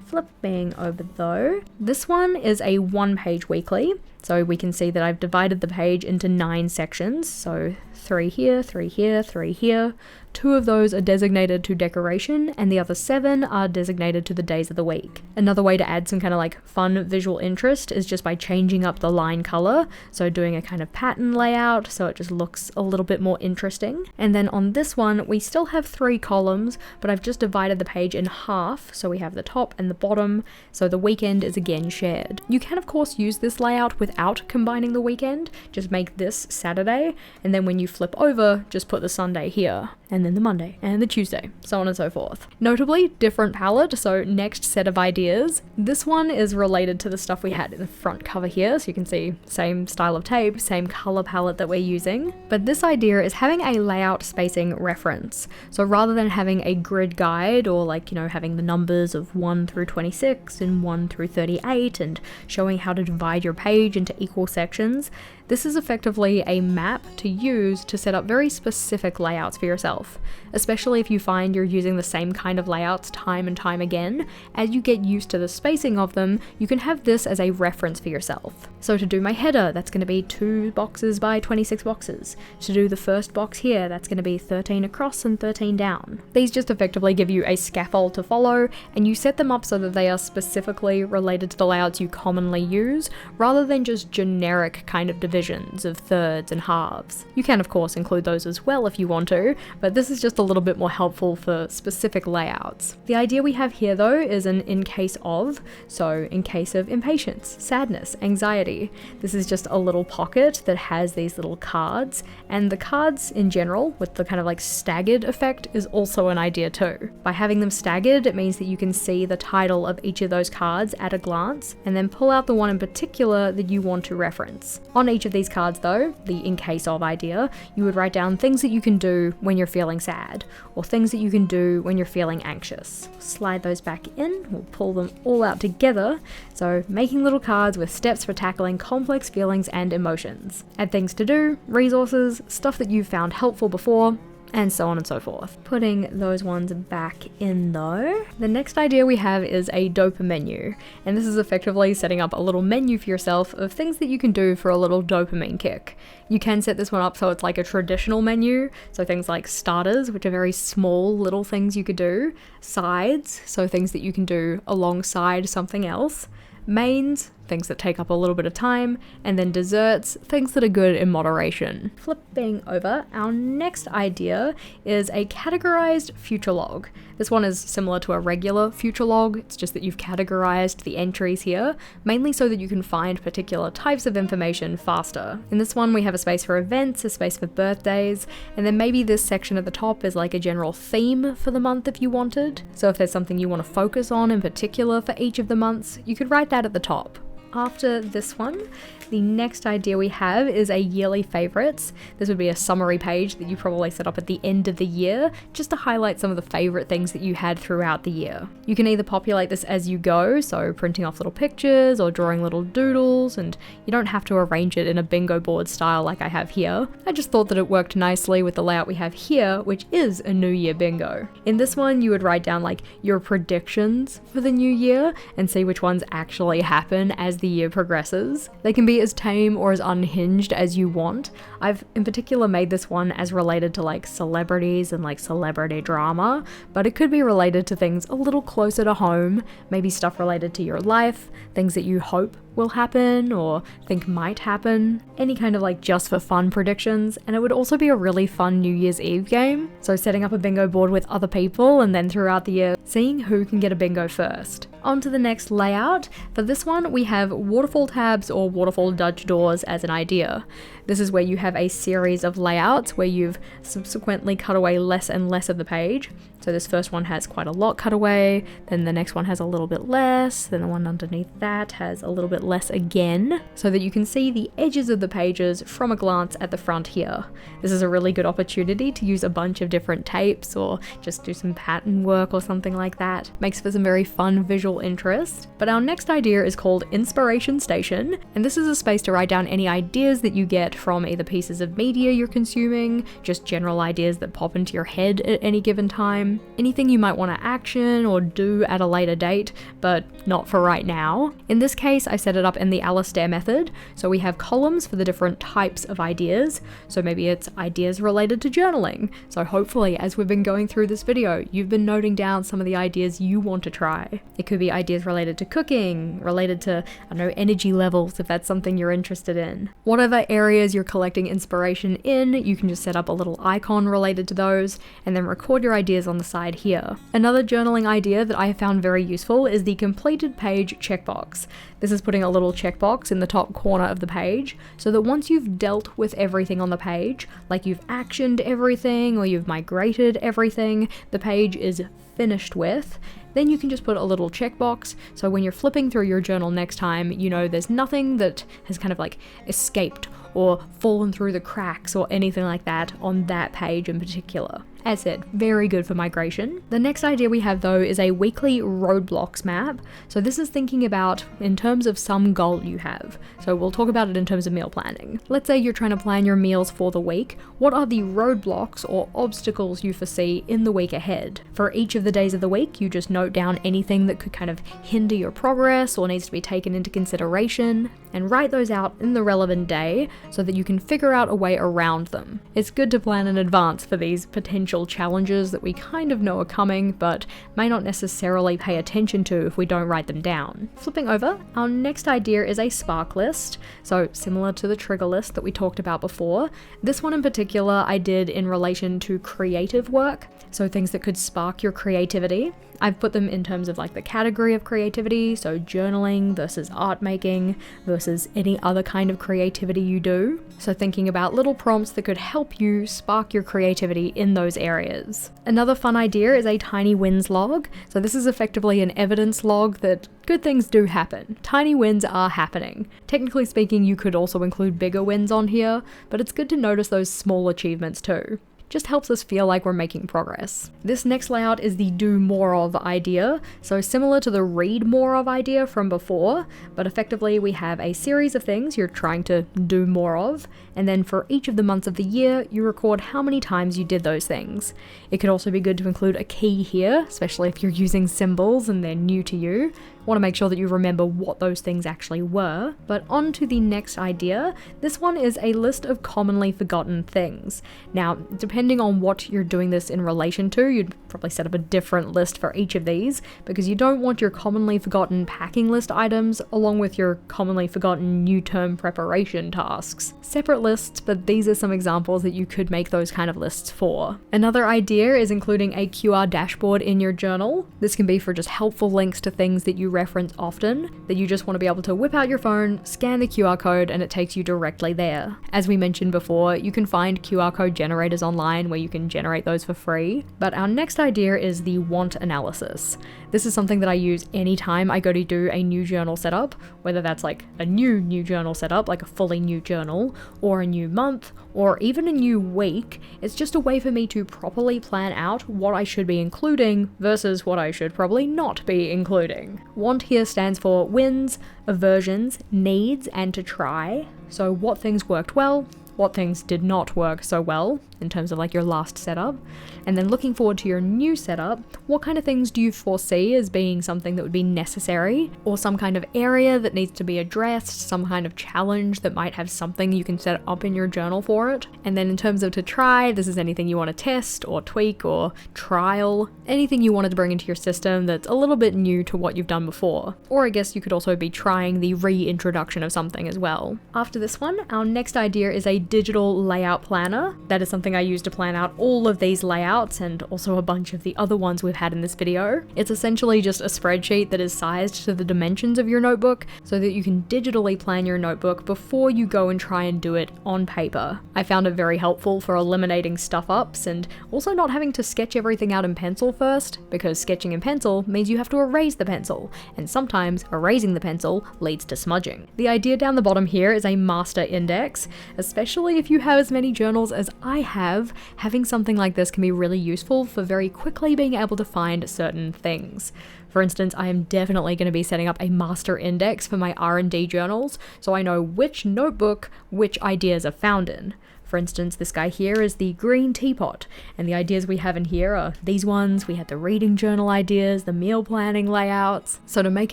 Flipping over though, this one is a 1-page weekly. So we can see that I've divided the page into 9 sections, so 3 here, 3 here, 3 here. 2 of those are designated to decoration, and the other 7 are designated to the days of the week. Another way to add some kind of like fun visual interest is just by changing up the line color, so doing a kind of pattern layout so it just looks a little bit more interesting. And then on this one, we still have 3 columns, but I've just divided the page in half, so we have the top and the bottom, so the weekend is again shared. You can of course use this layout without combining the weekend, just make this Saturday, and then when you flip over, just put the Sunday here, and then the Monday, and the Tuesday, so on and so forth. Notably, different palette, so next set of ideas. This one is related to the stuff we had in the front cover here, so you can see same style of tape, same color palette that we're using. But this idea is having a layout spacing reference. So rather than having a grid guide or like, having the numbers of 1 through 26 and 1 through 38 and showing how to divide your page into equal sections, this is effectively a map to use to set up very specific layouts for yourself, especially if you find you're using the same kind of layouts time and time again. As you get used to the spacing of them, you can have this as a reference for yourself. So to do my header, that's going to be 2 boxes by 26 boxes. To do the first box here, that's going to be 13 across and 13 down. These just effectively give you a scaffold to follow, and you set them up so that they are specifically related to the layouts you commonly use, rather than just generic kind of divisions of thirds and halves. You can of course include those as well if you want to, but this is just a little bit more helpful for specific layouts. The idea we have here though is an in case of, so in case of impatience, sadness, anxiety. This is just a little pocket that has these little cards, and the cards in general with the kind of like staggered effect is also an idea too. By having them staggered, it means that you can see the title of each of those cards at a glance and then pull out the one in particular that you want to reference. On each of these cards though, the in case of idea, you would write down things that you can do when you're feeling sad, or things that you can do when you're feeling anxious. Slide those back in, we'll pull them all out together, so making little cards with steps for tackling complex feelings and emotions. Add things to do, resources, stuff that you've found helpful before, and so on and so forth. Putting those ones back in though. The next idea we have is a dope menu, and this is effectively setting up a little menu for yourself of things that you can do for a little dopamine kick. You can set this one up so it's like a traditional menu, so things like starters, which are very small little things you could do, sides, so things that you can do alongside something else, mains, things that take up a little bit of time, and then desserts, things that are good in moderation. Flipping over, our next idea is a categorized future log. This one is similar to a regular future log, it's just that you've categorized the entries here, mainly so that you can find particular types of information faster. In this one we have a space for events, a space for birthdays, and then maybe this section at the top is like a general theme for the month if you wanted. So if there's something you want to focus on in particular for each of the months, you could write that at the top. After this one, the next idea we have is a yearly favorites. This would be a summary page that you probably set up at the end of the year, just to highlight some of the favorite things that you had throughout the year. You can either populate this as you go, so printing off little pictures or drawing little doodles, and you don't have to arrange it in a bingo board style like I have here. I just thought that it worked nicely with the layout we have here, which is a New Year bingo. In this one, you would write down like your predictions for the new year and see which ones actually happen as the year progresses. They can be as tame or as unhinged as you want. I've in particular made this one as related to like celebrities and like celebrity drama, but it could be related to things a little closer to home, maybe stuff related to your life, things that you hope will happen or think might happen, any kind of like just for fun predictions. And it would also be a really fun New Year's Eve game, so setting up a bingo board with other people and then throughout the year seeing who can get a bingo first. On to the next layout. For this one we have waterfall tabs or waterfall Dutch doors as an idea. This is where you have a series of layouts where you've subsequently cut away less and less of the page. So this first one has quite a lot cut away, then the next one has a little bit less, then the one underneath that has a little bit less again, so that you can see the edges of the pages from a glance at the front here. This is a really good opportunity to use a bunch of different tapes or just do some pattern work or something like that. Makes for some very fun visual interest. But our next idea is called Inspiration Station, and this is a space to write down any ideas that you get from either pieces of media you're consuming, just general ideas that pop into your head at any given time, anything you might want to action or do at a later date, but not for right now. In this case, I set set it up in the Alistair method. So we have columns for the different types of ideas. So maybe it's ideas related to journaling. So hopefully, as we've been going through this video, you've been noting down some of the ideas you want to try. It could be ideas related to cooking, related to, I don't know, energy levels, if that's something you're interested in. Whatever areas you're collecting inspiration in, you can just set up a little icon related to those, and then record your ideas on the side here. Another journaling idea that I have found very useful is the completed page checkbox. This is putting a little checkbox in the top corner of the page, so that once you've dealt with everything on the page, like you've actioned everything or you've migrated everything the page is finished with, then you can just put a little checkbox, so when you're flipping through your journal next time, you know there's nothing that has kind of like escaped or fallen through the cracks or anything like that on that page in particular. As said, very good for migration. The next idea we have though is a weekly roadblocks map. So this is thinking about in terms of some goal you have. So we'll talk about it in terms of meal planning. Let's say you're trying to plan your meals for the week. What are the roadblocks or obstacles you foresee in the week ahead? For each of the days of the week, you just note down anything that could kind of hinder your progress or needs to be taken into consideration, and write those out in the relevant day so that you can figure out a way around them. It's good to plan in advance for these potential challenges that we kind of know are coming, but may not necessarily pay attention to if we don't write them down. Flipping over, our next idea is a spark list. So similar to the trigger list that we talked about before, this one in particular I did in relation to creative work. So things that could spark your creativity. I've put them in terms of like the category of creativity, so journaling versus art making versus any other kind of creativity you do. So thinking about little prompts that could help you spark your creativity in those areas. Another fun idea is a tiny wins log. So this is effectively an evidence log that good things do happen. Tiny wins are happening. Technically speaking, you could also include bigger wins on here, but it's good to notice those small achievements too. Just helps us feel like we're making progress. This next layout is the do more of idea, so similar to the read more of idea from before, but effectively we have a series of things you're trying to do more of, and then for each of the months of the year, you record how many times you did those things. It could also be good to include a key here, especially if you're using symbols and they're new to you. Want to make sure that you remember what those things actually were. But on to the next idea. This one is a list of commonly forgotten things. Now, depending on what you're doing this in relation to, you'd probably set up a different list for each of these, because you don't want your commonly forgotten packing list items along with your commonly forgotten new term preparation tasks. Separate lists, but these are some examples that you could make those kind of lists for. Another idea is including a QR dashboard in your journal. This can be for just helpful links to things that you reference often, that you just want to be able to whip out your phone, scan the QR code, and it takes you directly there. As we mentioned before, you can find QR code generators online where you can generate those for free. But our next idea is the want analysis. This is something that I use anytime I go to do a new journal setup, whether that's like a new journal setup, like a fully new journal, or a new month, or even a new week. It's just a way for me to properly plan out what I should be including versus what I should probably not be including. Want here stands for wins, aversions, needs, and to try. So what things worked well, what things did not work so well in terms of like your last setup, and then looking forward to your new setup, what kind of things do you foresee as being something that would be necessary, or some kind of area that needs to be addressed, some kind of challenge that might have something you can set up in your journal for it. And then in terms of to try, this is anything you want to test or tweak or trial, anything you wanted to bring into your system that's a little bit new to what you've done before. Or I guess you could also be trying the reintroduction of something as well. After this one, our next idea is a digital layout planner. That is something I use to plan out all of these layouts and also a bunch of the other ones we've had in this video. It's essentially just a spreadsheet that is sized to the dimensions of your notebook so that you can digitally plan your notebook before you go and try and do it on paper. I found it very helpful for eliminating stuff-ups and also not having to sketch everything out in pencil first, because sketching in pencil means you have to erase the pencil, and sometimes erasing the pencil leads to smudging. The idea down the bottom here is a master index. Especially if you have as many journals as I have, having something like this can be really useful for very quickly being able to find certain things. For instance, I am definitely going to be setting up a master index for my R&D journals, so I know which notebook which ideas are found in. For instance, this guy here is the green teapot, and the ideas we have in here are these ones. We had the reading journal ideas, the meal planning layouts. So to make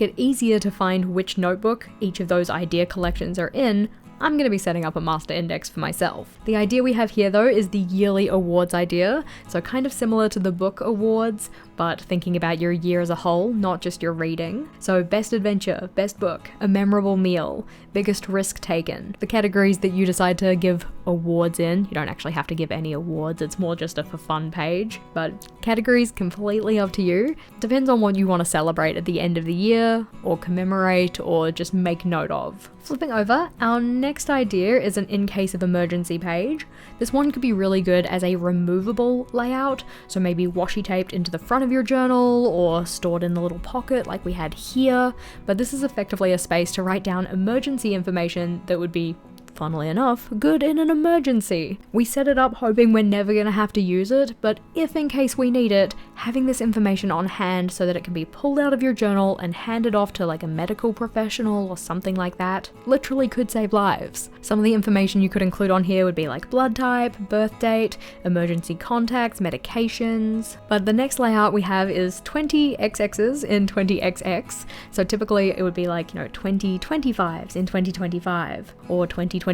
it easier to find which notebook each of those idea collections are in, I'm going to be setting up a master index for myself. The idea we have here though is the yearly awards idea, so kind of similar to the book awards, but thinking about your year as a whole, not just your reading. So best adventure, best book, a memorable meal, biggest risk taken. The categories that you decide to give awards in, you don't actually have to give any awards, it's more just a for fun page, but categories completely up to you. Depends on what you want to celebrate at the end of the year, or commemorate, or just make note of. Flipping over, our next idea is an in case of emergency page. This one could be really good as a removable layout, so maybe washi taped into the front of your journal or stored in the little pocket like we had here, but this is effectively a space to write down emergency information that would be, funnily enough, good in an emergency. We set it up hoping we're never going to have to use it, but if in case we need it, having this information on hand so that it can be pulled out of your journal and handed off to like a medical professional or something like that literally could save lives. Some of the information you could include on here would be like blood type, birth date, emergency contacts, medications. But the next layout we have is 20 XXs in 20XX. So typically it would be like, 20 25s in 2025 or 2026s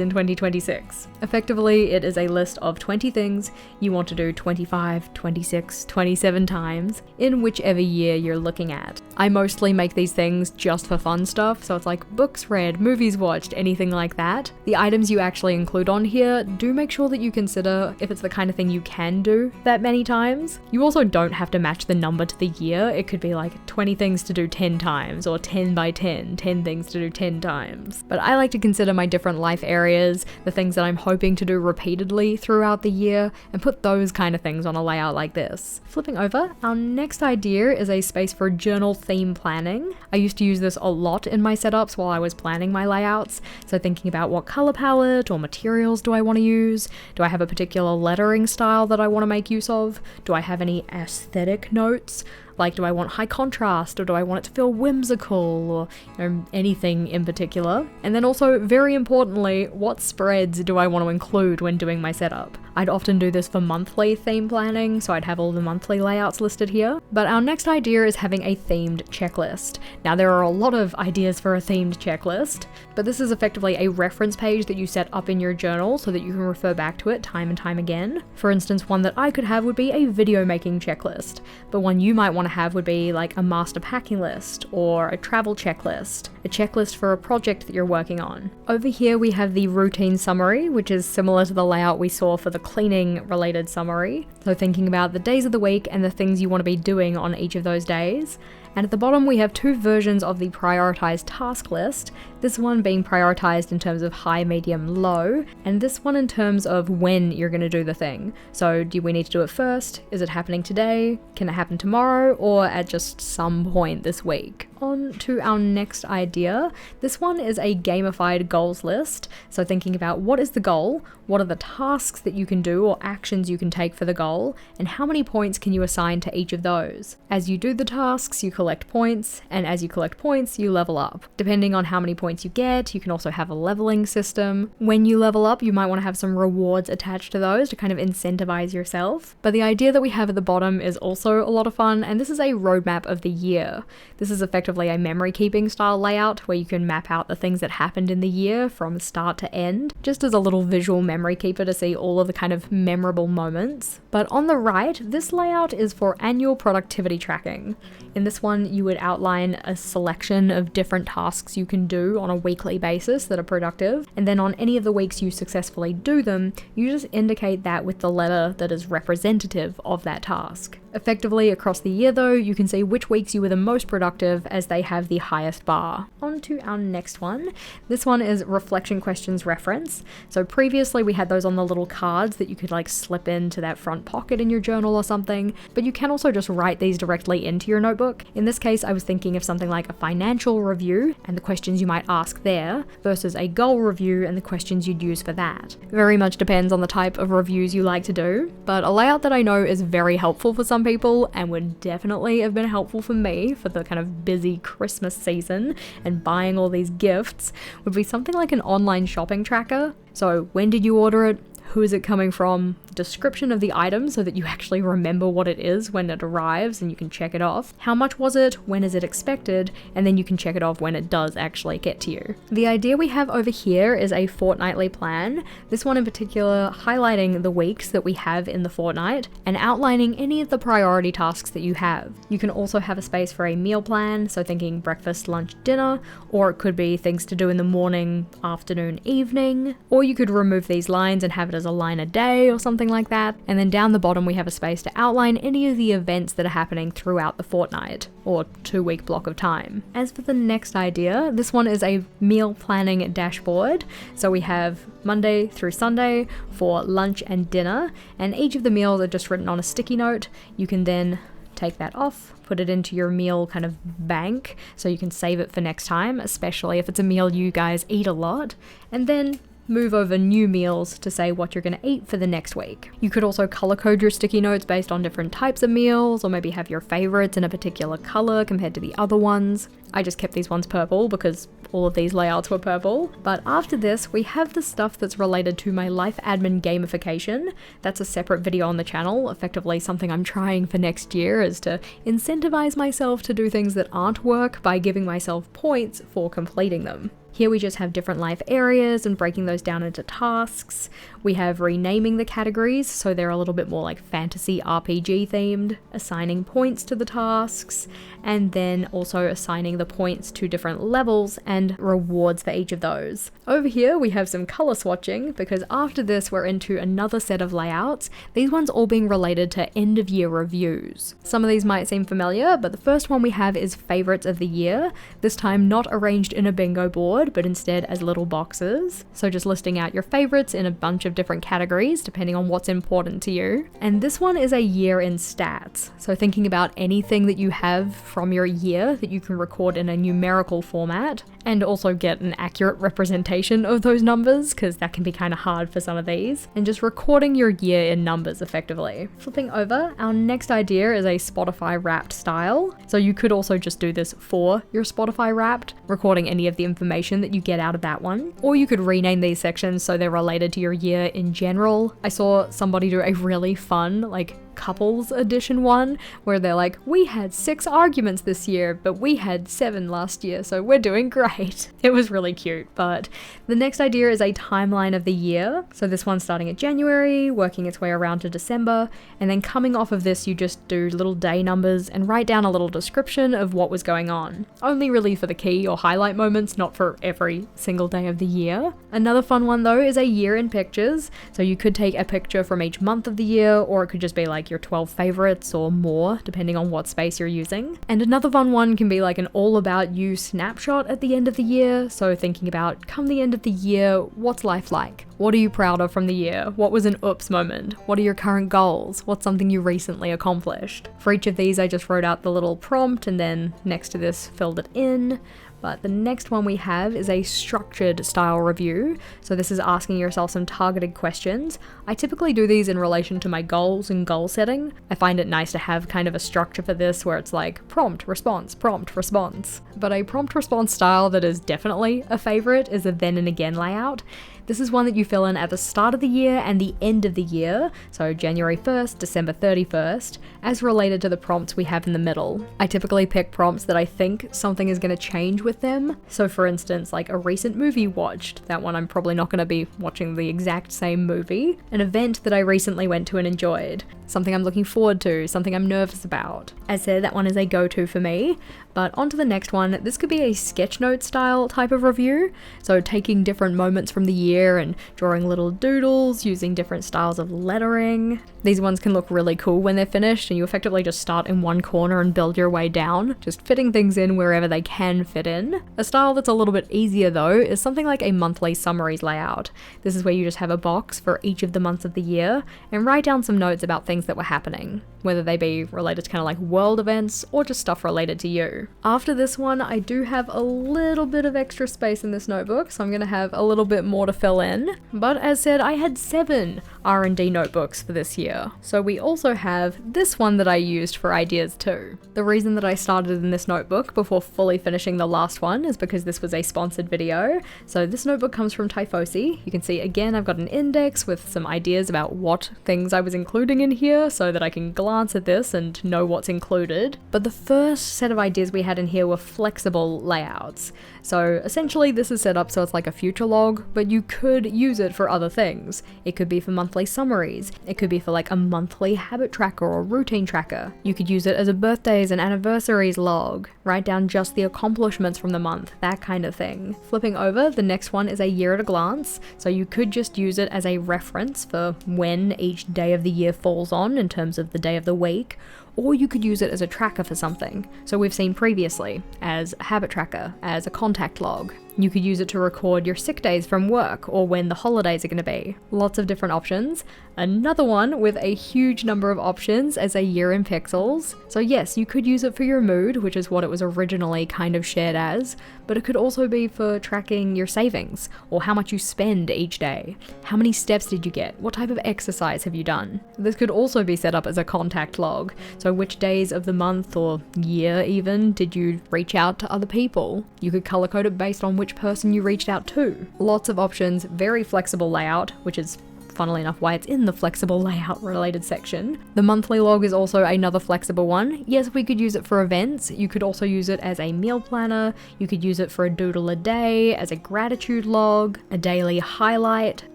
in 2026. Effectively, it is a list of 20 things you want to do 25, 26, 27 times in whichever year you're looking at. I mostly make these things just for fun stuff, so it's like books read, movies watched, anything like that. The items you actually include on here, do make sure that you consider if it's the kind of thing you can do that many times. You also don't have to match the number to the year. It could be like 20 things to do 10 times, or 10 by 10 things to do 10 times. But I like to consider my different life areas, the things that I'm hoping to do repeatedly throughout the year, and put those kind of things on a layout like this. Flipping over, our next idea is a space for journal theme planning. I used to use this a lot in my setups while I was planning my layouts, so thinking about what color palette or materials do I want to use? Do I have a particular lettering style that I want to make use of? Do I have any aesthetic notes? Like, do I want high contrast, or do I want it to feel whimsical, or anything in particular? And then also, very importantly, what spreads do I want to include when doing my setup? I'd often do this for monthly theme planning, so I'd have all the monthly layouts listed here. But our next idea is having a themed checklist. Now, there are a lot of ideas for a themed checklist, but this is effectively a reference page that you set up in your journal so that you can refer back to it time and time again. For instance, one that I could have would be a video making checklist, but one you might want to have would be like a master packing list or a travel checklist, a checklist for a project that you're working on. Over here we have the routine summary, which is similar to the layout we saw for the cleaning related summary. So thinking about the days of the week and the things you want to be doing on each of those days. And at the bottom we have two versions of the prioritized task list, this one being prioritized in terms of high, medium, low, and this one in terms of when you're going to do the thing. So do we need to do it first? Is it happening today? Can it happen tomorrow? Or at just some point this week? On to our next idea. This one is a gamified goals list. So thinking about what is the goal, what are the tasks that you can do or actions you can take for the goal, and how many points can you assign to each of those. As you do the tasks, you collect points, and as you collect points, you level up. Depending on how many points you get, you can also have a leveling system. When you level up, you might want to have some rewards attached to those to kind of incentivize yourself. But the idea that we have at the bottom is also a lot of fun, and this is a roadmap of the year. This is effectively a memory keeping style layout where you can map out the things that happened in the year from start to end, just as a little visual memory keeper to see all of the kind of memorable moments. But on the right, this layout is for annual productivity tracking. In this one, you would outline a selection of different tasks you can do on a weekly basis that are productive, and then on any of the weeks you successfully do them, you just indicate that with the letter that is representative of that task. Effectively, across the year though, you can see which weeks you were the most productive as they have the highest bar. On to our next one. This one is reflection questions reference. So previously we had those on the little cards that you could like slip into that front pocket in your journal or something, but you can also just write these directly into your notebook. In this case, I was thinking of something like a financial review and the questions you might ask there versus a goal review and the questions you'd use for that. Very much depends on the type of reviews you like to do, but a layout that I know is very helpful for some some people and would definitely have been helpful for me for the kind of busy Christmas season and buying all these gifts would be something like an online shopping tracker. So when did you order it? Who is it coming from? Description of the item so that you actually remember what it is when it arrives and you can check it off. How much was it? When is it expected? And then you can check it off when it does actually get to you. The idea we have over here is a fortnightly plan. This one in particular highlighting the weeks that we have in the fortnight and outlining any of the priority tasks that you have. You can also have a space for a meal plan, so thinking breakfast, lunch, dinner, or it could be things to do in the morning, afternoon, evening, or you could remove these lines and have it as a line a day or something like that. And then down the bottom we have a space to outline any of the events that are happening throughout the fortnight or 2-week block of time. As for the next idea, this one is a meal planning dashboard. So we have Monday through Sunday for lunch and dinner, and each of the meals are just written on a sticky note. You can then take that off, put it into your meal kind of bank so you can save it for next time, especially if it's a meal you guys eat a lot, and then move over new meals to say what you're going to eat for the next week. You could also color code your sticky notes based on different types of meals, or maybe have your favorites in a particular color compared to the other ones. I just kept these ones purple because all of these layouts were purple. But after this, we have the stuff that's related to my life admin gamification. That's a separate video on the channel. Effectively, something I'm trying for next year is to incentivize myself to do things that aren't work by giving myself points for completing them. Here we just have different life areas and breaking those down into tasks. We have renaming the categories so they're a little bit more like fantasy RPG themed, assigning points to the tasks, and then also assigning the points to different levels and rewards for each of those. Over here we have some color swatching because after this we're into another set of layouts, these ones all being related to end of year reviews. Some of these might seem familiar, but the first one we have is favorites of the year, this time not arranged in a bingo board but instead as little boxes. So just listing out your favorites in a bunch of different categories depending on what's important to you. And this one is a year in stats. So thinking about anything that you have from your year that you can record in a numerical format and also get an accurate representation of those numbers because that can be kind of hard for some of these, and just recording your year in numbers effectively. Flipping over, our next idea is a Spotify Wrapped style. So you could also just do this for your Spotify Wrapped, recording any of the information that you get out of that one, or you could rename these sections so they're related to your year in general. I saw somebody do a really fun like couples edition one where they're like, we had 6 arguments this year but we had 7 last year, so we're doing great. It was really cute. But the next idea is a timeline of the year. So this one's starting at January, working its way around to December, and then coming off of this you just do little day numbers and write down a little description of what was going on. Only really for the key or highlight moments, not for every single day of the year. Another fun one though is a year in pictures. So you could take a picture from each month of the year, or it could just be like your 12 favorites or more, depending on what space you're using. And another fun one can be like an all about you snapshot at the end of the year. So thinking about, come the end of the year, what's life like? What are you proud of from the year? What was an oops moment? What are your current goals? What's something you recently accomplished? For each of these, I just wrote out the little prompt and then next to this filled it in. But the next one we have is a structured style review. So this is asking yourself some targeted questions. I typically do these in relation to my goals and goal setting. I find it nice to have kind of a structure for this where it's like prompt, response, prompt, response. But a prompt response style that is definitely a favorite is a then and again layout. This is one that you fill in at the start of the year and the end of the year, so January 1st, December 31st, as related to the prompts we have in the middle. I typically pick prompts that I think something is going to change with them. So for instance, like a recent movie watched, that one I'm probably not going to be watching the exact same movie. An event that I recently went to and enjoyed. Something I'm looking forward to, something I'm nervous about. As said, that one is a go-to for me. But on to the next one. This could be a sketch note style type of review. So taking different moments from the year and drawing little doodles, using different styles of lettering. These ones can look really cool when they're finished, and you effectively just start in one corner and build your way down, just fitting things in wherever they can fit in. A style that's a little bit easier though is something like a monthly summaries layout. This is where you just have a box for each of the months of the year and write down some notes about things that were happening, whether they be related to kind of like world events or just stuff related to you. After this one, I do have a little bit of extra space in this notebook, so I'm going to have a little bit more to fill in. But as said, I had 7. R&D notebooks for this year. So we also have this one that I used for ideas too. The reason that I started in this notebook before fully finishing the last one is because this was a sponsored video. So this notebook comes from Typhosi. You can see again I've got an index with some ideas about what things I was including in here so that I can glance at this and know what's included. But the first set of ideas we had in here were flexible layouts. So essentially this is set up so it's like a future log, but you could use it for other things. It could be for monthly summaries. It could be for like a monthly habit tracker or routine tracker. You could use it as a birthdays and anniversaries log. Write down just the accomplishments from the month, that kind of thing. Flipping over, the next one is a year at a glance. So you could just use it as a reference for when each day of the year falls on in terms of the day of the week, or you could use it as a tracker for something. So we've seen previously as a habit tracker, as a contact log. You could use it to record your sick days from work or when the holidays are going to be. Lots of different options. Another one with a huge number of options as a year in pixels. So yes, you could use it for your mood, which is what it was originally kind of shared as, but it could also be for tracking your savings or how much you spend each day. How many steps did you get? What type of exercise have you done? This could also be set up as a contact log. So which days of the month or year even did you reach out to other people? You could color code it based on which person you reached out to. Lots of options, very flexible layout, which is funnily enough why it's in the flexible layout related section. The monthly log is also another flexible one. Yes, we could use it for events. You could also use it as a meal planner. You could use it for a doodle a day, as a gratitude log, a daily highlight.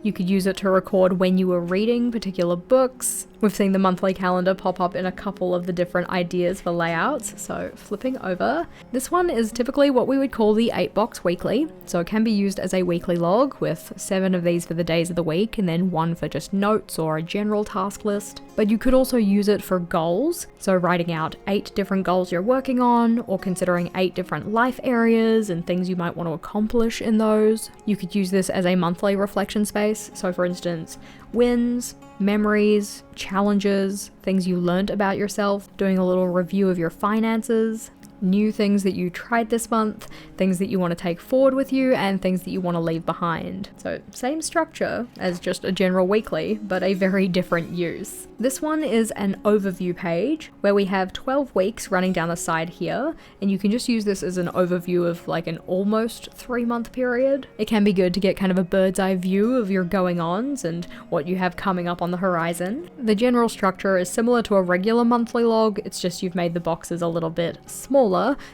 You could use it to record when you were reading particular books. We've seen the monthly calendar pop up in a couple of the different ideas for layouts, so flipping over. This one is typically what we would call the 8-box weekly, so it can be used as a weekly log with 7 of these for the days of the week and then 1 for just notes or a general task list. But you could also use it for goals, so writing out 8 different goals you're working on or considering 8 different life areas and things you might want to accomplish in those. You could use this as a monthly reflection space, so for instance, wins, memories, challenges, things you learned about yourself, doing a little review of your finances, new things that you tried this month, things that you want to take forward with you, and things that you want to leave behind. So same structure as just a general weekly, but a very different use. This one is an overview page where we have 12 weeks running down the side here, and you can just use this as an overview of like an almost 3-month period. It can be good to get kind of a bird's eye view of your going-ons and what you have coming up on the horizon. The general structure is similar to a regular monthly log, it's just you've made the boxes a little bit smaller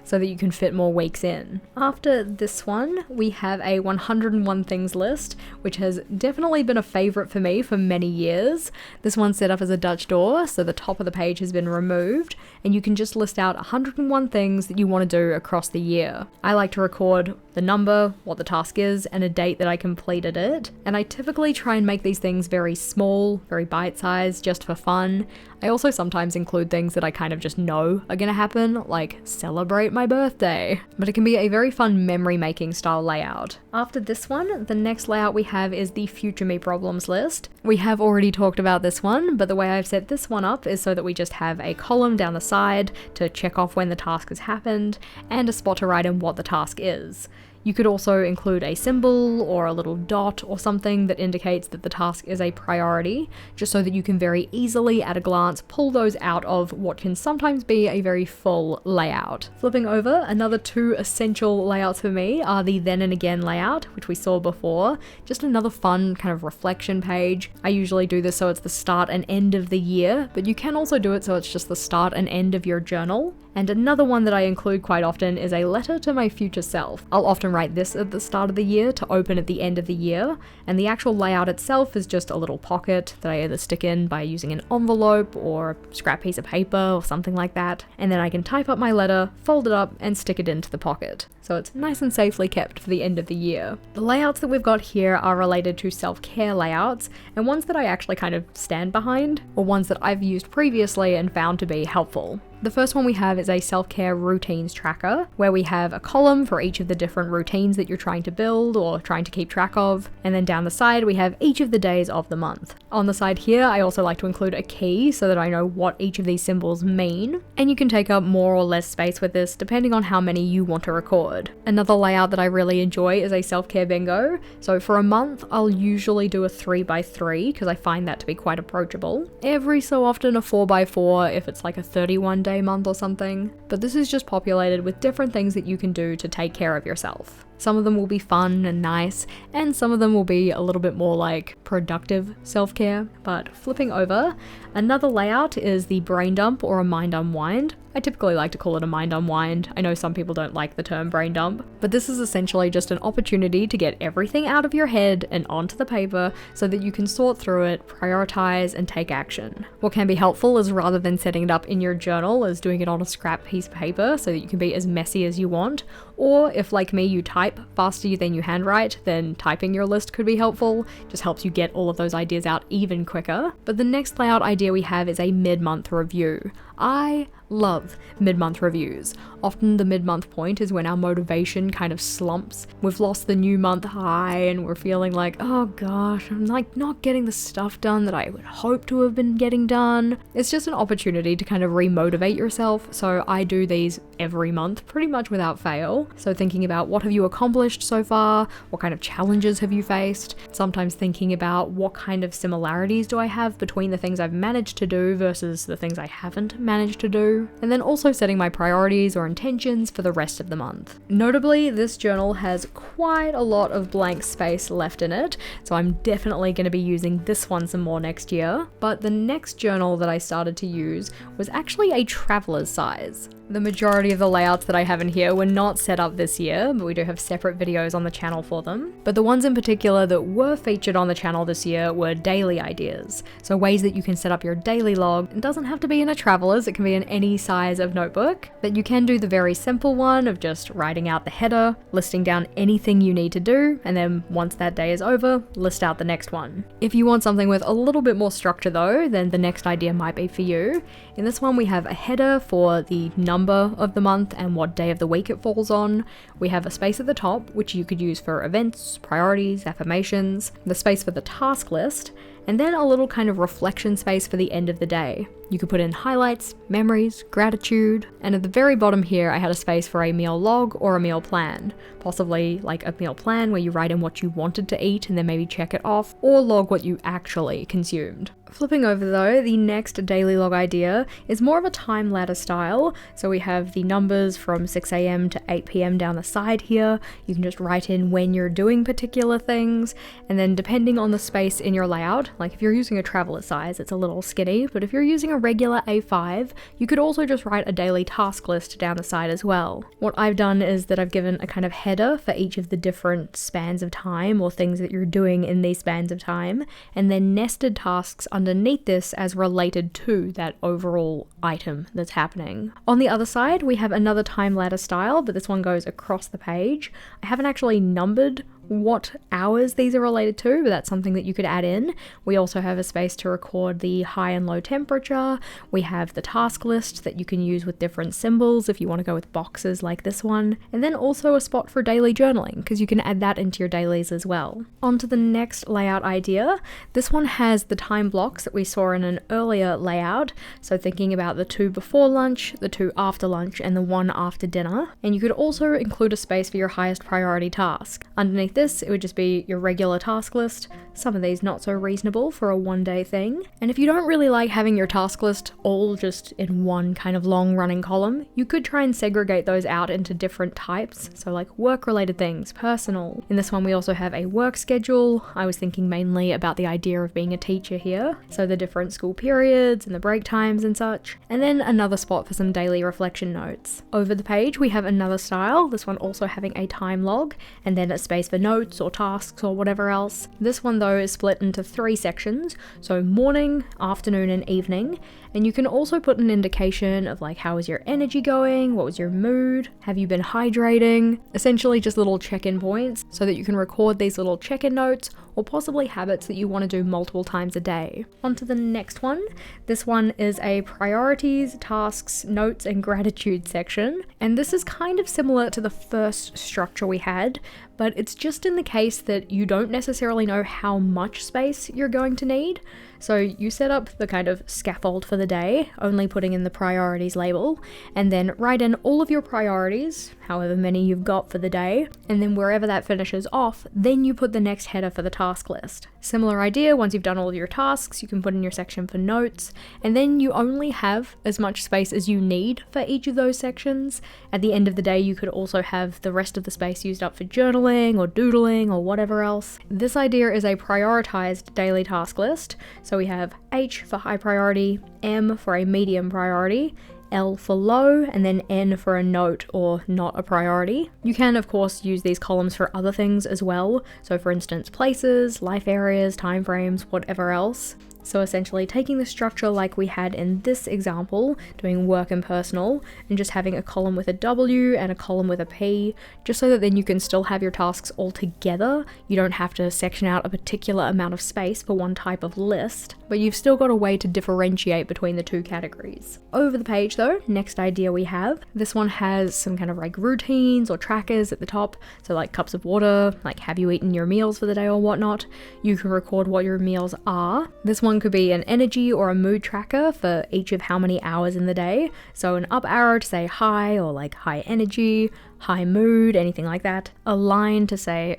so that you can fit more weeks in. After this one, we have a 101 things list, which has definitely been a favorite for me for many years. This one's set up as a Dutch door, so the top of the page has been removed, and you can just list out 101 things that you want to do across the year. I like to record the number, what the task is, and a date that I completed it, and I typically try and make these things very small, very bite-sized, just for fun. I also sometimes include things that I kind of just know are gonna happen, like celebrate my birthday. But it can be a very fun memory-making style layout. After this one, the next layout we have is the Future Me Problems list. We have already talked about this one, but the way I've set this one up is so that we just have a column down the side to check off when the task has happened, and a spot to write in what the task is. You could also include a symbol or a little dot or something that indicates that the task is a priority, just so that you can very easily at a glance pull those out of what can sometimes be a very full layout. Flipping over, another 2 essential layouts for me are the Then and Again layout, which we saw before, just another fun kind of reflection page. I usually do this so it's the start and end of the year, but you can also do it so it's just the start and end of your journal. And another one that I include quite often is a letter to my future self. I'll often write this at the start of the year to open at the end of the year, and the actual layout itself is just a little pocket that I either stick in by using an envelope or a scrap piece of paper or something like that, and then I can type up my letter, fold it up, and stick it into the pocket. So it's nice and safely kept for the end of the year. The layouts that we've got here are related to self-care layouts, and ones that I actually kind of stand behind, or ones that I've used previously and found to be helpful. The first one we have is a self-care routines tracker, where we have a column for each of the different routines that you're trying to build or trying to keep track of, and then down the side we have each of the days of the month. On the side here, I also like to include a key so that I know what each of these symbols mean, and you can take up more or less space with this depending on how many you want to record. Another layout that I really enjoy is a self-care bingo. So for a month, I'll usually do a 3x3 because I find that to be quite approachable. Every so often a 4x4 if it's like a 31-day month or something. But this is just populated with different things that you can do to take care of yourself. Some of them will be fun and nice, and some of them will be a little bit more like productive self-care. But flipping over, another layout is the brain dump or a mind unwind. I typically like to call it a mind unwind. I know some people don't like the term brain dump, but this is essentially just an opportunity to get everything out of your head and onto the paper so that you can sort through it, prioritize, and take action. What can be helpful is rather than setting it up in your journal, is doing it on a scrap piece of paper so that you can be as messy as you want. Or if, like me, you type faster than you handwrite, then typing your list could be helpful. Just helps you get all of those ideas out even quicker. But the next layout idea we have is a mid-month review. I love mid-month reviews. Often the mid-month point is when our motivation kind of slumps. We've lost the new month high and we're feeling like, oh gosh, I'm like not getting the stuff done that I would hope to have been getting done. It's just an opportunity to kind of re-motivate yourself. So I do these every month pretty much without fail. So thinking about what have you accomplished so far? What kind of challenges have you faced? Sometimes thinking about what kind of similarities do I have between the things I've managed to do versus the things I haven't managed to do. And then also setting my priorities or intentions for the rest of the month. Notably, this journal has quite a lot of blank space left in it, so I'm definitely going to be using this one some more next year. But the next journal that I started to use was actually a traveler's size. The majority of the layouts that I have in here were not set up this year, but we do have separate videos on the channel for them. But the ones in particular that were featured on the channel this year were daily ideas. So ways that you can set up your daily log. It doesn't have to be in a traveler's, it can be in any size of notebook. But you can do the very simple one of just writing out the header, listing down anything you need to do, and then once that day is over, list out the next one. If you want something with a little bit more structure though, then the next idea might be for you. In this one we have a header for the number of the month and what day of the week it falls on. We have a space at the top, which you could use for events, priorities, affirmations, the space for the task list, and then a little kind of reflection space for the end of the day. You could put in highlights, memories, gratitude, and at the very bottom here I had a space for a meal log or a meal plan. Possibly like a meal plan where you write in what you wanted to eat and then maybe check it off, or log what you actually consumed. Flipping over though, the next daily log idea is more of a time ladder style. So we have the numbers from 6 AM to 8 PM down the side here. You can just write in when you're doing particular things, and then depending on the space in your layout, like if you're using a traveler size, it's a little skinny, but if you're using a regular A5, you could also just write a daily task list down the side as well. What I've done is that I've given a kind of header for each of the different spans of time or things that you're doing in these spans of time, and then nested tasks underneath this as related to that overall item that's happening. On the other side, we have another time ladder style, but this one goes across the page. I haven't actually numbered what hours these are related to, but that's something that you could add in. We also have a space to record the high and low temperature. We have the task list that you can use with different symbols if you want to go with boxes like this one, and then also a spot for daily journaling because you can add that into your dailies as well. On to the next layout idea. This one has the time blocks that we saw in an earlier layout, so thinking about the 2 before lunch, the 2 after lunch, and the 1 after dinner. And you could also include a space for your highest priority task. Underneath this, it would just be your regular task list, some of these not so reasonable for a one-day thing. And if you don't really like having your task list all just in one kind of long running column, you could try and segregate those out into different types, so like work-related things, personal. In this one we also have a work schedule. I was thinking mainly about the idea of being a teacher here, so the different school periods and the break times and such. And then another spot for some daily reflection notes. Over the page we have another style, this one also having a time log, and then a space for notes or tasks or whatever else. This one though is split into 3 sections, so morning, afternoon and evening, And you can also put an indication of like, how is your energy going? What was your mood? Have you been hydrating? Essentially just little check-in points so that you can record these little check-in notes or possibly habits that you want to do multiple times a day. On to the next one. This one is a priorities, tasks, notes, and gratitude section. And this is kind of similar to the first structure we had, but it's just in the case that you don't necessarily know how much space you're going to need. So you set up the kind of scaffold for the day, only putting in the priorities label, and then write in all of your priorities, however many you've got for the day, and then wherever that finishes off, then you put the next header for the task list. Similar idea, once you've done all of your tasks, you can put in your section for notes, and then you only have as much space as you need for each of those sections. At the end of the day, you could also have the rest of the space used up for journaling or doodling or whatever else. This idea is a prioritized daily task list. So we have H for high priority, M for a medium priority, L for low, and then N for a note or not a priority. You can of course use these columns for other things as well. So for instance, places, life areas, timeframes, whatever else. So essentially taking the structure like we had in this example, doing work and personal, and just having a column with a W and a column with a P, just so that then you can still have your tasks all together. You don't have to section out a particular amount of space for one type of list, but you've still got a way to differentiate between the two categories. Over the page though, next idea we have, this one has some kind of like routines or trackers at the top. So like cups of water, like have you eaten your meals for the day or whatnot. You can record what your meals are. This one could be an energy or a mood tracker for each of how many hours in the day. So an up arrow to say high or like high energy, high mood, anything like that. A line to say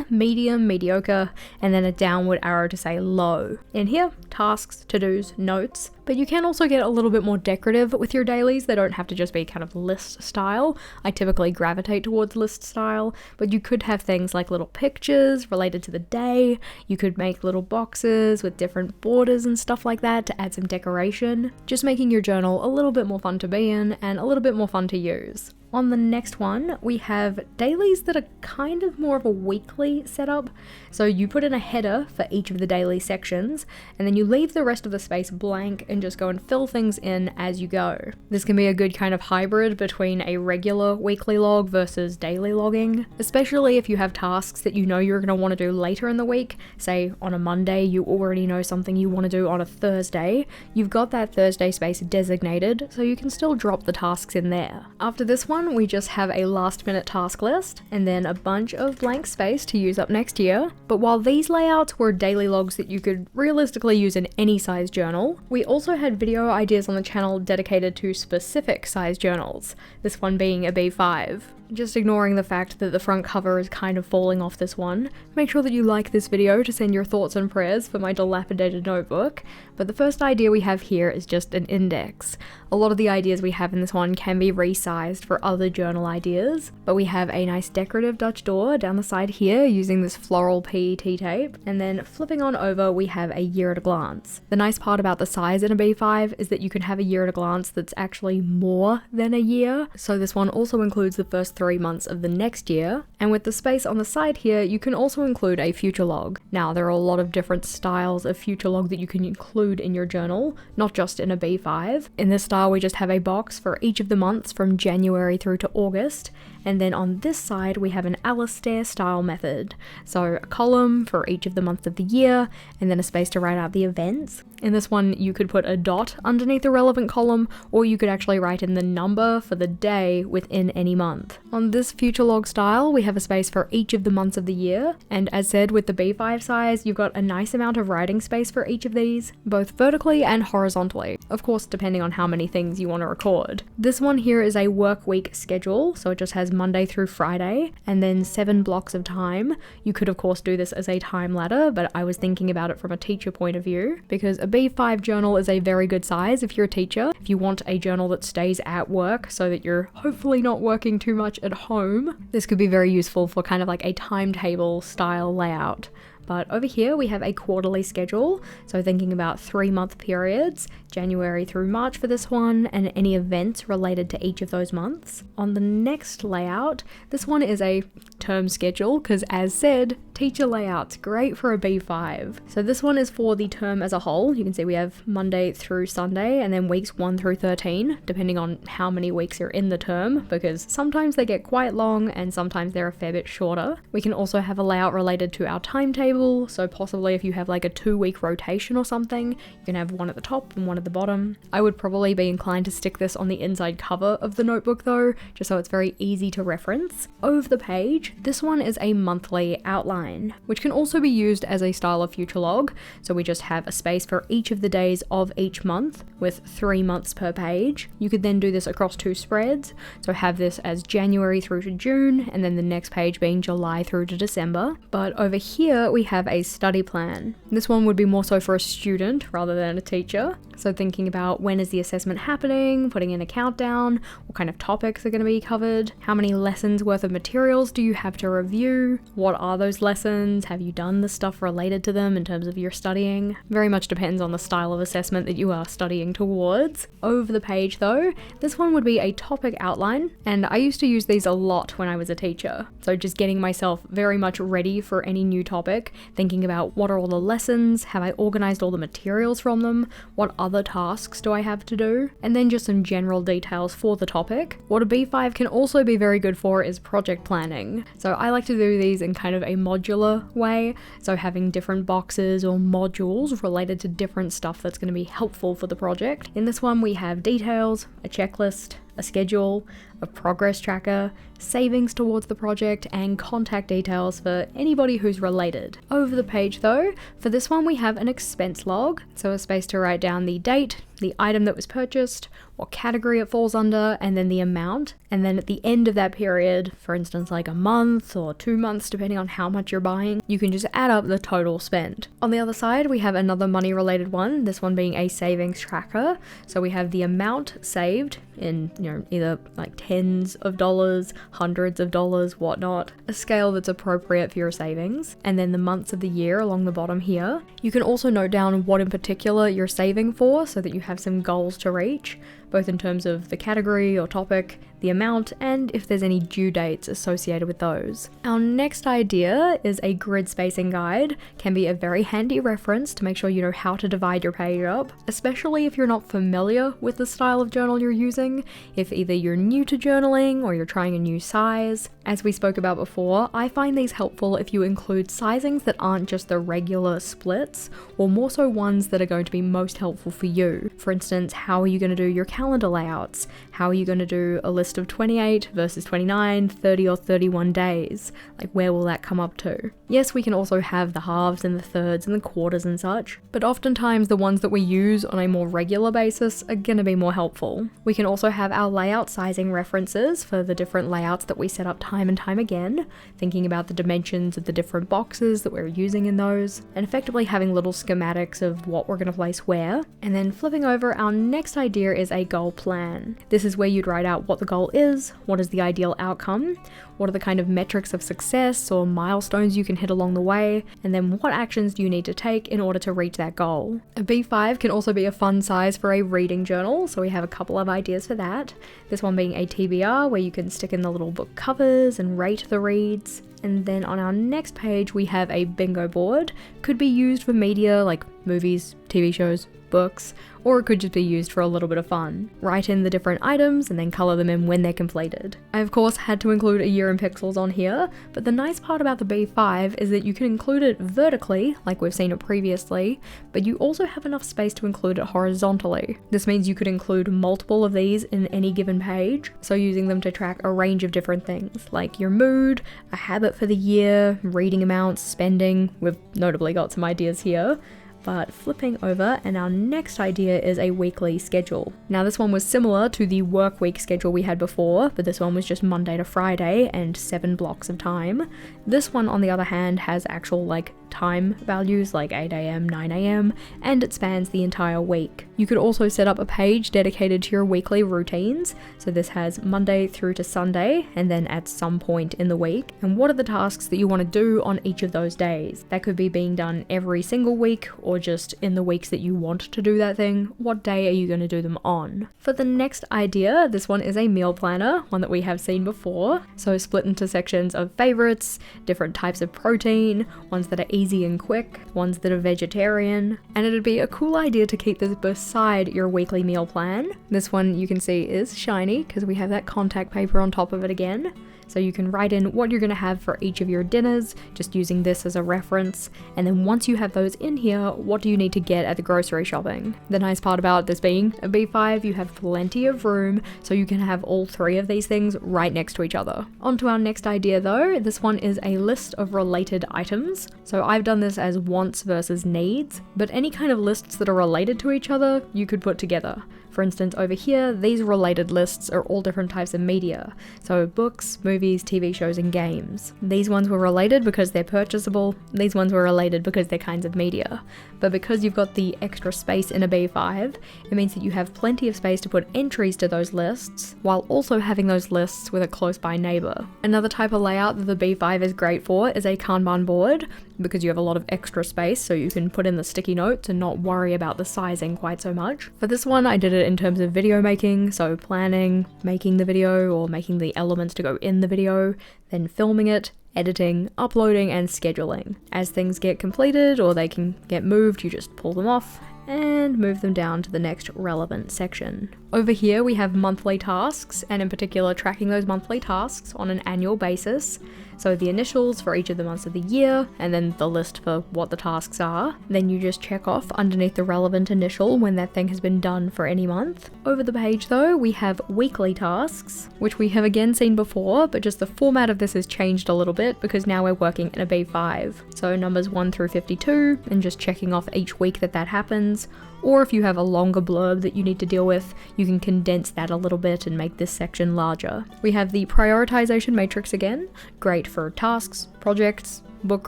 medium, mediocre, and then a downward arrow to say low. In here, tasks, to-dos, notes. But you can also get a little bit more decorative with your dailies. They don't have to just be kind of list style. I typically gravitate towards list style, but you could have things like little pictures related to the day. You could make little boxes with different borders and stuff like that to add some decoration, just making your journal a little bit more fun to be in and a little bit more fun to use. On the next one, we have dailies that are kind of more of a weekly setup. So you put in a header for each of the daily sections, and then you leave the rest of the space blank and just go and fill things in as you go. This can be a good kind of hybrid between a regular weekly log versus daily logging, especially if you have tasks that you know you're going to want to do later in the week. Say on a Monday, you already know something you want to do on a Thursday. You've got that Thursday space designated, so you can still drop the tasks in there. After this one, we just have a last minute task list and then a bunch of blank space to use up next year. But while these layouts were daily logs that you could realistically use in any size journal, we also had video ideas on the channel dedicated to specific size journals, this one being a B5. Just ignoring the fact that the front cover is kind of falling off this one, make sure that you like this video to send your thoughts and prayers for my dilapidated notebook. But the first idea we have here is just an index. A lot of the ideas we have in this one can be resized for other journal ideas, but we have a nice decorative Dutch door down the side here using this floral PET tape, and then flipping on over we have a year at a glance. The nice part about the size in a B5 is that you can have a year at a glance that's actually more than a year, so this one also includes the first 3 months of the next year, and with the space on the side here you can also include a future log. Now there are a lot of different styles of future log that you can include in your journal, not just in a B5. In this style we just have a box for each of the months from January through to August, and then on this side we have an Alistair style method. So a column for each of the months of the year, and then a space to write out the events. In this one you could put a dot underneath the relevant column, or you could actually write in the number for the day within any month. On this future log style we have a space for each of the months of the year, and as said with the B5 size you've got a nice amount of writing space for each of these, both vertically and horizontally, of course depending on how many things you want to record. This one here is a work week schedule, so it just has Monday through Friday, and then 7 blocks of time. You could of course do this as a time ladder, but I was thinking about it from a teacher point of view, because a B5 journal is a very good size if you're a teacher. If you want a journal that stays at work so that you're hopefully not working too much at home, this could be very useful for kind of like a timetable style layout. But over here we have a quarterly schedule, so thinking about 3-month periods, January through March for this one, and any events related to each of those months. On the next layout, this one is a term schedule, because as said, teacher layout's great for a B5. So this one is for the term as a whole. You can see we have Monday through Sunday, and then weeks 1 through 13, depending on how many weeks are in the term, because sometimes they get quite long and sometimes they're a fair bit shorter. We can also have a layout related to our timetable, so possibly if you have like a 2-week rotation or something, you can have one at the top and one at the bottom. I would probably be inclined to stick this on the inside cover of the notebook though, just so it's very easy to reference. Over the page, this one is a monthly outline, which can also be used as a style of future log, so we just have a space for each of the days of each month with 3 months per page. You could then do this across 2 spreads, so have this as January through to June, and then the next page being July through to December. But over here we have a study plan. This one would be more so for a student rather than a teacher. So thinking about when is the assessment happening, putting in a countdown, what kind of topics are going to be covered, how many lessons worth of materials do you have to review, what are those lessons, have you done the stuff related to them in terms of your studying. Very much depends on the style of assessment that you are studying towards. Over the page though, this one would be a topic outline, and I used to use these a lot when I was a teacher. So just getting myself very much ready for any new topic, thinking about what are all the lessons, have I organized all the materials from them, what other tasks do I have to do, and then just some general details for the topic. What a B5 can also be very good for is project planning. So I like to do these in kind of a modular way, so having different boxes or modules related to different stuff that's going to be helpful for the project. In this one we have details, a checklist, a schedule, a progress tracker, savings towards the project, and contact details for anybody who's related. Over the page though, for this one we have an expense log, so a space to write down the date, the item that was purchased, what category it falls under, and then the amount. And then at the end of that period, for instance like a month or 2 months depending on how much you're buying, you can just add up the total spent. On the other side we have another money related one, this one being a savings tracker. So we have the amount saved in, either like tens of dollars, hundreds of dollars, whatnot, a scale that's appropriate for your savings, and then the months of the year along the bottom here. You can also note down what in particular you're saving for so that you have some goals to reach, both in terms of the category or topic, the amount, and if there's any due dates associated with those. Our next idea is a grid spacing guide. Can be a very handy reference to make sure you know how to divide your page up, especially if you're not familiar with the style of journal you're using, if either you're new to journaling or you're trying a new size. As we spoke about before, I find these helpful if you include sizings that aren't just the regular splits, or more so ones that are going to be most helpful for you. For instance, how are you going to do your calendar layouts? How are you going to do a list of 28 versus 29, 30 or 31 days? Like, where will that come up to? Yes, we can also have the halves and the thirds and the quarters and such, but oftentimes the ones that we use on a more regular basis are going to be more helpful. We can also have our layout sizing references for the different layouts that we set up time and time again, thinking about the dimensions of the different boxes that we're using in those, and effectively having little schematics of what we're going to place where. And then flipping over, our next idea is a goal plan. This is where you'd write out what the goal is, what is the ideal outcome, what are the kind of metrics of success or milestones you can hit along the way, and then what actions do you need to take in order to reach that goal. A B5 can also be a fun size for a reading journal, so we have a couple of ideas for that. This one being a TBR, where you can stick in the little book covers and rate the reads. And then on our next page we have a bingo board. Could be used for media like movies, TV shows, books, or it could just be used for a little bit of fun. Write in the different items and then colour them in when they're completed. I of course had to include a year in pixels on here, but the nice part about the B5 is that you can include it vertically, like we've seen it previously, but you also have enough space to include it horizontally. This means you could include multiple of these in any given page, so using them to track a range of different things, like your mood, a habit for the year, reading amounts, spending. We've notably got some ideas here. But flipping over, and our next idea is a weekly schedule. Now this one was similar to the work week schedule we had before, but this one was just Monday to Friday and 7 blocks of time. This one, on the other hand, has actual time values like 8 a.m, 9 a.m, and it spans the entire week. You could also set up a page dedicated to your weekly routines. So this has Monday through to Sunday, and then at some point in the week, and what are the tasks that you want to do on each of those days. That could be being done every single week, or just in the weeks that you want to do that thing. What day are you going to do them on? For the next idea, this one is a meal planner, one that we have seen before. So split into sections of favorites, different types of protein, ones that are easy and quick, ones that are vegetarian, and it'd be a cool idea to keep this beside your weekly meal plan. This one you can see is shiny because we have that contact paper on top of it again. So you can write in what you're going to have for each of your dinners, just using this as a reference. And then once you have those in here, what do you need to get at the grocery shopping? The nice part about this being a B5, you have plenty of room, so you can have all 3 of these things right next to each other. On to our next idea though, this one is a list of related items. So I've done this as wants versus needs, but any kind of lists that are related to each other, you could put together. For instance, over here, these related lists are all different types of media. So books, movies, TV shows, and games. These ones were related because they're purchasable. These ones were related because they're kinds of media. But because you've got the extra space in a B5, it means that you have plenty of space to put entries to those lists, while also having those lists with a close by neighbor. Another type of layout that the B5 is great for is a Kanban board, because you have a lot of extra space, so you can put in the sticky notes and not worry about the sizing quite so much. For this one, I did it in terms of video making, so planning, making the video, or making the elements to go in the video, then filming it, editing, uploading, and scheduling. As things get completed or they can get moved, you just pull them off and move them down to the next relevant section. Over here we have monthly tasks, and in particular tracking those monthly tasks on an annual basis. So the initials for each of the months of the year, and then the list for what the tasks are. Then you just check off underneath the relevant initial when that thing has been done for any month. Over the page though, we have weekly tasks, which we have again seen before, but just the format of this has changed a little bit because now we're working in a B5. So numbers 1 through 52, and just checking off each week that happens. Or if you have a longer blurb that you need to deal with, you can condense that a little bit and make this section larger. We have the prioritization matrix again, great for tasks, projects, book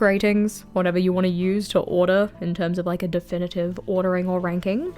ratings, whatever you want to use to order in terms of a definitive ordering or ranking.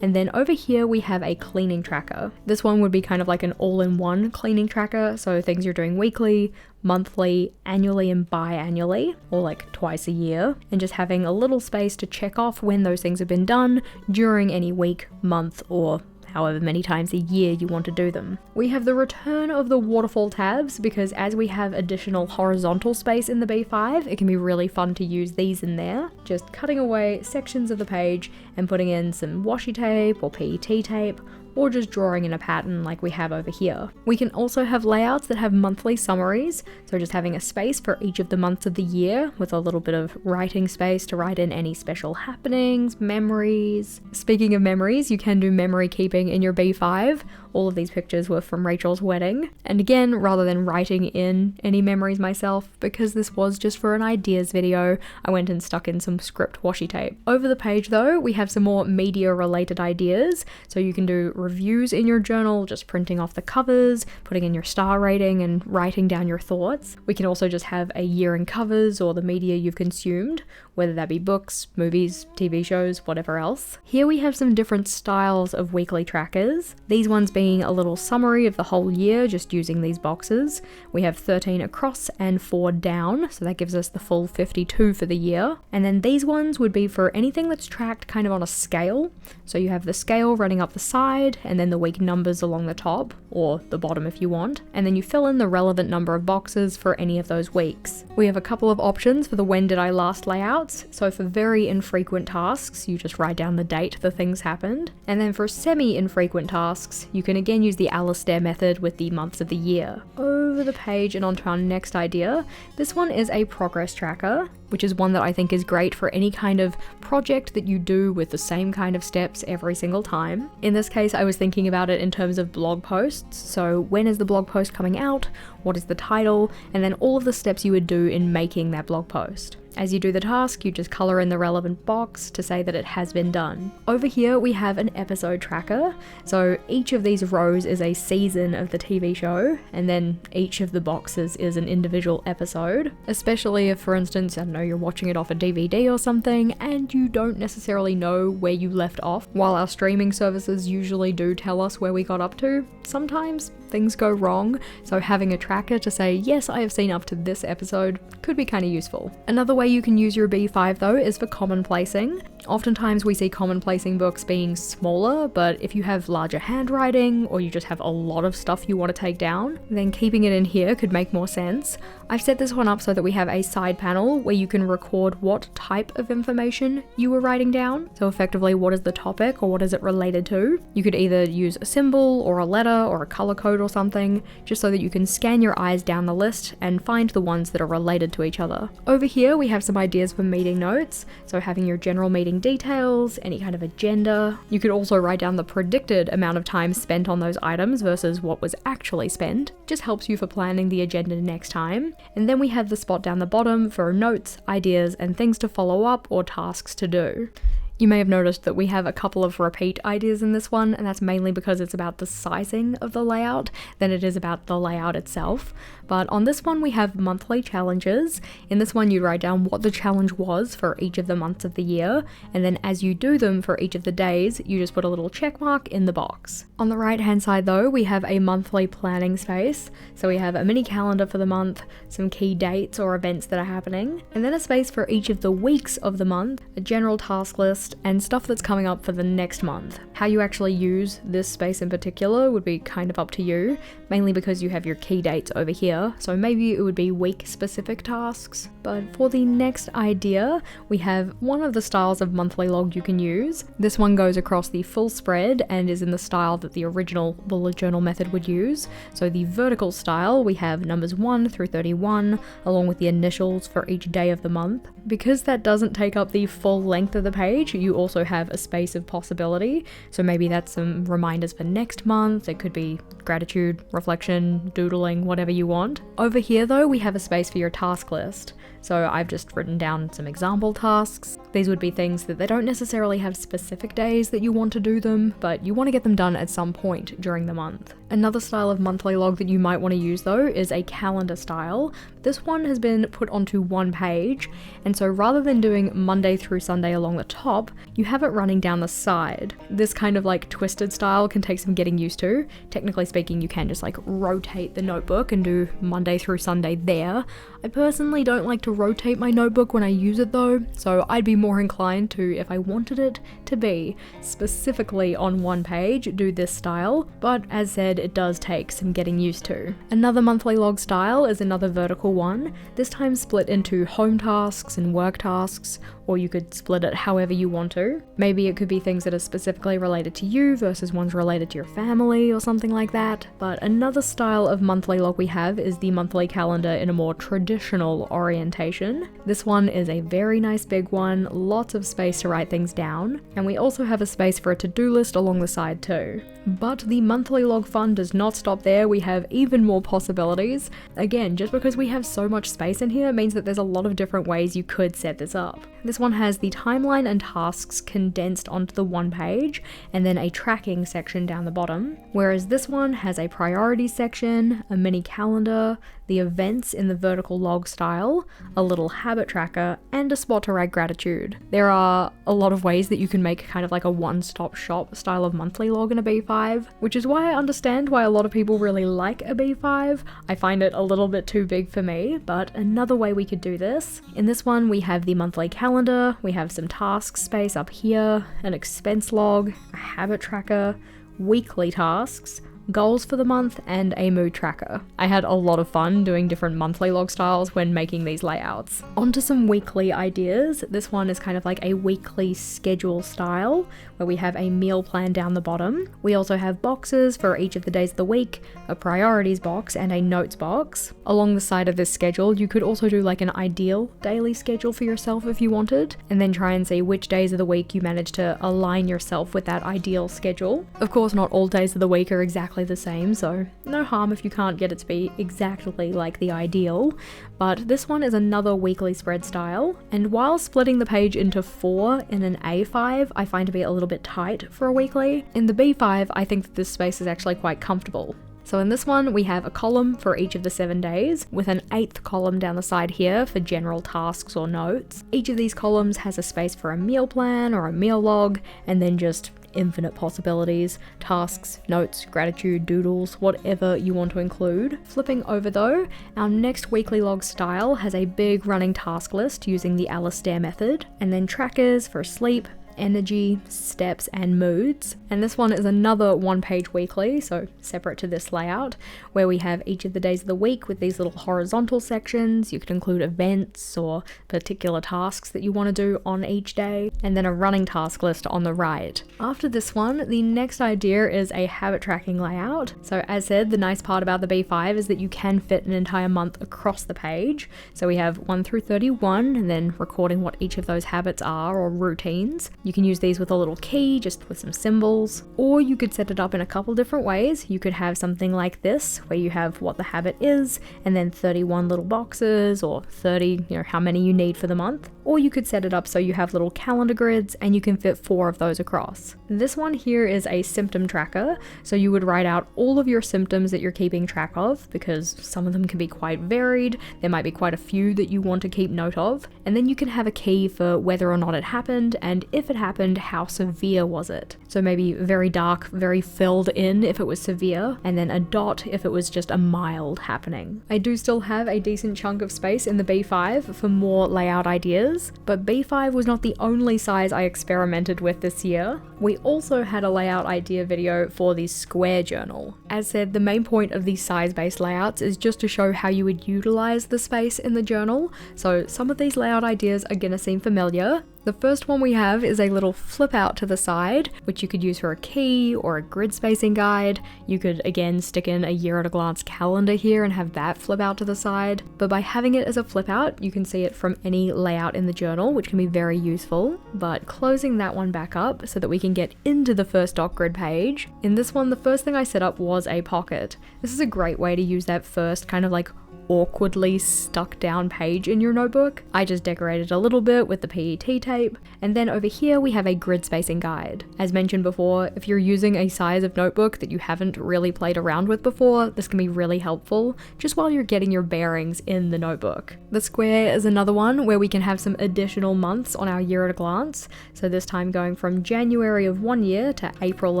And then over here we have a cleaning tracker. This one would be kind of like an all-in-one cleaning tracker, so things you're doing weekly, monthly, annually, and biannually, or twice a year, and just having a little space to check off when those things have been done during any week, month, or however many times a year you want to do them. We have the return of the waterfall tabs, because as we have additional horizontal space in the B5, it can be really fun to use these in there. Just cutting away sections of the page and putting in some washi tape or PET tape, or just drawing in a pattern like we have over here. We can also have layouts that have monthly summaries, so just having a space for each of the months of the year with a little bit of writing space to write in any special happenings, memories. Speaking of memories, you can do memory keeping in your B5. All of these pictures were from Rachel's wedding. And again, rather than writing in any memories myself, because this was just for an ideas video, I went and stuck in some script washi tape. Over the page though, we have some more media related ideas. So you can do reviews in your journal, just printing off the covers, putting in your star rating and writing down your thoughts. We can also just have a year in covers or the media you've consumed, whether that be books, movies, TV shows, whatever else. Here we have some different styles of weekly trackers. These ones being a little summary of the whole year, just using these boxes. We have 13 across and 4 down, so that gives us the full 52 for the year. And then these ones would be for anything that's tracked kind of on a scale. So you have the scale running up the side, and then the week numbers along the top, or the bottom if you want, and then you fill in the relevant number of boxes for any of those weeks. We have a couple of options for the when did I last layouts. So for very infrequent tasks, you just write down the date the things happened. And then for semi-infrequent tasks, you can again use the Alistair method with the months of the year. Over the page and onto our next idea. This one is a progress tracker. which is one that I think is great for any kind of project that you do with the same kind of steps every single time. In this case, I was thinking about it in terms of blog posts. So when is the blog post coming out? What is the title? And then all of the steps you would do in making that blog post. As you do the task, you just color in the relevant box to say that it has been done. Over here, we have an episode tracker. So each of these rows is a season of the TV show, and then each of the boxes is an individual episode. Especially if, for instance, I don't know, you're watching it off a DVD or something, and you don't necessarily know where you left off. While our streaming services usually do tell us where we got up to, sometimes things go wrong, so having a tracker to say, yes, I have seen up to this episode could be kind of useful. Another way you can use your B5 though is for common placing. Oftentimes we see common placing books being smaller, but if you have larger handwriting or you just have a lot of stuff you want to take down, then keeping it in here could make more sense. I've set this one up so that we have a side panel where you can record what type of information you were writing down. So effectively, what is the topic or what is it related to? You could either use a symbol or a letter or a color code or something, just so that you can scan your eyes down the list and find the ones that are related to each other. Over here, we have some ideas for meeting notes. So having your general meeting details, any kind of agenda. You could also write down the predicted amount of time spent on those items versus what was actually spent. Just helps you for planning the agenda next time. And then we have the spot down the bottom for notes, ideas, and things to follow up or tasks to do. You may have noticed that we have a couple of repeat ideas in this one, and that's mainly because it's about the sizing of the layout than it is about the layout itself. But on this one we have monthly challenges. In this one you write down what the challenge was for each of the months of the year, and then as you do them for each of the days, you just put a little check mark in the box. On the right hand side though, we have a monthly planning space. So we have a mini calendar for the month, some key dates or events that are happening, and then a space for each of the weeks of the month, a general task list, and stuff that's coming up for the next month. How you actually use this space in particular would be kind of up to you, mainly because you have your key dates over here, so maybe it would be week-specific tasks. But for the next idea, we have one of the styles of monthly log you can use. This one goes across the full spread and is in the style that the original bullet journal method would use. So the vertical style, we have numbers 1 through 31, along with the initials for each day of the month. Because that doesn't take up the full length of the page, you also have a space of possibility. So maybe that's some reminders for next month. It could be gratitude, reflection, doodling, whatever you want. Over here though, we have a space for your task list. So I've just written down some example tasks. These would be things that they don't necessarily have specific days that you want to do them, but you want to get them done at some point during the month. Another style of monthly log that you might want to use though is a calendar style. This one has been put onto one page, and so rather than doing Monday through Sunday along the top, you have it running down the side. This kind of like twisted style can take some getting used to. Technically speaking, you can just like rotate the notebook and do Monday through Sunday there. I personally don't like to rotate my notebook when I use it though, so I'd be more inclined to, if I wanted it to be specifically on one page, do this style, but as said, it does take some getting used to. Another monthly log style is another vertical one, this time split into home tasks and work tasks, or you could split it however you want to. Maybe it could be things that are specifically related to you versus ones related to your family or something like that. But another style of monthly log we have is the monthly calendar in a more traditional orientation. This one is a very nice big one, lots of space to write things down, and we also have a space for a to-do list along the side too. But the monthly log fun does not stop there, we have even more possibilities. Again, just because we have so much space in here means that there's a lot of different ways you could set this up. This one has the timeline and tasks condensed onto the one page, and then a tracking section down the bottom, whereas this one has a priority section, a mini calendar, the events in the vertical log style, a little habit tracker, and a spot to write gratitude. There are a lot of ways that you can make kind of like a one-stop shop style of monthly log in a B5, which is why I understand why a lot of people really like a B5. I find it a little bit too big for me, but another way we could do this. In this one, we have the monthly calendar, we have some task space up here, an expense log, a habit tracker, weekly tasks, goals for the month, and a mood tracker. I had a lot of fun doing different monthly log styles when making these layouts. Onto some weekly ideas. This one is kind of like a weekly schedule style where we have a meal plan down the bottom. We also have boxes for each of the days of the week, a priorities box, and a notes box. Along the side of this schedule, you could also do like an ideal daily schedule for yourself if you wanted, and then try and see which days of the week you manage to align yourself with that ideal schedule. Of course, not all days of the week are exactly the same, so no harm if you can't get it to be exactly like the ideal, but this one is another weekly spread style, and while splitting the page into 4 in an A5 I find to be a little bit tight for a weekly, in the B5 I think that this space is actually quite comfortable. So in this one, we have a column for each of the 7 days, with an 8th column down the side here for general tasks or notes. Each of these columns has a space for a meal plan or a meal log, and then just infinite possibilities, tasks, notes, gratitude, doodles, whatever you want to include. Flipping over though, our next weekly log style has a big running task list using the Alistair method, and then trackers for sleep, energy, steps, and moods. And this one is another 1-page weekly, so separate to this layout, where we have each of the days of the week with these little horizontal sections. You could include events or particular tasks that you want to do on each day, and then a running task list on the right. After this one, the next idea is a habit tracking layout. So as said, the nice part about the B5 is that you can fit an entire month across the page. So we have 1 through 31, and then recording what each of those habits are or routines. You can use these with a little key, just with some symbols, or you could set it up in a couple different ways. You could have something like this, where you have what the habit is, and then 31 little boxes, or 30, how many you need for the month. Or you could set it up so you have little calendar grids, and you can fit 4 of those across. This one here is a symptom tracker, so you would write out all of your symptoms that you're keeping track of, because some of them can be quite varied. There might be quite a few that you want to keep note of, and then you can have a key for whether or not it happened, and if it happened, how severe was it. So maybe very dark, very filled in if it was severe, and then a dot if it was just a mild happening. I do still have a decent chunk of space in the B5 for more layout ideas, but B5 was not the only size I experimented with this year. We also had a layout idea video for the square journal. As said, the main point of these size-based layouts is just to show how you would utilize the space in the journal, so some of these layout ideas are gonna seem familiar. The first one we have is a little flip out to the side, which you could use for a key or a grid spacing guide. You could again stick in a year at a glance calendar here and have that flip out to the side. But by having it as a flip out, you can see it from any layout in the journal, which can be very useful. But closing that one back up so that we can get into the first doc grid page. In this one, the first thing I set up was a pocket. This is a great way to use that first kind of like awkwardly stuck down page in your notebook. I just decorated a little bit with the PET tape, and then over here we have a grid spacing guide. As mentioned before, if you're using a size of notebook that you haven't really played around with before, this can be really helpful just while you're getting your bearings in the notebook. The square is another one where we can have some additional months on our year at a glance, so this time going from January of one year to April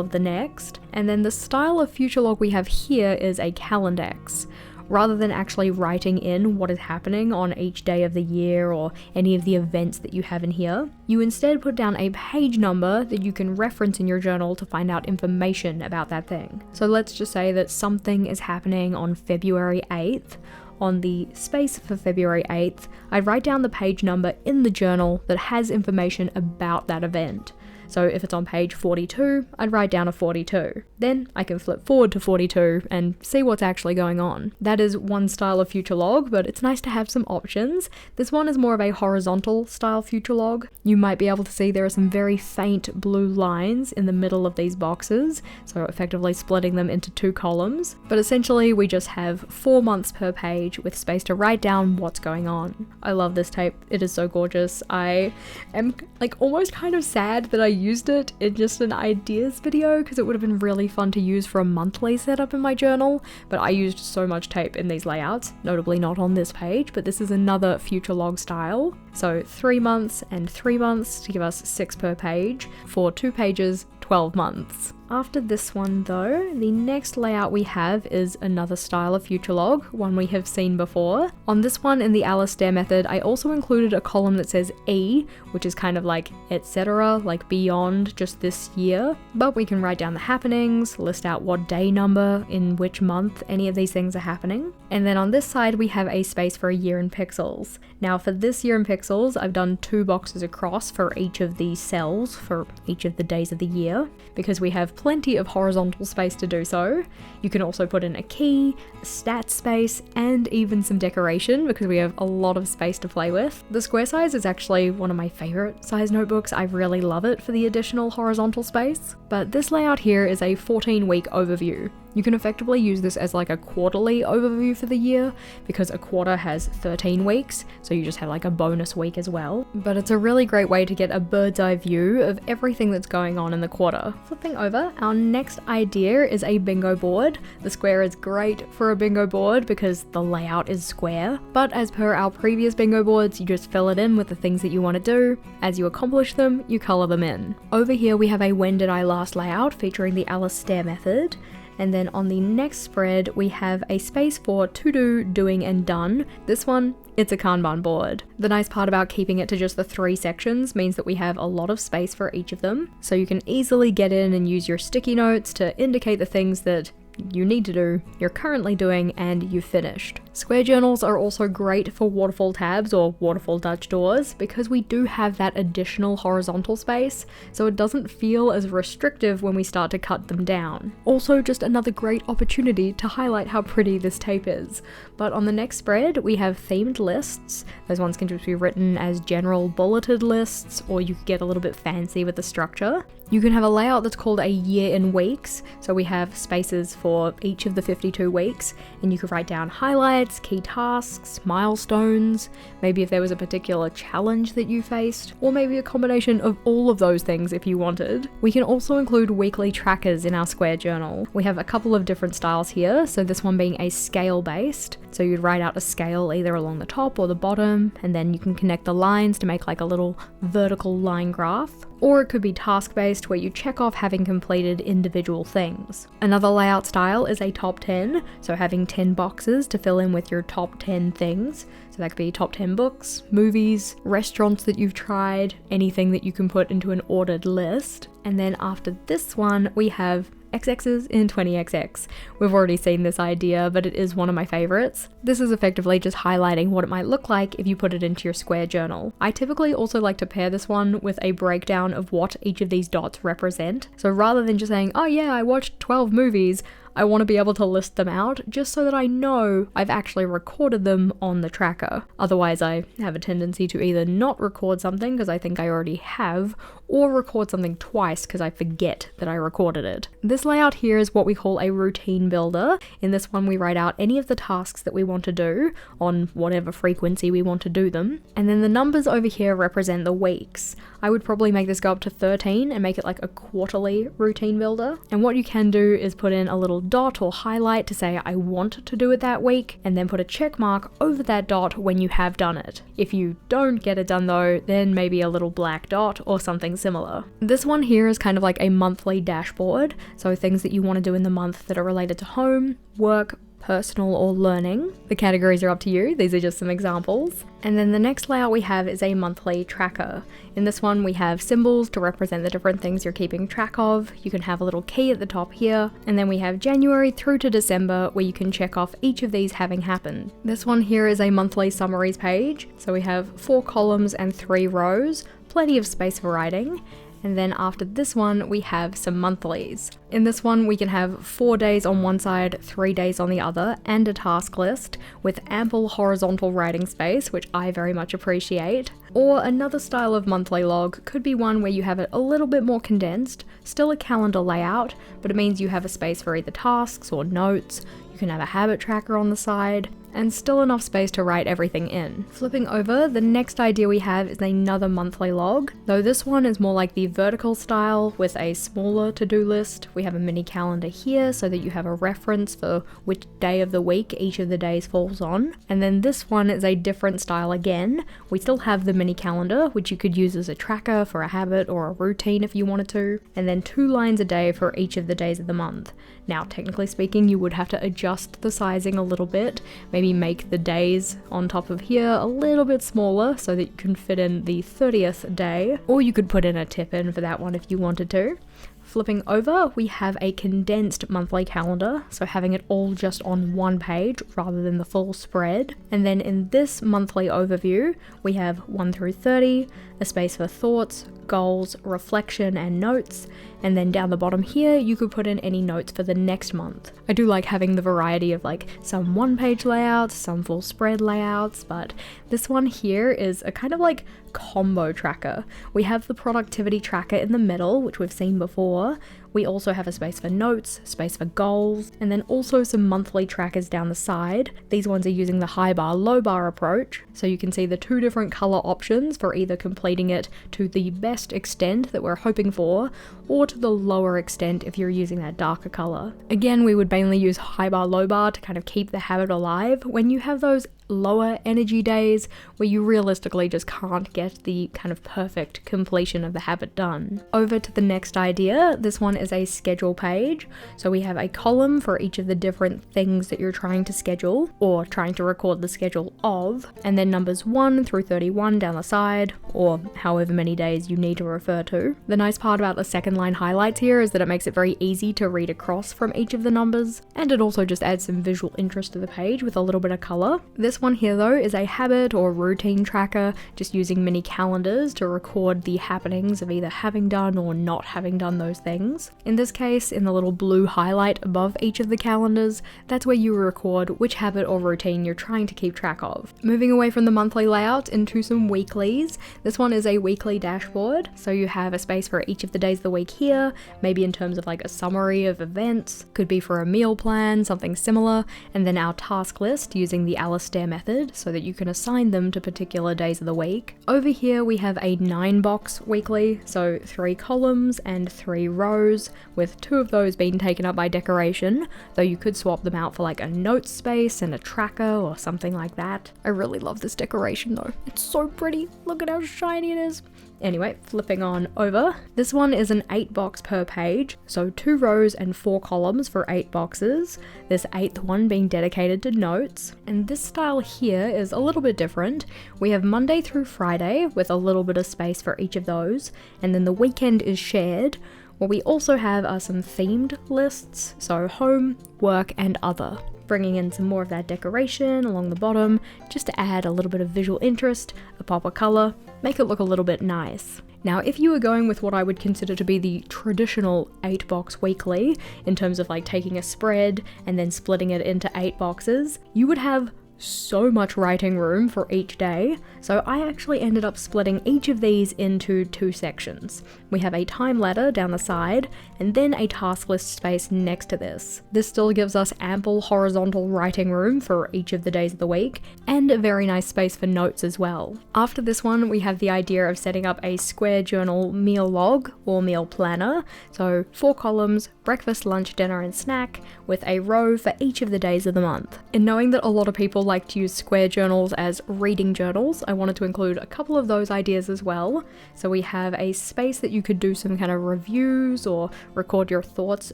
of the next. And then the style of future log we have here is a calendex. Rather than actually writing in what is happening on each day of the year or any of the events that you have in here, you instead put down a page number that you can reference in your journal to find out information about that thing. So let's just say that something is happening on February 8th. On the space for February 8th, I'd write down the page number in the journal that has information about that event. So if it's on page 42, I'd write down a 42. Then I can flip forward to 42 and see what's actually going on. That is one style of future log, but it's nice to have some options. This one is more of a horizontal style future log. You might be able to see there are some very faint blue lines in the middle of these boxes, so effectively splitting them into 2 columns. But essentially we just have 4 months per page with space to write down what's going on. I love this tape. It is so gorgeous. I am almost kind of sad that I used it in just an ideas video because it would have been really fun to use for a monthly setup in my journal, but I used so much tape in these layouts, notably not on this page, but this is another future log style. So 3 months and 3 months to give us 6 per page. For 2 pages, 12 months. After this one though, the next layout we have is another style of future log, one we have seen before. On this one in the Alistair method, I also included a column that says E, which is kind of like etc., like beyond just this year, but we can write down the happenings, list out what day number, in which month any of these things are happening. And then on this side we have a space for a year in pixels. Now for this year in pixels, I've done 2 boxes across for each of these cells for each of the days of the year, because we have plenty of horizontal space to do so. You can also put in a key, a stat space, and even some decoration because we have a lot of space to play with. The square size is actually one of my favorite size notebooks. I really love it for the additional horizontal space. But this layout here is a 14-week overview. You can effectively use this as like a quarterly overview for the year because a quarter has 13 weeks, so you just have like a bonus week as well. But it's a really great way to get a bird's eye view of everything that's going on in the quarter. Flipping over, our next idea is a bingo board. The square is great for a bingo board because the layout is square, but as per our previous bingo boards, you just fill it in with the things that you want to do. As you accomplish them, you color them in. Over here we have a when did I last layout featuring the Alistair method. And then on the next spread, we have a space for to do, doing, and done. This one, it's a Kanban board. The nice part about keeping it to just the 3 sections means that we have a lot of space for each of them. So you can easily get in and use your sticky notes to indicate the things that you need to do, you're currently doing, and you've finished. Square journals are also great for waterfall tabs or waterfall Dutch doors because we do have that additional horizontal space, so it doesn't feel as restrictive when we start to cut them down. Also, just another great opportunity to highlight how pretty this tape is. But on the next spread, we have themed lists. Those ones can just be written as general bulleted lists, or you could get a little bit fancy with the structure. You can have a layout that's called a year in weeks, so we have spaces for each of the 52 weeks, and you could write down highlights, key tasks, milestones, maybe if there was a particular challenge that you faced, or maybe a combination of all of those things if you wanted. We can also include weekly trackers in our square journal. We have a couple of different styles here, so this one being a scale based, so you'd write out a scale either along the top or the bottom, and then you can connect the lines to make like a little vertical line graph. Or it could be task-based where you check off having completed individual things. Another layout style is a top 10, so having 10 boxes to fill in with your top 10 things. So that could be top 10 books, movies, restaurants that you've tried, anything that you can put into an ordered list. And then after this one, we have XXs in 20XX. We've already seen this idea, but it is one of my favorites. This is effectively just highlighting what it might look like if you put it into your square journal. I typically also like to pair this one with a breakdown of what each of these dots represent. So rather than just saying, oh yeah, I watched 12 movies, I want to be able to list them out just so that I know I've actually recorded them on the tracker. Otherwise, I have a tendency to either not record something because I think I already have, or record something twice because I forget that I recorded it. This layout here is what we call a routine builder. In this one, we write out any of the tasks that we want to do on whatever frequency we want to do them. And then the numbers over here represent the weeks. I would probably make this go up to 13 and make it like a quarterly routine builder. And what you can do is put in a little dot or highlight to say I want to do it that week, and then put a check mark over that dot when you have done it. If you don't get it done though, then maybe a little black dot or something similar. This one here is kind of like a monthly dashboard, so things that you want to do in the month that are related to home, work, personal, or learning. The categories are up to you, these are just some examples. And then the next layout we have is a monthly tracker. In this one we have symbols to represent the different things you're keeping track of. You can have a little key at the top here, and then we have January through to December where you can check off each of these having happened. This one here is a monthly summaries page, so we have 4 columns and 3 rows, plenty of space for writing. And then after this one, we have some monthlies. In this one, we can have 4 days on one side, 3 days on the other, and a task list with ample horizontal writing space, which I very much appreciate. Or another style of monthly log could be one where you have it a little bit more condensed, still a calendar layout, but it means you have a space for either tasks or notes. You can have a habit tracker on the side, and still enough space to write everything in. Flipping over, the next idea we have is another monthly log, though this one is more like the vertical style with a smaller to-do list. We have a mini calendar here so that you have a reference for which day of the week each of the days falls on. And then this one is a different style again. We still have the mini calendar, which you could use as a tracker for a habit or a routine if you wanted to, and then 2 lines a day for each of the days of the month. Now, technically speaking, you would have to adjust the sizing a little bit, maybe make the days on top of here a little bit smaller so that you can fit in the 30th day, or you could put in a tip in for that one if you wanted to. Flipping over, we have a condensed monthly calendar, so having it all just on one page rather than the full spread. And then in this monthly overview, we have 1 through 30, a space for thoughts, goals, reflection, and notes. And then down the bottom here, you could put in any notes for the next month. I do like having the variety of like some one-page layouts, some full spread layouts, but this one here is a kind of like combo tracker. We have the productivity tracker in the middle, which we've seen before. We also have a space for notes, space for goals, and then also some monthly trackers down the side. These ones are using the high bar, low bar approach, so you can see the 2 different color options for either completing it to the best extent that we're hoping for, or to the lower extent if you're using that darker color. Again, we would mainly use high bar, low bar to kind of keep the habit alive when you have those lower energy days where you realistically just can't get the kind of perfect completion of the habit done. Over to the next idea, this one is a schedule page. So we have a column for each of the different things that you're trying to schedule or trying to record the schedule of, and then numbers 1 through 31 down the side, or however many days you need to refer to. The nice part about the second line highlights here is that it makes it very easy to read across from each of the numbers, and it also just adds some visual interest to the page with a little bit of color. This one here though is a habit or routine tracker, just using mini calendars to record the happenings of either having done or not having done those things. In this case, in the little blue highlight above each of the calendars, that's where you record which habit or routine you're trying to keep track of. Moving away from the monthly layout into some weeklies, this one is a weekly dashboard, so you have a space for each of the days of the week here, maybe in terms of like a summary of events, could be for a meal plan, something similar, and then our task list using the Alistair method so that you can assign them to particular days of the week. Over here we have a 9-box weekly, so 3 columns and 3 rows, with 2 of those being taken up by decoration, though you could swap them out for like a notes space and a tracker or something like that. I really love this decoration though. It's so pretty. Look at how shiny it is. Anyway, flipping on over. This one is an 8-box per page, so 2 rows and 4 columns for 8 boxes. This 8th one being dedicated to notes. And this style here is a little bit different. We have Monday through Friday with a little bit of space for each of those, and then the weekend is shared. What we also have are some themed lists, so home, work, and other. Bringing in some more of that decoration along the bottom, just to add a little bit of visual interest, a pop of colour, make it look a little bit nice. Now, if you were going with what I would consider to be the traditional 8-box weekly, in terms of like taking a spread and then splitting it into 8 boxes, you would have so much writing room for each day, so I actually ended up splitting each of these into 2 sections. We have a time ladder down the side, and then a task list space next to this. This still gives us ample horizontal writing room for each of the days of the week, and a very nice space for notes as well. After this one, we have the idea of setting up a square journal meal log or meal planner, so 4 columns, breakfast, lunch, dinner, and snack, with a row for each of the days of the month. In knowing that a lot of people like to use square journals as reading journals, I wanted to include a couple of those ideas as well. So we have a space that you could do some kind of reviews or record your thoughts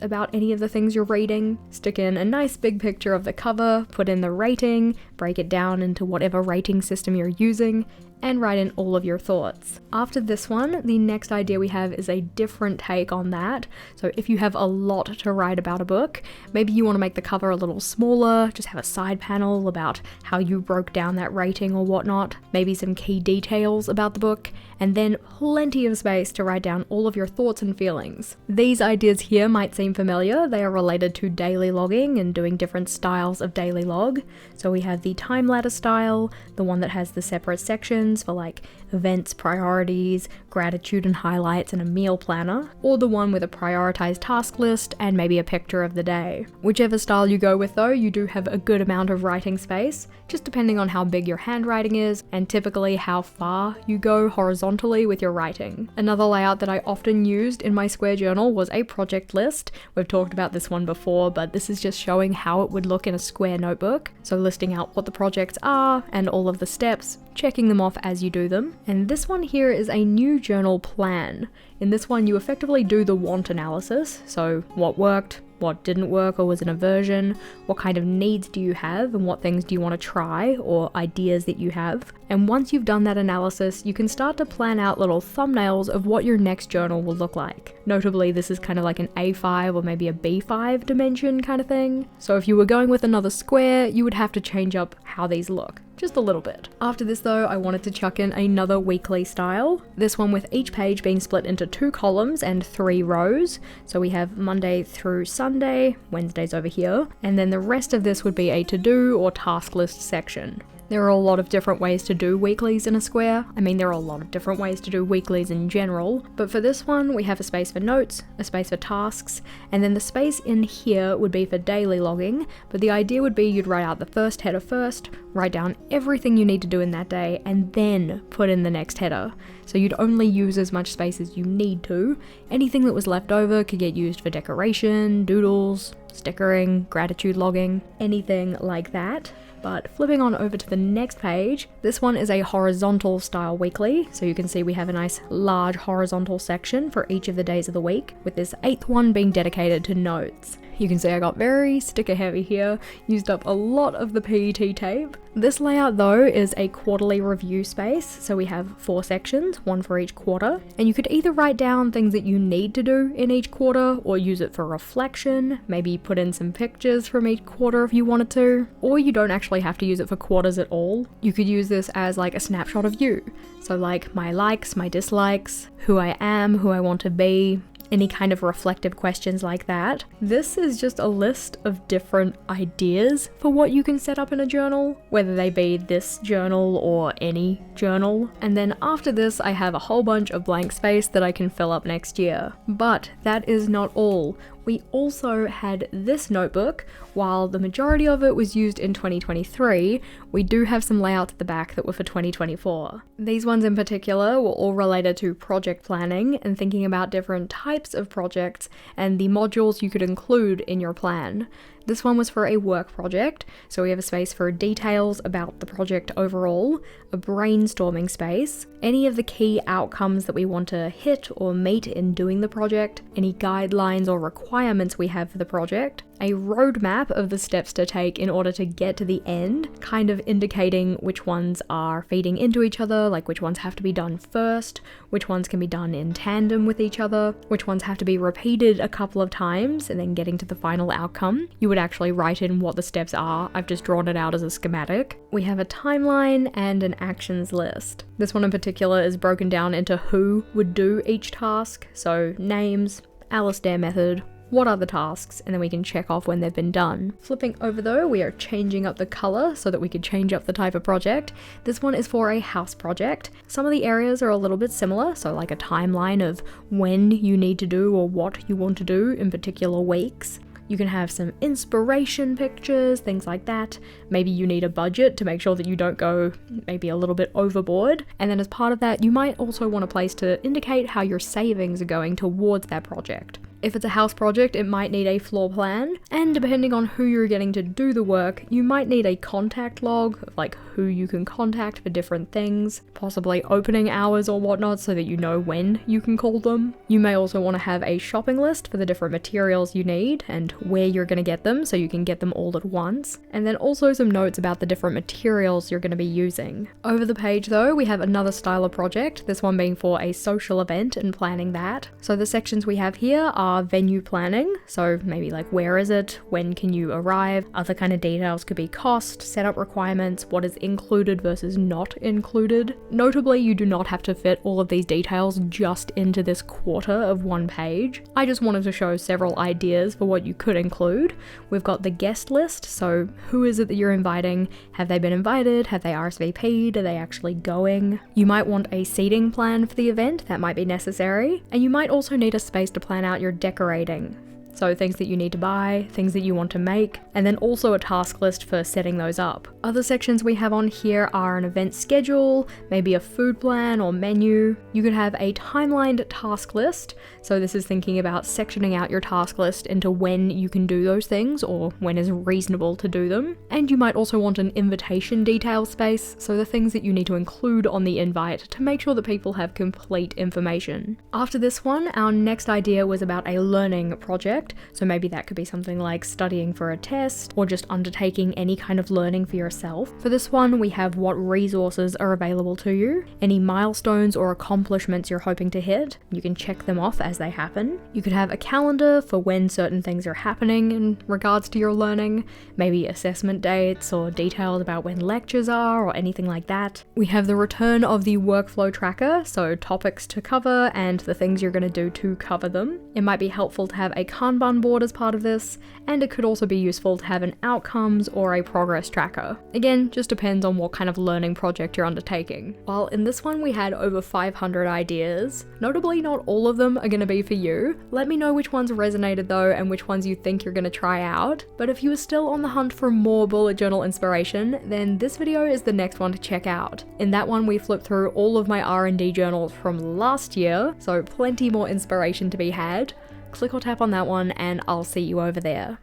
about any of the things you're reading, stick in a nice big picture of the cover, put in the rating, break it down into whatever rating system you're using, and write in all of your thoughts. After this one, the next idea we have is a different take on that. So if you have a lot to write about a book, maybe you want to make the cover a little smaller, just have a side panel about how you broke down that rating or whatnot, maybe some key details about the book, and then plenty of space to write down all of your thoughts and feelings. These ideas here might seem familiar. They are related to daily logging and doing different styles of daily log. So we have the time ladder style, the one that has the separate sections for like events, priorities, gratitude and highlights, and a meal planner, or the one with a prioritized task list and maybe a picture of the day. Whichever style you go with though, you do have a good amount of writing space, just depending on how big your handwriting is and typically how far you go horizontally with your writing. Another layout that I often used in my square journal was a project list. We've talked about this one before, but this is just showing how it would look in a square notebook. So listing out what the projects are and all of the steps, checking them off as you do them. And this one here is a new journal plan. In this one, you effectively do the want analysis, so what worked, what didn't work or was an aversion, what kind of needs do you have, and what things do you want to try, or ideas that you have. And once you've done that analysis, you can start to plan out little thumbnails of what your next journal will look like. Notably, this is kind of like an A5 or maybe a B5 dimension kind of thing. So if you were going with another square, you would have to change up how these look. Just a little bit. After this though, I wanted to chuck in another weekly style. This one with each page being split into 2 columns and 3 rows. So we have Monday through Sunday, Wednesday's over here, and then the rest of this would be a to-do or task list section. There are a lot of different ways to do weeklies in a square. I mean, there are a lot of different ways to do weeklies in general, but for this one, we have a space for notes, a space for tasks, and then the space in here would be for daily logging, but the idea would be you'd write out the first header first, write down everything you need to do in that day, and then put in the next header. So you'd only use as much space as you need to. Anything that was left over could get used for decoration, doodles, stickering, gratitude logging, anything like that. But flipping on over to the next page, this one is a horizontal style weekly, so you can see we have a nice large horizontal section for each of the days of the week, with this 8th one being dedicated to notes. You can see I got very sticker heavy here, used up a lot of the PET tape. This layout though is a quarterly review space, so we have 4 sections, one for each quarter, and you could either write down things that you need to do in each quarter, or use it for reflection, maybe put in some pictures from each quarter if you wanted to, or you don't actually have to use it for quarters at all. You could use this as like a snapshot of you, so like my likes, my dislikes, who I am, who I want to be, any kind of reflective questions like that. This is just a list of different ideas for what you can set up in a journal, whether they be this journal or any journal. And then after this, I have a whole bunch of blank space that I can fill up next year. But that is not all. We also had this notebook. While the majority of it was used in 2023, we do have some layouts at the back that were for 2024. These ones in particular were all related to project planning and thinking about different types of projects and the modules you could include in your plan. This one was for a work project, so we have a space for details about the project overall, a brainstorming space, any of the key outcomes that we want to hit or meet in doing the project, any guidelines or requirements we have for the project, a roadmap of the steps to take in order to get to the end, kind of indicating which ones are feeding into each other, like which ones have to be done first, which ones can be done in tandem with each other, which ones have to be repeated a couple of times, and then getting to the final outcome. You would actually write in what the steps are. I've just drawn it out as a schematic. We have a timeline and an actions list. This one in particular is broken down into who would do each task, so names, Alistair method, what are the tasks, and then we can check off when they've been done. Flipping over though, we are changing up the color so that we could change up the type of project. This one is for a house project. Some of the areas are a little bit similar, so like a timeline of when you need to do or what you want to do in particular weeks. You can have some inspiration pictures, things like that. Maybe you need a budget to make sure that you don't go maybe a little bit overboard. And then as part of that, you might also want a place to indicate how your savings are going towards that project. If it's a house project, it might need a floor plan, and depending on who you're getting to do the work, you might need a contact log of like who you can contact for different things, possibly opening hours or whatnot so that you know when you can call them. You may also want to have a shopping list for the different materials you need and where you're going to get them so you can get them all at once, and then also some notes about the different materials you're going to be using. Over the page though, we have another style of project, this one being for a social event and planning that. So the sections we have here are venue planning, so maybe like where is it, when can you arrive, other kind of details could be cost, setup requirements, what is included versus not included. Notably, you do not have to fit all of these details just into this quarter of one page. I just wanted to show several ideas for what you could include. We've got the guest list, so who is it that you're inviting, have they been invited, have they RSVP'd, are they actually going? You might want a seating plan for the event, that might be necessary, and you might also need a space to plan out your decorating. So things that you need to buy, things that you want to make, and then also a task list for setting those up. Other sections we have on here are an event schedule, maybe a food plan or menu. You could have a timelined task list. So this is thinking about sectioning out your task list into when you can do those things or when is reasonable to do them. And you might also want an invitation detail space, so the things that you need to include on the invite to make sure that people have complete information. After this one, our next idea was about a learning project. So maybe that could be something like studying for a test or just undertaking any kind of learning for yourself. For this one, we have what resources are available to you, any milestones or accomplishments you're hoping to hit. You can check them off as they happen. You could have a calendar for when certain things are happening in regards to your learning, maybe assessment dates or details about when lectures are or anything like that. We have the return of the workflow tracker, so topics to cover and the things you're going to do to cover them. It might be helpful to have a Kanban board as part of this, and it could also be useful to have an outcomes or a progress tracker. Again, just depends on what kind of learning project you're undertaking. While in this one we had over 500 ideas, notably not all of them are going to be for you. Let me know which ones resonated though and which ones you think you're going to try out. But if you are still on the hunt for more bullet journal inspiration, then this video is the next one to check out. In that one we flipped through all of my R&D journals from last year, so plenty more inspiration to be had. Click or tap on that one and I'll see you over there.